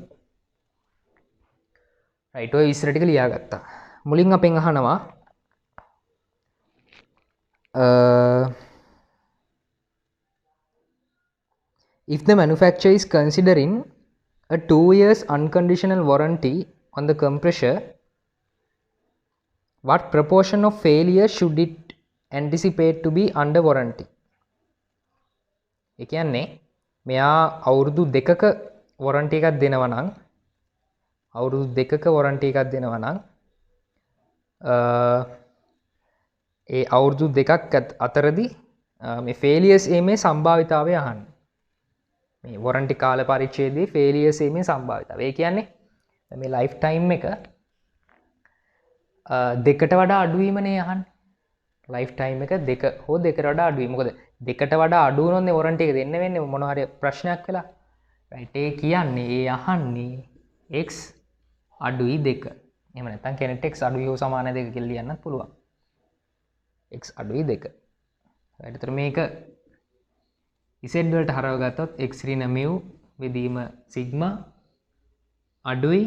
රයිට් ඔය විස්තර ටික ලියාගත්තා. මුලින් අපෙන් අහනවා if the manufacturer is considering a 2 years unconditional warranty on the compressor, what proportion of failure should it anticipate to be under warranty? ඒ කියන්නේ මෙයා අවුරුදු 2ක warranty එකක් දෙනවා නම් ඒ අවුරුදු 2ක් අතරදී මේ failures මේ සම්භාවිතාවය අහන්න. මේ warranty කාල පරිච්ඡේදයේ failures මේ සම්භාවිතාවය. ඒ කියන්නේ මේ ලයිෆ් ටයිම් එක දෙකට වඩා අඩු වීමනේ අහන්නේ. ලයිෆ් ටයිම් එක දෙක හෝ දෙකට වඩා අඩු වීම. මොකද දෙකට වඩා අඩු වුණොත් නේ warranty එක දෙන්න වෙන්නේ මොන හරි ප්‍රශ්නයක් වෙලා. රයිට් ඒ කියන්නේ ඒ අහන්නේ x අඩුයි 2. එහෙම නැත්නම් කෙනෙක්ට x අඩුයි හෝ සමාන 2 කියලා ලියන්නත් පුළුවන්. x අඩුයි 2. රයිට්. ඒතර මේක z වලට හරව ගත්තොත් x ඍණ mu බෙදීම සිග්මා අඩුයි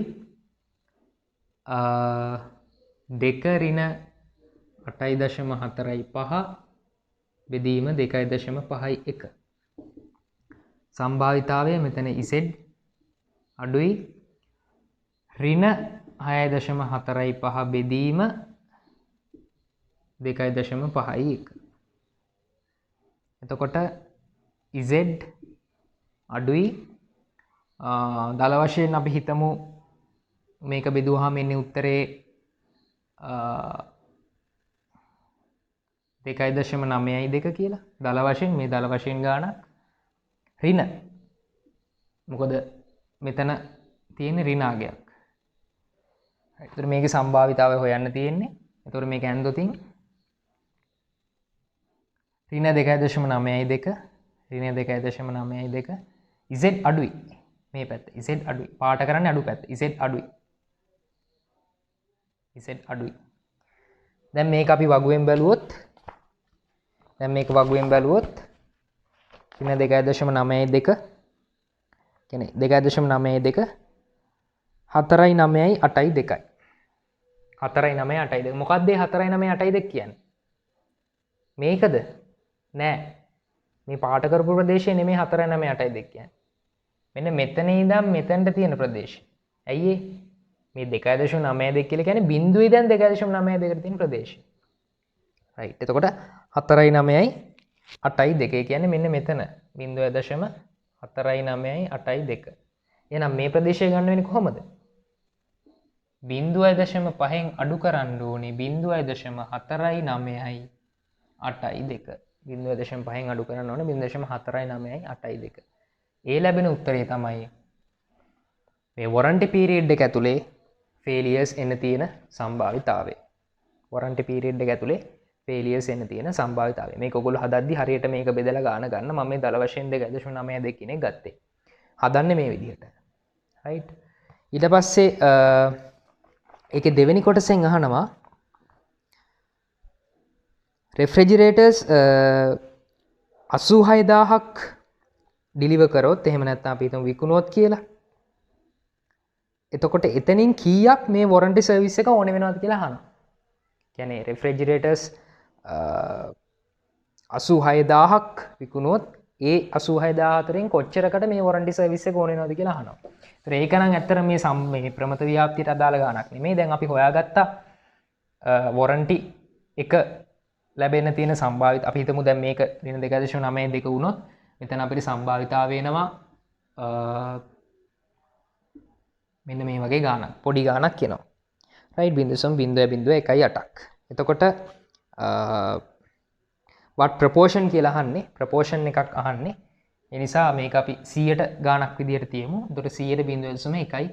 2 ඍණ 8.45 බෙදීම 2.51. සම්භාවිතාවය මෙතන z අඩුයි ඍණ 6.45 බෙදීම 2.51. එතකොට z අඩුයි දල වශයෙන් අපි හිතමු මේක බෙදුවාම එන්නේ උත්තරේ 2.92 කියලා. දල වශයෙන් මේ දල වශයෙන් ගානක් ඍණ. මොකද මෙතන තියෙන ඍණාගයක්. ඒතර මේකේ සම්භාවිතාවය හොයන්න තියෙන්නේ. ඒතර මේක ඇන්දොතින් ඍණ 2.92 ඍණ 2.92 z අඩුයි. මේ පැත්ත z අඩුයි. පාට කරන්නේ අඩු පැත්ත. z අඩුයි. දැන් මේක අපි වගුවෙන් බැලුවොත් ඍණ 2.92 කියන්නේ 2.92 4.9යි 8යි 2යි. 4.9යි 8යි 2. මොකක්ද මේ 4.9යි 8යි 2 කියන්නේ? මේකද? නෑ. මේ පාට කරපු ප්‍රදේශය නෙමෙයි 4.9යි 8යි 2 කියන්නේ. මෙන්න මෙතන ඉඳන් මෙතනට තියෙන ප්‍රදේශය. ඇයි මේ 2.92 කියලා කියන්නේ බිඳුවේ දැන් 2.92කට තියෙන ප්‍රදේශය. රයිට්. එතකොට 4.9යි 8යි 2 කියන්නේ මෙන්න මෙතන 0.4.9යි 8යි 2. එහෙනම් මේ ප්‍රදේශය ගන්න වෙන්නේ කොහොමද? 0.5න් අඩු කරන්න ඕනේ 0.4.9යි 8යි 2. 0.5න් අඩු කරන්න ඕනේ 0.4.9යි 8යි 2. ඒ ලැබෙන උත්තරේ තමයි මේ warranty period එක ඇතුලේ failures එන්න තියෙන සම්භාවිතාවය. warranty period එක ඇතුලේ failures එන්න තියෙන සම්භාවිතාවය. මේක ඔයගොල්ලෝ හදද්දි හරියට මේක බෙදලා ගන්න මම මේ දල වශයෙන් 2.92 කියන එක ගත්තේ. හදන්නේ මේ විදිහට. right. ඊට පස්සේ ඒකේ දෙවෙනි කොටසෙන් අහනවා refrigerators 86000ක් ඩිලිවර් කරොත් එහෙම නැත්නම් අපි හිතමු විකුණුවොත් කියලා. එතකොට එතනින් කීයක් මේ warranty service එක ඕනේ වෙනවද කියලා අහනවා. කියන්නේ refrigerators 86000ක් විකුණුවොත් ඒ 86000 අතරින් කොච්චරකට මේ warranty service එක ඕනේ වෙනවද කියලා අහනවා. ඒතර ඒක නම් ඇත්තට මේ ප්‍රමත ව්‍යාප්තියට අදාළ ගාණක් නෙමෙයි. දැන් අපි හොයාගත්ත warranty එක ලැබෙන්න තියෙන සම්භාවිත අපි හිතමු දැන් මේක දින 2.92 වුණොත් මෙතන අපිට සම්භාවිතාව වෙනවා මෙන්න මේ වගේ ගාණක් පොඩි ගාණක් එනවා. right 0.0.18ක්. එතකොට what proportion කියලා අහන්නේ proportion එකක් අහන්නේ. ඒ නිසා මේක අපි 100ට ගාණක් විදියට තියමු. එතකොට 100ට 0.1යි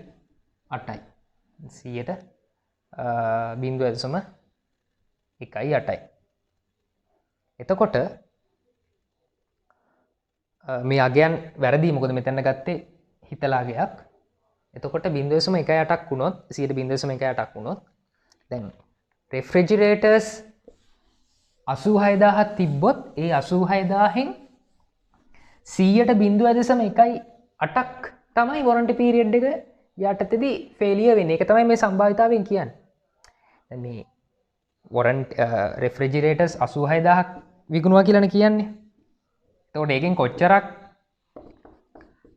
8යි 100ට 0.18යි. එතකොට මේ අගයන් වැරදි මොකද මෙතන ගත්තේ හිතලාගයක්. එතකොට 0.18ක් වුණොත් 0.18ක් වුණොත් දැන් රෙෆ්‍රිජරේටර්ස් 86000ක් තිබ්බොත් ඒ 86000න් 100%.18ක් තමයි වොරන්ටි පීරියඩ් එක යටතේදී ෆේලියර් වෙන්නේ. ඒක තමයි මේ සම්භාවිතාවයෙන් කියන්නේ. දැන් මේ වොරන්ටි රෙෆ්‍රිජරේටර්ස් 86000ක් විකුණුවා කියලානේ කියන්නේ. එතකොට ඒකෙන් කොච්චරක්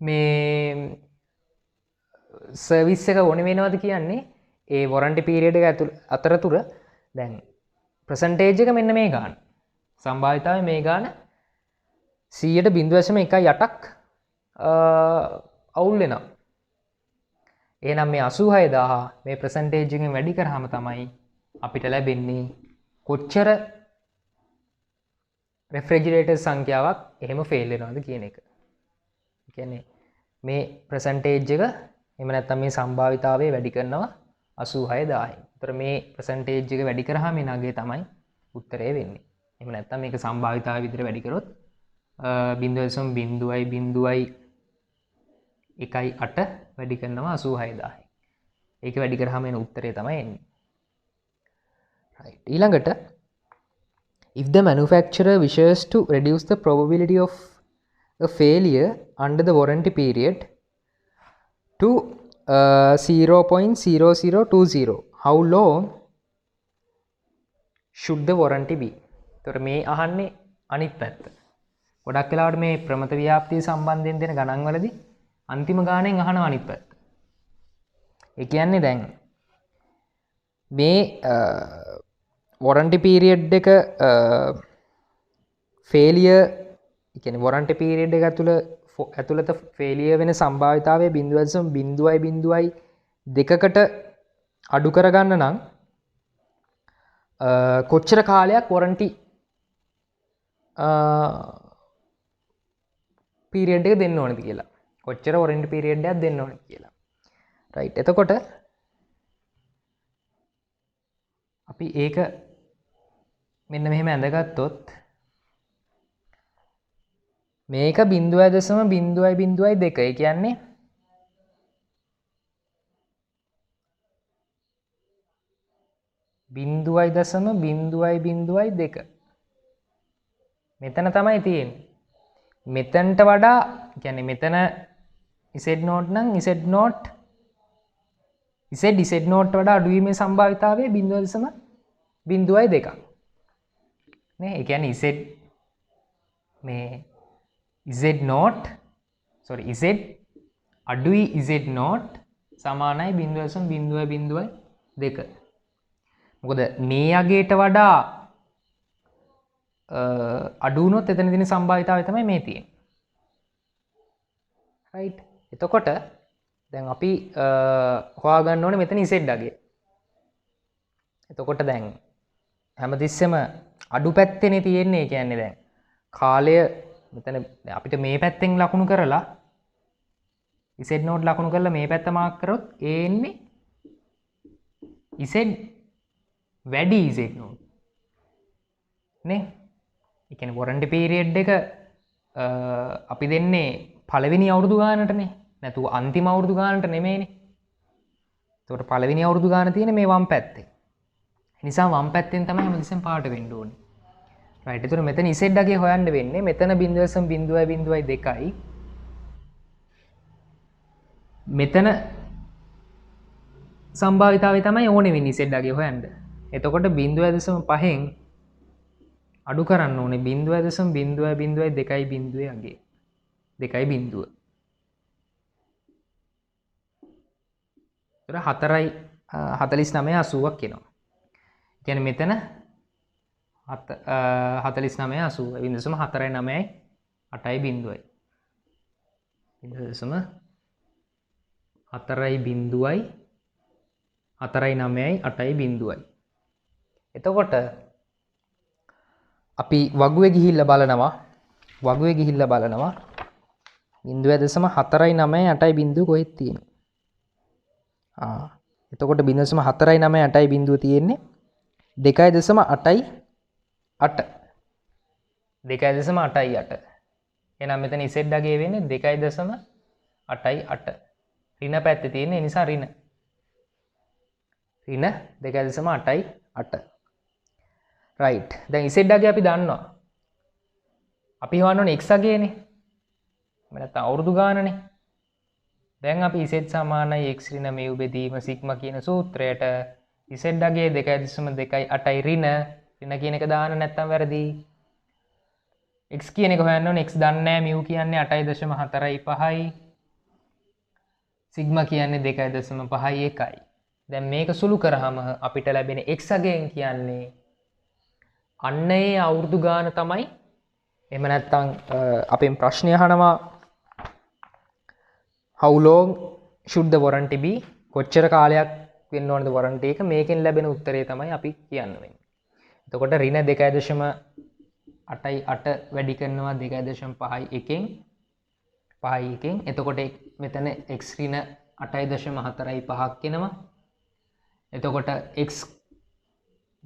මේ සර්විස් එක ඕනේ වෙනවද කියන්නේ ඒ වොරන්ටි පීරියඩ් එක අතරතුර දැන් ප්‍රසන්ටේජ් එක මෙන්න මේ ගාන. සම්භාවිතාවය මේ ගාන 100.18ක් අවුල් වෙනවා. එහෙනම් මේ 86000 මේ ප්‍රසන්ටේජ් එකෙන් වැඩි කරාම තමයි අපිට ලැබෙන්නේ කොච්චර රෙෆ්‍රිජරේටර් සංඛ්‍යාවක් එහෙම ෆේල් වෙනවද කියන එක. ඒ කියන්නේ මේ ප්‍රසන්ටේජ් එක එහෙම නැත්නම් මේ සම්භාවිතාවය වැඩි කරනවා 86000න්. ඒතර මේ ප්‍රසන්ටේජ් එක වැඩි කරාම මේ නගය තමයි උත්තරේ වෙන්නේ. එහෙම නැත්නම් මේක සම්භාවිතාවය විදිහට වැඩි කරොත් 0.0.1.8 වැඩි කරනවා 86000න්. ඒක වැඩි කරාම එන උත්තරේ තමයි එන්නේ. right. ඊළඟට if the manufacturer wishes to reduce the probability of a failure under the warranty period to 0.0020, how long should the warranty be? එතකොට මේ අහන්නේ අනිත් පැත්ත. ගොඩක් වෙලාවට මේ ප්‍රමත ව්‍යාප්තිය සම්බන්ධයෙන් දෙන ගණන් වලදී අන්තිම ගාණෙන් අහනවා අනිත් පැත්ත. ඒ කියන්නේ දැන් මේ වොරන්ටි පීරියඩ් එක ෆේලියර් කියන්නේ වොරන්ටි පීරියඩ් එක ඇතුළත ෆේලියර් වෙන සම්භාවිතාවය 0.02කට අඩු කරගන්න නම් කොච්චර කාලයක් වොරන්ටි පීරියඩ් එක දෙන්න ඕනද කියලා. කොච්චර වොරන්ටි පීරියඩ් එකක් දෙන්න ඕනද කියලා. රයිට්. එතකොට අපි ඒක මෙන්න මෙහෙම ඇඳගත්තොත් මේක 0.0.02. ඒ කියන්නේ 0.0.02. මෙතන තමයි තියෙන්නේ. මෙතනට වඩා කියන්නේ මෙතන Z0 නම් Z0ට වඩා අඩු වීමේ සම්භාවිතාවය 0.02. නේ ඒ කියන්නේ Z මේ Z0 sorry Z අඩුයි Z0 සමානයි 0.0.02. මොකද මේ අගයට වඩා අඩු වුණොත් එතන තියෙන සම්භාවිතාවය තමයි මේ තියෙන්නේ. right. එතකොට දැන් අපි හොයාගන්න ඕනේ මෙතන Z අගය. එතකොට දැන් හැමතිස්සෙම අඩු පැත්තේනේ තියෙන්නේ. කියන්නේ දැන් කාලය මෙතන අපිට මේ පැත්තෙන් ලකුණු කරලා Z0 ලකුණු කරලා මේ පැත්ත මාක් කරොත් ඒ එන්නේ Z වැඩි Z0 නේ. ඒ කියන්නේ වොරන්ටි පීරියඩ් එක අපි දෙන්නේ පළවෙනි අවුරුදු ගානටනේ. නැතුව අන්තිම අවුරුදු ගානට නෙමෙයිනේ. ඒකට පළවෙනි අවුරුදු ගාන තියෙන්නේ මේ වම් පැත්තේ. ඒ නිසා වම් පැත්තෙන් තමයි හැමතිස්සෙම පාට වෙන්න ඕනේ. right. ඒතර මෙතන Z අගය හොයන්න වෙන්නේ මෙතන 0.0.02යි. මෙතන සම්භාවිතාවය තමයි ඕනේ වෙන්නේ Z අගය හොයන්න. එතකොට 0.5න් අඩු කරන්න ඕනේ 0.0.02 අගය. 2.0. ඒතර 4.49.80ක් එනවා. කියන්නේ මෙතන 49.80 0.498.0යි. 0.4.498.0යි. එතකොට අපි වගුවේ ගිහිල්ලා බලනවා 0.498.0 කොහෙද තියෙන්නේ?
එතකොට 0.498යි බිඳුව තියෙන්නේ 2.88
2.88 එහෙනම් මෙතන z අගේ වෙන්නේ 2.88 ඍණ පැත්තේ තියෙන නිසා ඍණ 2.88 right දැන් z අගේ අපි දන්නවා අපි හොයන්න ඕනේ x අගේනේ නැත්නම් අවුරුදු ගානනේ දැන් අපි z සමානයි x ඍණ mu බෙදීම සිග්මා කියන සූත්‍රයට z අගේ 2.28යි ඍණ කියන එක දාන්න නැත්නම් වැරදි x කියන එක හොයන්න ඕනේ x දන්නේ නැහැ mu කියන්නේ 8.45යි සිග්මා කියන්නේ 2.51යි දැන් මේක සුළු කරාම අපිට ලැබෙන x අගයෙන් කියන්නේ අන්න ඒ අවුරුදු ගාන තමයි එහෙම නැත්නම් අපෙන් ප්‍රශ්නය අහනවා how long should the warranty be කොච්චර කාලයක් වෙන්න ඕනද warranty එක මේකෙන් ලැබෙන උත්තරේ තමයි අපි කියන්න වෙන්නේ. එතකොට ඍණ 2.88 වැඩි කරනවා 2.51 5 එතකොට මෙතන x ඍණ 8.45ක් එනවා. එතකොට x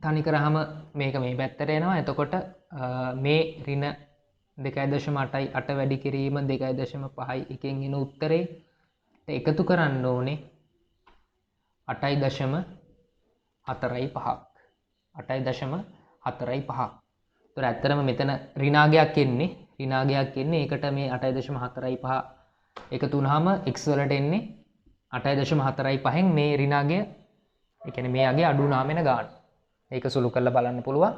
තනි කරාම මේක මේ පැත්තට එනවා. එතකොට මේ ඍණ 2.88 වැඩි කිරීම 2.51 එන උත්තරේ එකතු කරන්න ඕනේ 8.45ක් 8.45. ඒතර ඇත්තටම මෙතන ඍණාගයක් එන්නේ ඒකට මේ 8.45 එකතු වුනහම x වලට එන්නේ 8.45න් මේ ඍණාගය ඒ කියන්නේ මේ අගේ අඩු වුනාම එන ගාන. ඒක සුළු කරලා බලන්න පුළුවන්.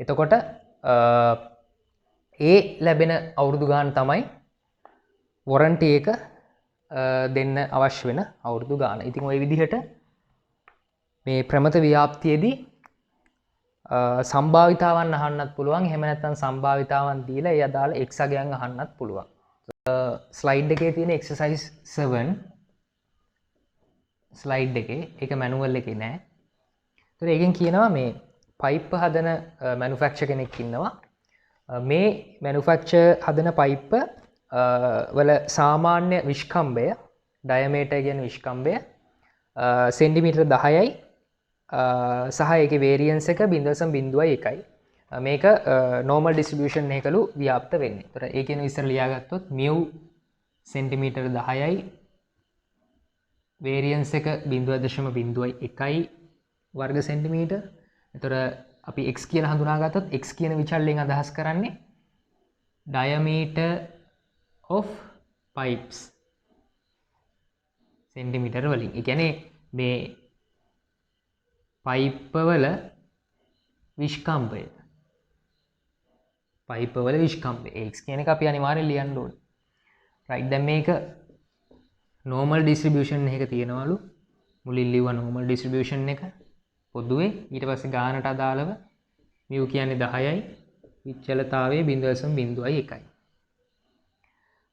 එතකොට ඒ ලැබෙන අවුරුදු ගාන තමයි වොරන්ටි එක දෙන්න අවශ්‍ය වෙන අවුරුදු ගාන. ඉතින් ওই විදිහට මේ ප්‍රමත ව්‍යාප්තියේදී සම්භාවිතාවන් අහන්නත් පුළුවන්. එහෙම නැත්නම් සම්භාවිතාවන් දීලා ඒ අදාළ x අගයන් අහන්නත් පුළුවන්. ස්ලයිඩ් එකේ තියෙන exercise 7 ස්ලයිඩ් එකේ ඒක මැනුවල් එකේ නෑ. ඒතර ඒකෙන් කියනවා මේ පයිප් හදන මැනුෆැක්චරර් කෙනෙක් ඉන්නවා. මේ මැනුෆැක්චර් හදන පයිප් වල සාමාන්‍ය විස්කම්භය ඩයමීටර් කියන විස්කම්භය සෙන්ටිමීටර් 10යි සහ ඒකේ වේරියන්ස් එක 0.01යි. මේක normal distribution එකකලු ව්‍යාප්ත වෙන්නේ. ඒතර ඒ කියන විස්තර ලියාගත්තොත් mu සෙන්ටිමීටර් 10යි වේරියන්ස් එක 0.01යි වර්ග සෙන්ටිමීටර්. ඒතර අපි x කියලා හඳුනාගත්තොත් x කියන විචල්යෙන් අදහස් කරන්නේ diameter of pipes සෙන්ටිමීටර වලින්. ඒ කියන්නේ මේ පයිප් වල විස්කම්භය x කියන එක අපි අනිවාර්යෙන් ලියන්න ඕනේ. right දැන් මේක normal distribution එකක තියෙනවලු. මුලින් ලිව්වා normal distribution එක පොදුවේ ඊට පස්සේ ගානට අදාළව mu කියන්නේ 10යි විචලතාවයේ 0.01යි.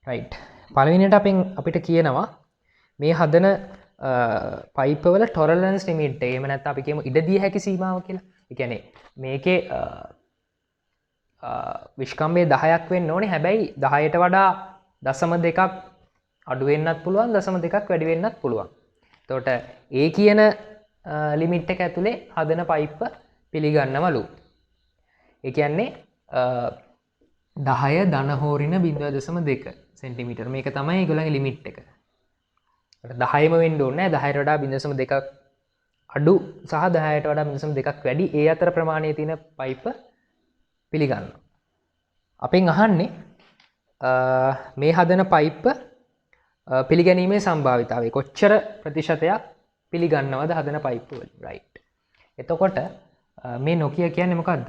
right පළවෙනියට අපිට කියනවා මේ හදන පයිප් වල tolerance limit එක එහෙම නැත්නම් අපි කියමු ඉඩ දිය හැකි සීමාව කියලා. ඒ කියන්නේ මේකේ විස්කම්භය 10ක් වෙන්න ඕනේ. හැබැයි 10ට වඩා 0.2ක් අඩු වෙන්නත් පුළුවන් 0.2ක් වැඩි වෙන්නත් පුළුවන්. එතකොට ඒ කියන ලිමිට් එක ඇතුලේ හදන පයිප් පිළිගන්නවලු. ඒ කියන්නේ 10 ධන හෝරින 0.2 සෙන්ටිමීටර් මේක තමයි ඒගොල්ලන්ගේ ලිමිට් එක. 10ම වෙන්න ඕනේ නැහැ 10ට වඩා 0.2ක් අඩු සහ 10ට වඩා 0.2ක් වැඩි ඒ අතර ප්‍රමාණයේ තියෙන පයිප් පිළිගන්නවා. අපෙන් අහන්නේ මේ හදන පයිප් පිළිගැනීමේ සම්භාවිතාවය කොච්චර ප්‍රතිශතයක් පිළිගන්නවද හදන පයිප් වලින්. right එතකොට මේ නොකිය කියන්නේ මොකද්ද?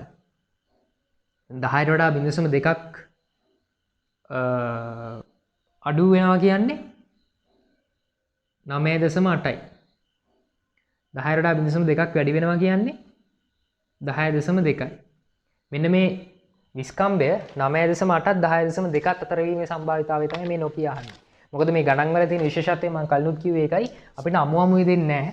10ට වඩා 0.2ක් අඩු වෙනවා කියන්නේ 9.8යි. 10ට වඩා 0.2ක් වැඩි වෙනවා කියන්නේ 10.2යි. මෙන්න මේ විස්කම්භය 9.8ත් 10.2ත් අතර වීමේ සම්භාවිතාවය තමයි මේ නොකිය අහන්නේ. මොකද මේ ගණන් වල තියෙන විශේෂත්වය මම කලිනුත් කිව්වේ ඒකයි. අපිට අමුමුයි දෙන්නේ නැහැ.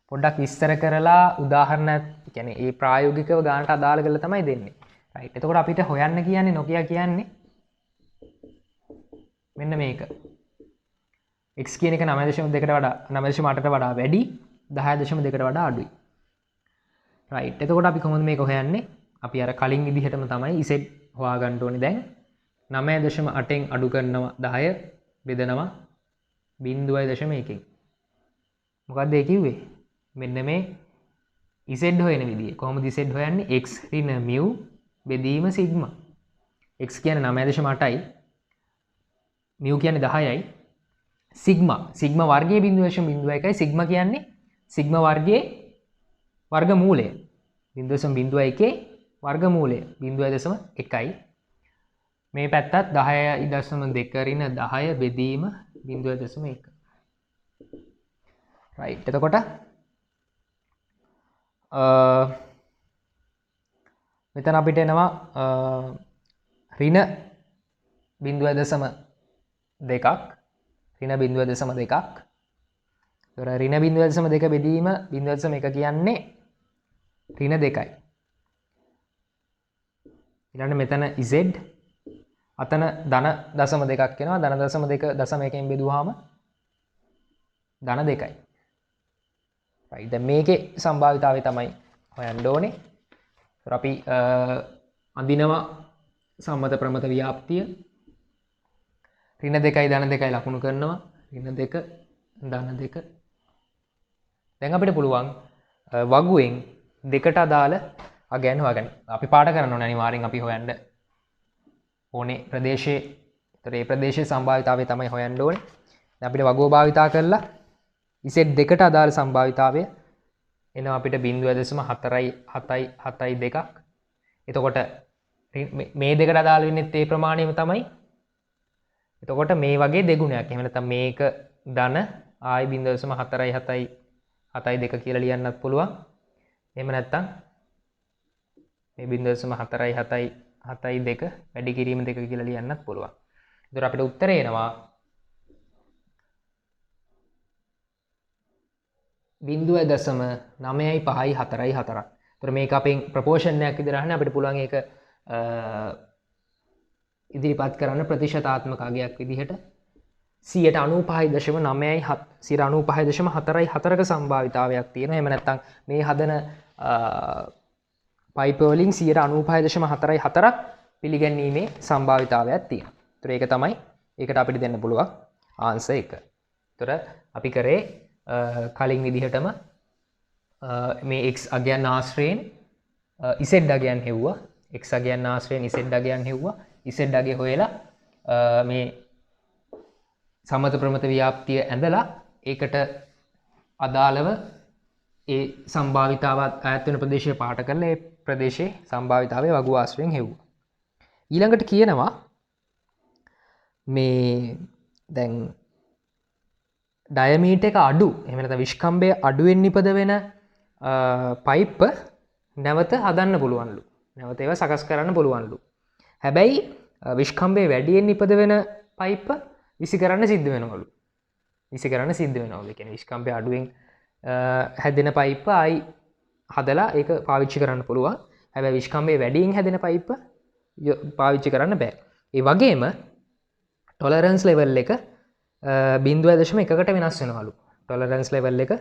පොඩ්ඩක් විස්තර කරලා උදාහරණයක් කියන්නේ ඒ ප්‍රායෝගිකව ගානට අදාළ කරලා තමයි දෙන්නේ. right එතකොට අපිට හොයන්න කියන්නේ නොකිය කියන්නේ මෙන්න මේක. x කියන එක 9.2කට වඩා 9.8ට වඩා වැඩි 10.2කට වඩා අඩුයි. right. එතකොට අපි කොහොමද මේක හොයන්නේ? අපි අර කලින් විදිහටම තමයි z හොයාගන්න ඕනේ. දැන් 9.8න් අඩු කරනවා 10 බෙදනවා 0.1කින්. මොකක්ද ඒ කිව්වේ? මෙන්න මේ z හොයන විදිය. කොහොමද z හොයන්නේ? x ඍණ mu බෙදීම sigma. x කියන්නේ 9.8යි. mu කියන්නේ 10යි. sigma වර්ගයේ 0.01යි. sigma කියන්නේ sigma වර්ගයේ වර්ගමූලය. 0.01 වර්ගමූලය 0.1යි. මේ පැත්තත් 10.2 ඍණ 10 බෙදීම 0.1. right. එතකොට මෙතන අපිට එනවා ඍණ 0.2ක් ඍණ 0.2ක්. ඒතර ඍණ 0.2 බෙදීම 0.1 කියන්නේ ඍණ 2යි. ඊළඟට මෙතන z අතන ධන දශම 2ක් එනවා. ධන දශම 2 දශම 1කින් බෙදුවාම ධන 2යි. right. දැන් මේකේ සම්භාවිතාවය තමයි හොයන්න ඕනේ. ඒතර අපි අඳිනවා සම්මත ප්‍රමත ව්‍යාප්තිය. ඍණ 2යි ධන 2යි ලකුණු කරනවා. ඍණ 2 ධන 2. දැන් අපිට පුළුවන් වගුවෙන් දෙකට අදාළ අගයන් හොයාගන්න. අපි පාඩ කරන්න ඕනේ අනිවාර්යෙන් අපි හොයන්න ඕනේ ප්‍රදේශයේ. ඒතර මේ ප්‍රදේශයේ සම්භාවිතාවය තමයි හොයන්න ඕනේ. දැන් අපිට වගුව භාවිතා කරලා z දෙකට අදාළ සම්භාවිතාවය එනවා අපිට 0.472ක්. එතකොට මේ දෙකට අදාළ වෙන්නේ ඒ ප්‍රමාණයම තමයි. එතකොට මේ වගේ දෙගුණයක්. එහෙම නැත්නම් මේක ධන ආයි 0.472 කියලා ලියන්නත් පුළුවන්. එහෙම නැත්නම් මේ 0.472 වැඩි කිරීම 2 කියලා ලියන්නත් පුළුවන්. ඒතර අපිට උත්තරේ එනවා 0.954. ඒතර මේක අපෙන් ප්‍රොපෝෂන් එකක් විදිහට අහන්නේ. අපිට පුළුවන් ඒක ඉදිරිපත් කරන්න ප්‍රතිශතාත්මක අගයක් විදිහට 95.4ක සම්භාවිතාවයක් තියෙනවා. එහෙම නැත්නම් මේ හදන පයිප් වලින් 95.44ක් පිළිගැනීමේ සම්භාවිතාවයක් තියෙනවා. ඒතර ඒක තමයි ඒකට අපිට දෙන්න පුළුවන් ආන්සර් එක. ඒතර අපි කරේ කලින් විදිහටම මේ x අගයන් ආශ්‍රයෙන් z අගයන් හෙව්වා. x අගයන් ආශ්‍රයෙන් z අගයන් හෙව්වා. z අගය හොයලා මේ සමත ප්‍රමත ව්‍යාප්තිය ඇඳලා ඒකට අදාළව ඒ සම්භාවිතාවත් ඈත් වෙන ප්‍රදේශය පාට කරලා ඒ ප්‍රදේශයේ සම්භාවිතාවය වගුව ආශ්‍රයෙන් හෙව්වා. ඊළඟට කියනවා මේ දැන් ඩයමීටර් එක අඩු, එහෙම නැත්නම් විස්කම්භය අඩුවෙන් නිපද වෙන පයිප් නැවත හදන්න පුළුවන්ලු. නැවත ඒවා සකස් කරන්න පුළුවන්ලු. හැබැයි විස්කම්භය වැඩියෙන් නිපද වෙන පයිප් විසි කරන්න සිද්ධ වෙනවලු. විසි කරන්න සිද්ධ වෙනවලු. ඒ කියන්නේ විස්කම්භය අඩුවෙන් හැදෙන පයිප් ආයි හදලා ඒක පාවිච්චි කරන්න පුළුවන්. හැබැයි විස්කම්භය වැඩියෙන් හැදෙන පයිප් පාවිච්චි කරන්න බෑ. ඒ වගේම ටොලරන්ස් ලෙවල් එක 0.1කට වෙනස් වෙනවලු. ටොලරන්ස් ලෙවල් එක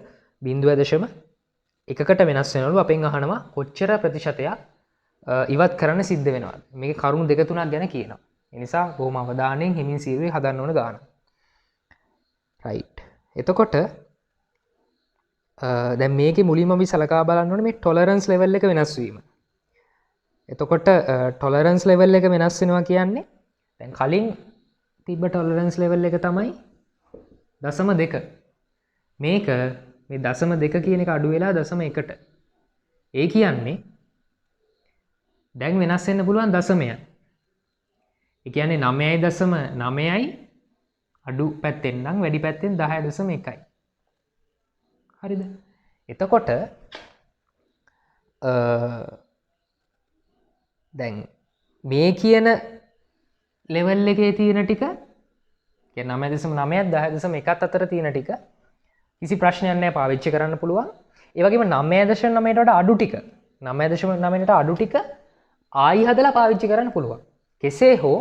0.1කට වෙනස් වෙනවලු. අපෙන් අහනවා කොච්චර ප්‍රතිශතයක් ඉවත් කරන්න සිද්ධ වෙනවද? මේකේ කරුණු දෙක තුනක් ගැන කියනවා. ඒ නිසා බොහොම අවධානයෙන් හිමින් සීරුවේ හදන්න ඕන ගාන. right. එතකොට දැන් මේකේ මුලින්ම අපි සලකා බලන්න ඕනේ මේ ටොලරන්ස් ලෙවල් එක වෙනස් වීම. එතකොට ටොලරන්ස් ලෙවල් එක වෙනස් වෙනවා කියන්නේ දැන් කලින් තිබ්බ ටොලරන්ස් ලෙවල් එක තමයි 0.2. මේක මේ 0.2 කියන එක අඩු වෙලා 0.1ට. ඒ කියන්නේ දැන් වෙනස් වෙන්න පුළුවන් දශමයක්. ඒ කියන්නේ 9.9යි අඩු පැත්තෙන් නම් වැඩි පැත්තෙන් 10.1යි. හරිද? එතකොට දැන් මේ කියන ලෙවල් එකේ තියෙන ටික කියන්නේ 9.9ත් 10.1ත් අතර තියෙන ටික කිසි ප්‍රශ්නයක් නැහැ, පාවිච්චි කරන්න පුළුවන්. ඒ වගේම 9.9ට වඩා අඩු ටික 9.9ට අඩු ටික ආයි හදලා පාවිච්චි කරන්න පුළුවන්. කෙසේ හෝ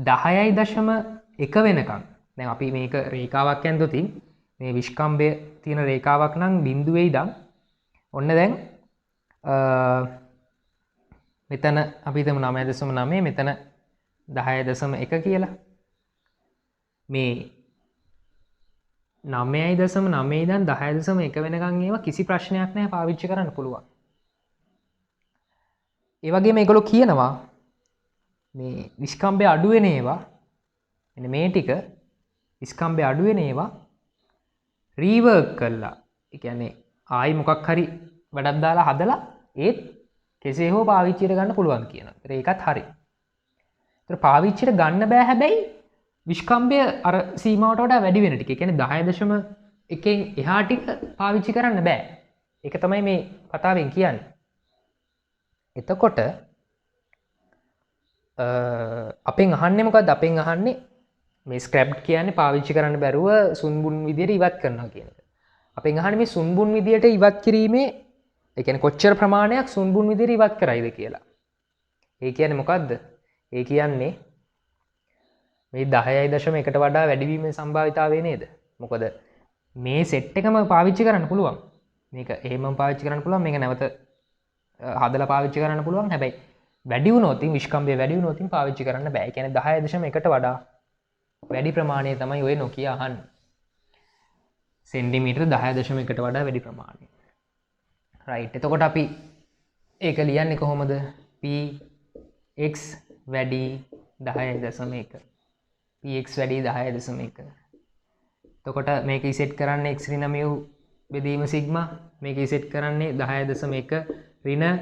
10.1 එක වෙනකන් දැන් අපි මේක රේඛාවක් ඇන්දොතින් මේ විශ්කම්භය තියෙන රේඛාවක් නම් බිඳුවේ ඉඳන් ඔන්න දැන් මෙතන අපි හිතමු 9.9 මෙතන 10.1 කියලා මේ 9.9 ඉඳන් 10.1 වෙනකන් ඒවා කිසි ප්‍රශ්නයක් නැහැ පාවිච්චි කරන්න පුළුවන්. ඒ වගේම මේගොල්ලෝ කියනවා මේ විස්කම්භය අඩු වෙන ඒවා මෙන්න මේ ටික විස්කම්භය අඩු වෙන ඒවා රීවර්ක් කළා. ඒ කියන්නේ ආයි මොකක් හරි වැඩක් දාලා හදලා ඒත් කෙසේ හෝ පාවිච්චියට ගන්න පුළුවන් කියනවා. ඒකත් හරි. ඒතර පාවිච්චියට ගන්න බෑ හැබැයි විස්කම්භය අර සීමාවට වඩා වැඩි වෙන ටික. ඒ කියන්නේ 10.1 එහා ටික පාවිච්චි කරන්න බෑ. ඒක තමයි මේ කතාවෙන් කියන්නේ. එතකොට අපෙන් අහන්නේ මොකක්ද? අපෙන් අහන්නේ මේ ස්ක්‍රැප්ට් කියන්නේ පාවිච්චි කරන්න බැරුව සුන්බුන් විදියට ඉවත් කරනවා කියන එක. අපෙන් අහන්නේ මේ සුන්බුන් විදියට ඉවත් කිරීමේ ඒ කියන්නේ කොච්චර ප්‍රමාණයක් සුන්බුන් විදියට ඉවත් කරයිද කියලා. ඒ කියන්නේ මොකද්ද? ඒ කියන්නේ මේ 10.1ට වඩා වැඩිවීමේ සම්භාවිතාවය නේද? මොකද මේ සෙට් එකම පාවිච්චි කරන්න පුළුවන්. මේක එහෙමම පාවිච්චි කරන්න පුළුවන්. මේක නැවත හදලා පාවිච්චි කරන්න පුළුවන්. හැබැයි වැඩි වුණොත් විස්කම්භය වැඩි වුණොත් පාවිච්චි කරන්න බෑ. ඒ කියන්නේ 10.1ට වඩා වැඩි ප්‍රමාණය තමයි ඔය නොකිය අහන්නේ. සෙන්ටිමීටර 10.1ට වඩා වැඩි ප්‍රමාණය. රයිට්. එතකොට අපි ඒක ලියන්නේ කොහොමද? px වැඩි 10.1. px වැඩි 10.1. එතකොට මේක ඉසෙට් කරන්නේ x ඍණ mu බෙදීම සිග්මා. මේක ඉසෙට් කරන්නේ 10.1 ඍණ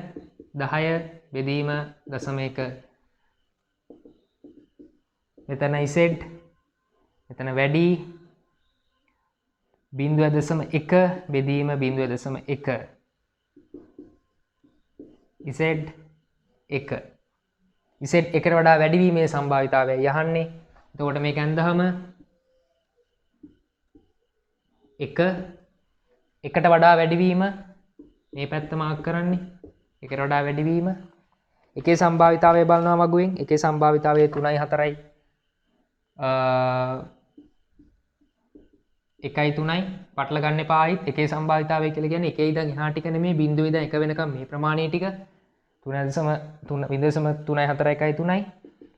10 බෙදීම 0.1. මෙතන ඉසෙට් මෙතන වැඩි 0.1 බෙදීම 0.1. ඉසෙට් 1. ඉසෙට් 1ට වඩා වැඩිවීමේ සම්භාවිතාවය යහන්නේ. එතකොට මේක ඇන්දහම 1ට වඩා වැඩිවීම මේ පැත්ත මාක් කරන්නේ. 1ට වඩා වැඩිවීම එකේ සම්භාවිතාවය බලනවා වගුවෙන්. එකේ සම්භාවිතාවය 3යි 4යි 1යි 3යි පටල ගන්න එපා. ආයිත් එකේ සම්භාවිතාවය කියලා කියන්නේ එකේ ඉඳන් එහා ටික නෙමෙයි 0 ඉඳන් 1 වෙනකම් මේ ප්‍රමාණය ටික 3.3 4 1යි 3යි.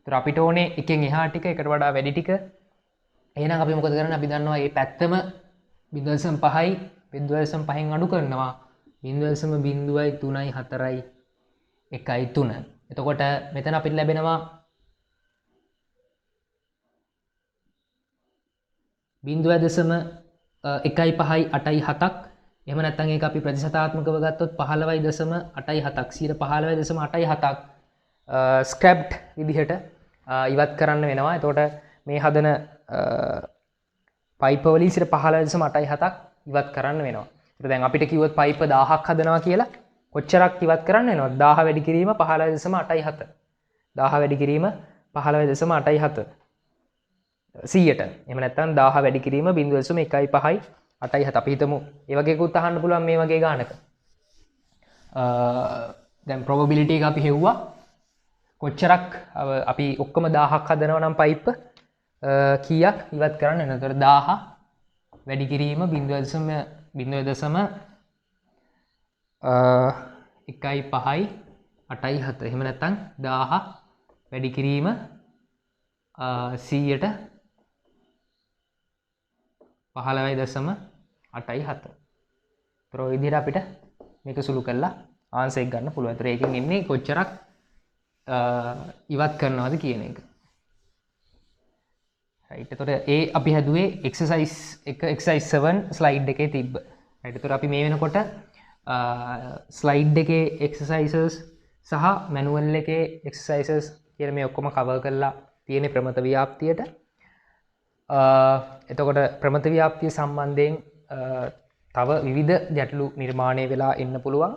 ඒතර අපිට ඕනේ එකෙන් එහා ටික එකට වඩා වැඩි ටික. එහෙනම් අපි මොකද කරන්නේ? අපි දන්නවා මේ පැත්තම 0.5යි 0.5න් අඩු කරනවා 0.0යි 3යි 4යි 1යි 3. එතකොට මෙතන අපිට ලැබෙනවා 0.1යි 5යි 8යි 7ක්. එහෙම නැත්නම් ඒක අපි ප්‍රතිශතාත්මකව ගත්තොත් 15.87ක් 15.87ක් ස්ක්‍රැප්ට් විදිහට ඉවත් කරන්න වෙනවා. එතකොට මේ හදන පයිප් වලින් 15.87ක් ඉවත් කරන්න වෙනවා. ඒත් දැන් අපිට කිව්වොත් පයිප් 1000ක් හදනවා කියලා කොච්චරක් ඉවත් කරන්න වෙනවද? 1000 වැඩි කිරීම 15.87. 1000 වැඩි කිරීම 15.87. 100ට. එහෙම නැත්නම් 1000 වැඩි කිරීම 0.1යි 5යි 8යි 7. අපි හිතමු ඒ වගේකුත් අහන්න පුළුවන් මේ වගේ ගානක. දැන් probability එක අපි හෙව්වා. කොච්චරක් අපි ඔක්කොම 1000ක් හදනවා නම් පයිප් කීයක් ඉවත් කරන්න වෙනවද? ඒතර 1000 වැඩි කිරීම 0.1යි 5යි 8යි 7. එහෙම නැත්නම් 1000 වැඩි කිරීම 100ට 15.87. ඒතර ඔය විදිහට අපිට මේක සුළු කරලා ආන්සර් එක ගන්න පුළුවන්. ඒතර ඒකෙන් එන්නේ කොච්චරක් ඉවත් කරනවද කියන එක. රයිට්. එතකොට ඒ අපි හැදුවේ එක්සර්සයිස් 1 එක්සර්සයිස් 7 ස්ලයිඩ් එකේ තිබ්බ. රයිට්. එතකොට අපි මේ වෙනකොට ස්ලයිඩ් එකේ එක්සර්සයිසස් සහ මැනුවල් එකේ එක්සර්සයිසස් කියන මේ ඔක්කොම කවර් කරලා තියෙන ප්‍රමත ව්‍යාප්තියට. එතකොට ප්‍රමත ව්‍යාප්තිය සම්බන්ධයෙන් තව විවිධ ගැටලු නිර්මාණය වෙලා එන්න පුළුවන්.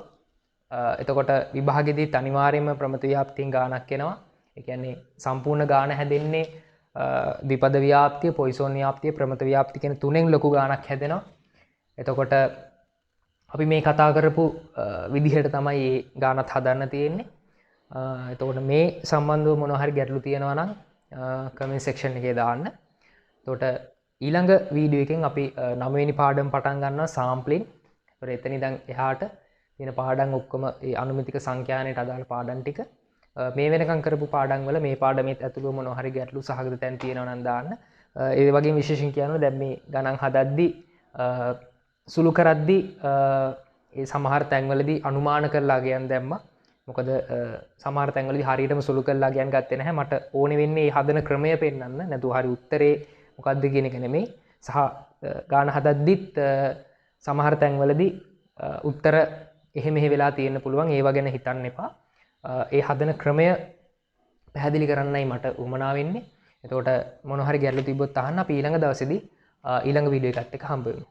එතකොට විභාගෙදිත් අනිවාර්යයෙන්ම ප්‍රමත ව්‍යාප්තියෙන් ගානක් එනවා. ඒ කියන්නේ සම්පූර්ණ ගාන හැදෙන්නේ ද්විපද ව්‍යාප්තිය, පොයිසෝන් ව්‍යාප්තිය, ප්‍රමත ව්‍යාප්තිය කියන තුනෙන් ලොකු ගානක් හැදෙනවා. එතකොට අපි මේ කතා කරපු විදිහට තමයි මේ ගානත් හදන්න තියෙන්නේ. එතකොට මේ සම්බන්ධව මොනවා හරි ගැටලු තියෙනවා නම් කමෙන්ට් සෙක්ෂන් එකේ දාන්න. තොට ඊළඟ වීඩියෝ එකෙන් අපි 9 වෙනි පාඩම පටන් ගන්නවා සාම්ප්ලින්. එතන ඉඳන් එහාට තියෙන පාඩම් ඔක්කොම ඒ අනුමිතික සංඛ්‍යානයට අදාළ පාඩම් ටික මේ වෙනකම් කරපු පාඩම් වල මේ පාඩමෙත් ඇතුළු මොනවා හරි ගැටලු සහගත තැන් තියෙනවා නම් දාන්න. ඒ වගේම විශේෂයෙන් කියනවා දැන් මේ ගණන් හදද්දි සුළු කරද්දි ඒ සමහර තැන්වලදී අනුමාන කරලා ගියන් දැම්මා. මොකද සමහර තැන්වලදී හරියටම සුළු කරලා ගියන් ගත්තේ නැහැ. මට ඕනේ වෙන්නේ මේ හදන ක්‍රමය පෙන්වන්න. නැතුව හරි උත්තරේ මොකක්ද කියන එක නෙමෙයි. සහ ගාන හදද්දිත් සමහර තැන්වලදී උත්තර එහෙම වෙලා තියෙන්න පුළුවන්. ඒව ගැන හිතන්න එපා. ඒ හදන ක්‍රමය පැහැදිලි කරන්නයි මට උවමනා වෙන්නේ. එතකොට මොන හරි ගැටලු තිබ්බොත් අහන්න. අපි ඊළඟ දවසේදී ඊළඟ වීඩියෝ එකත් එක්ක හම්බ වෙමු.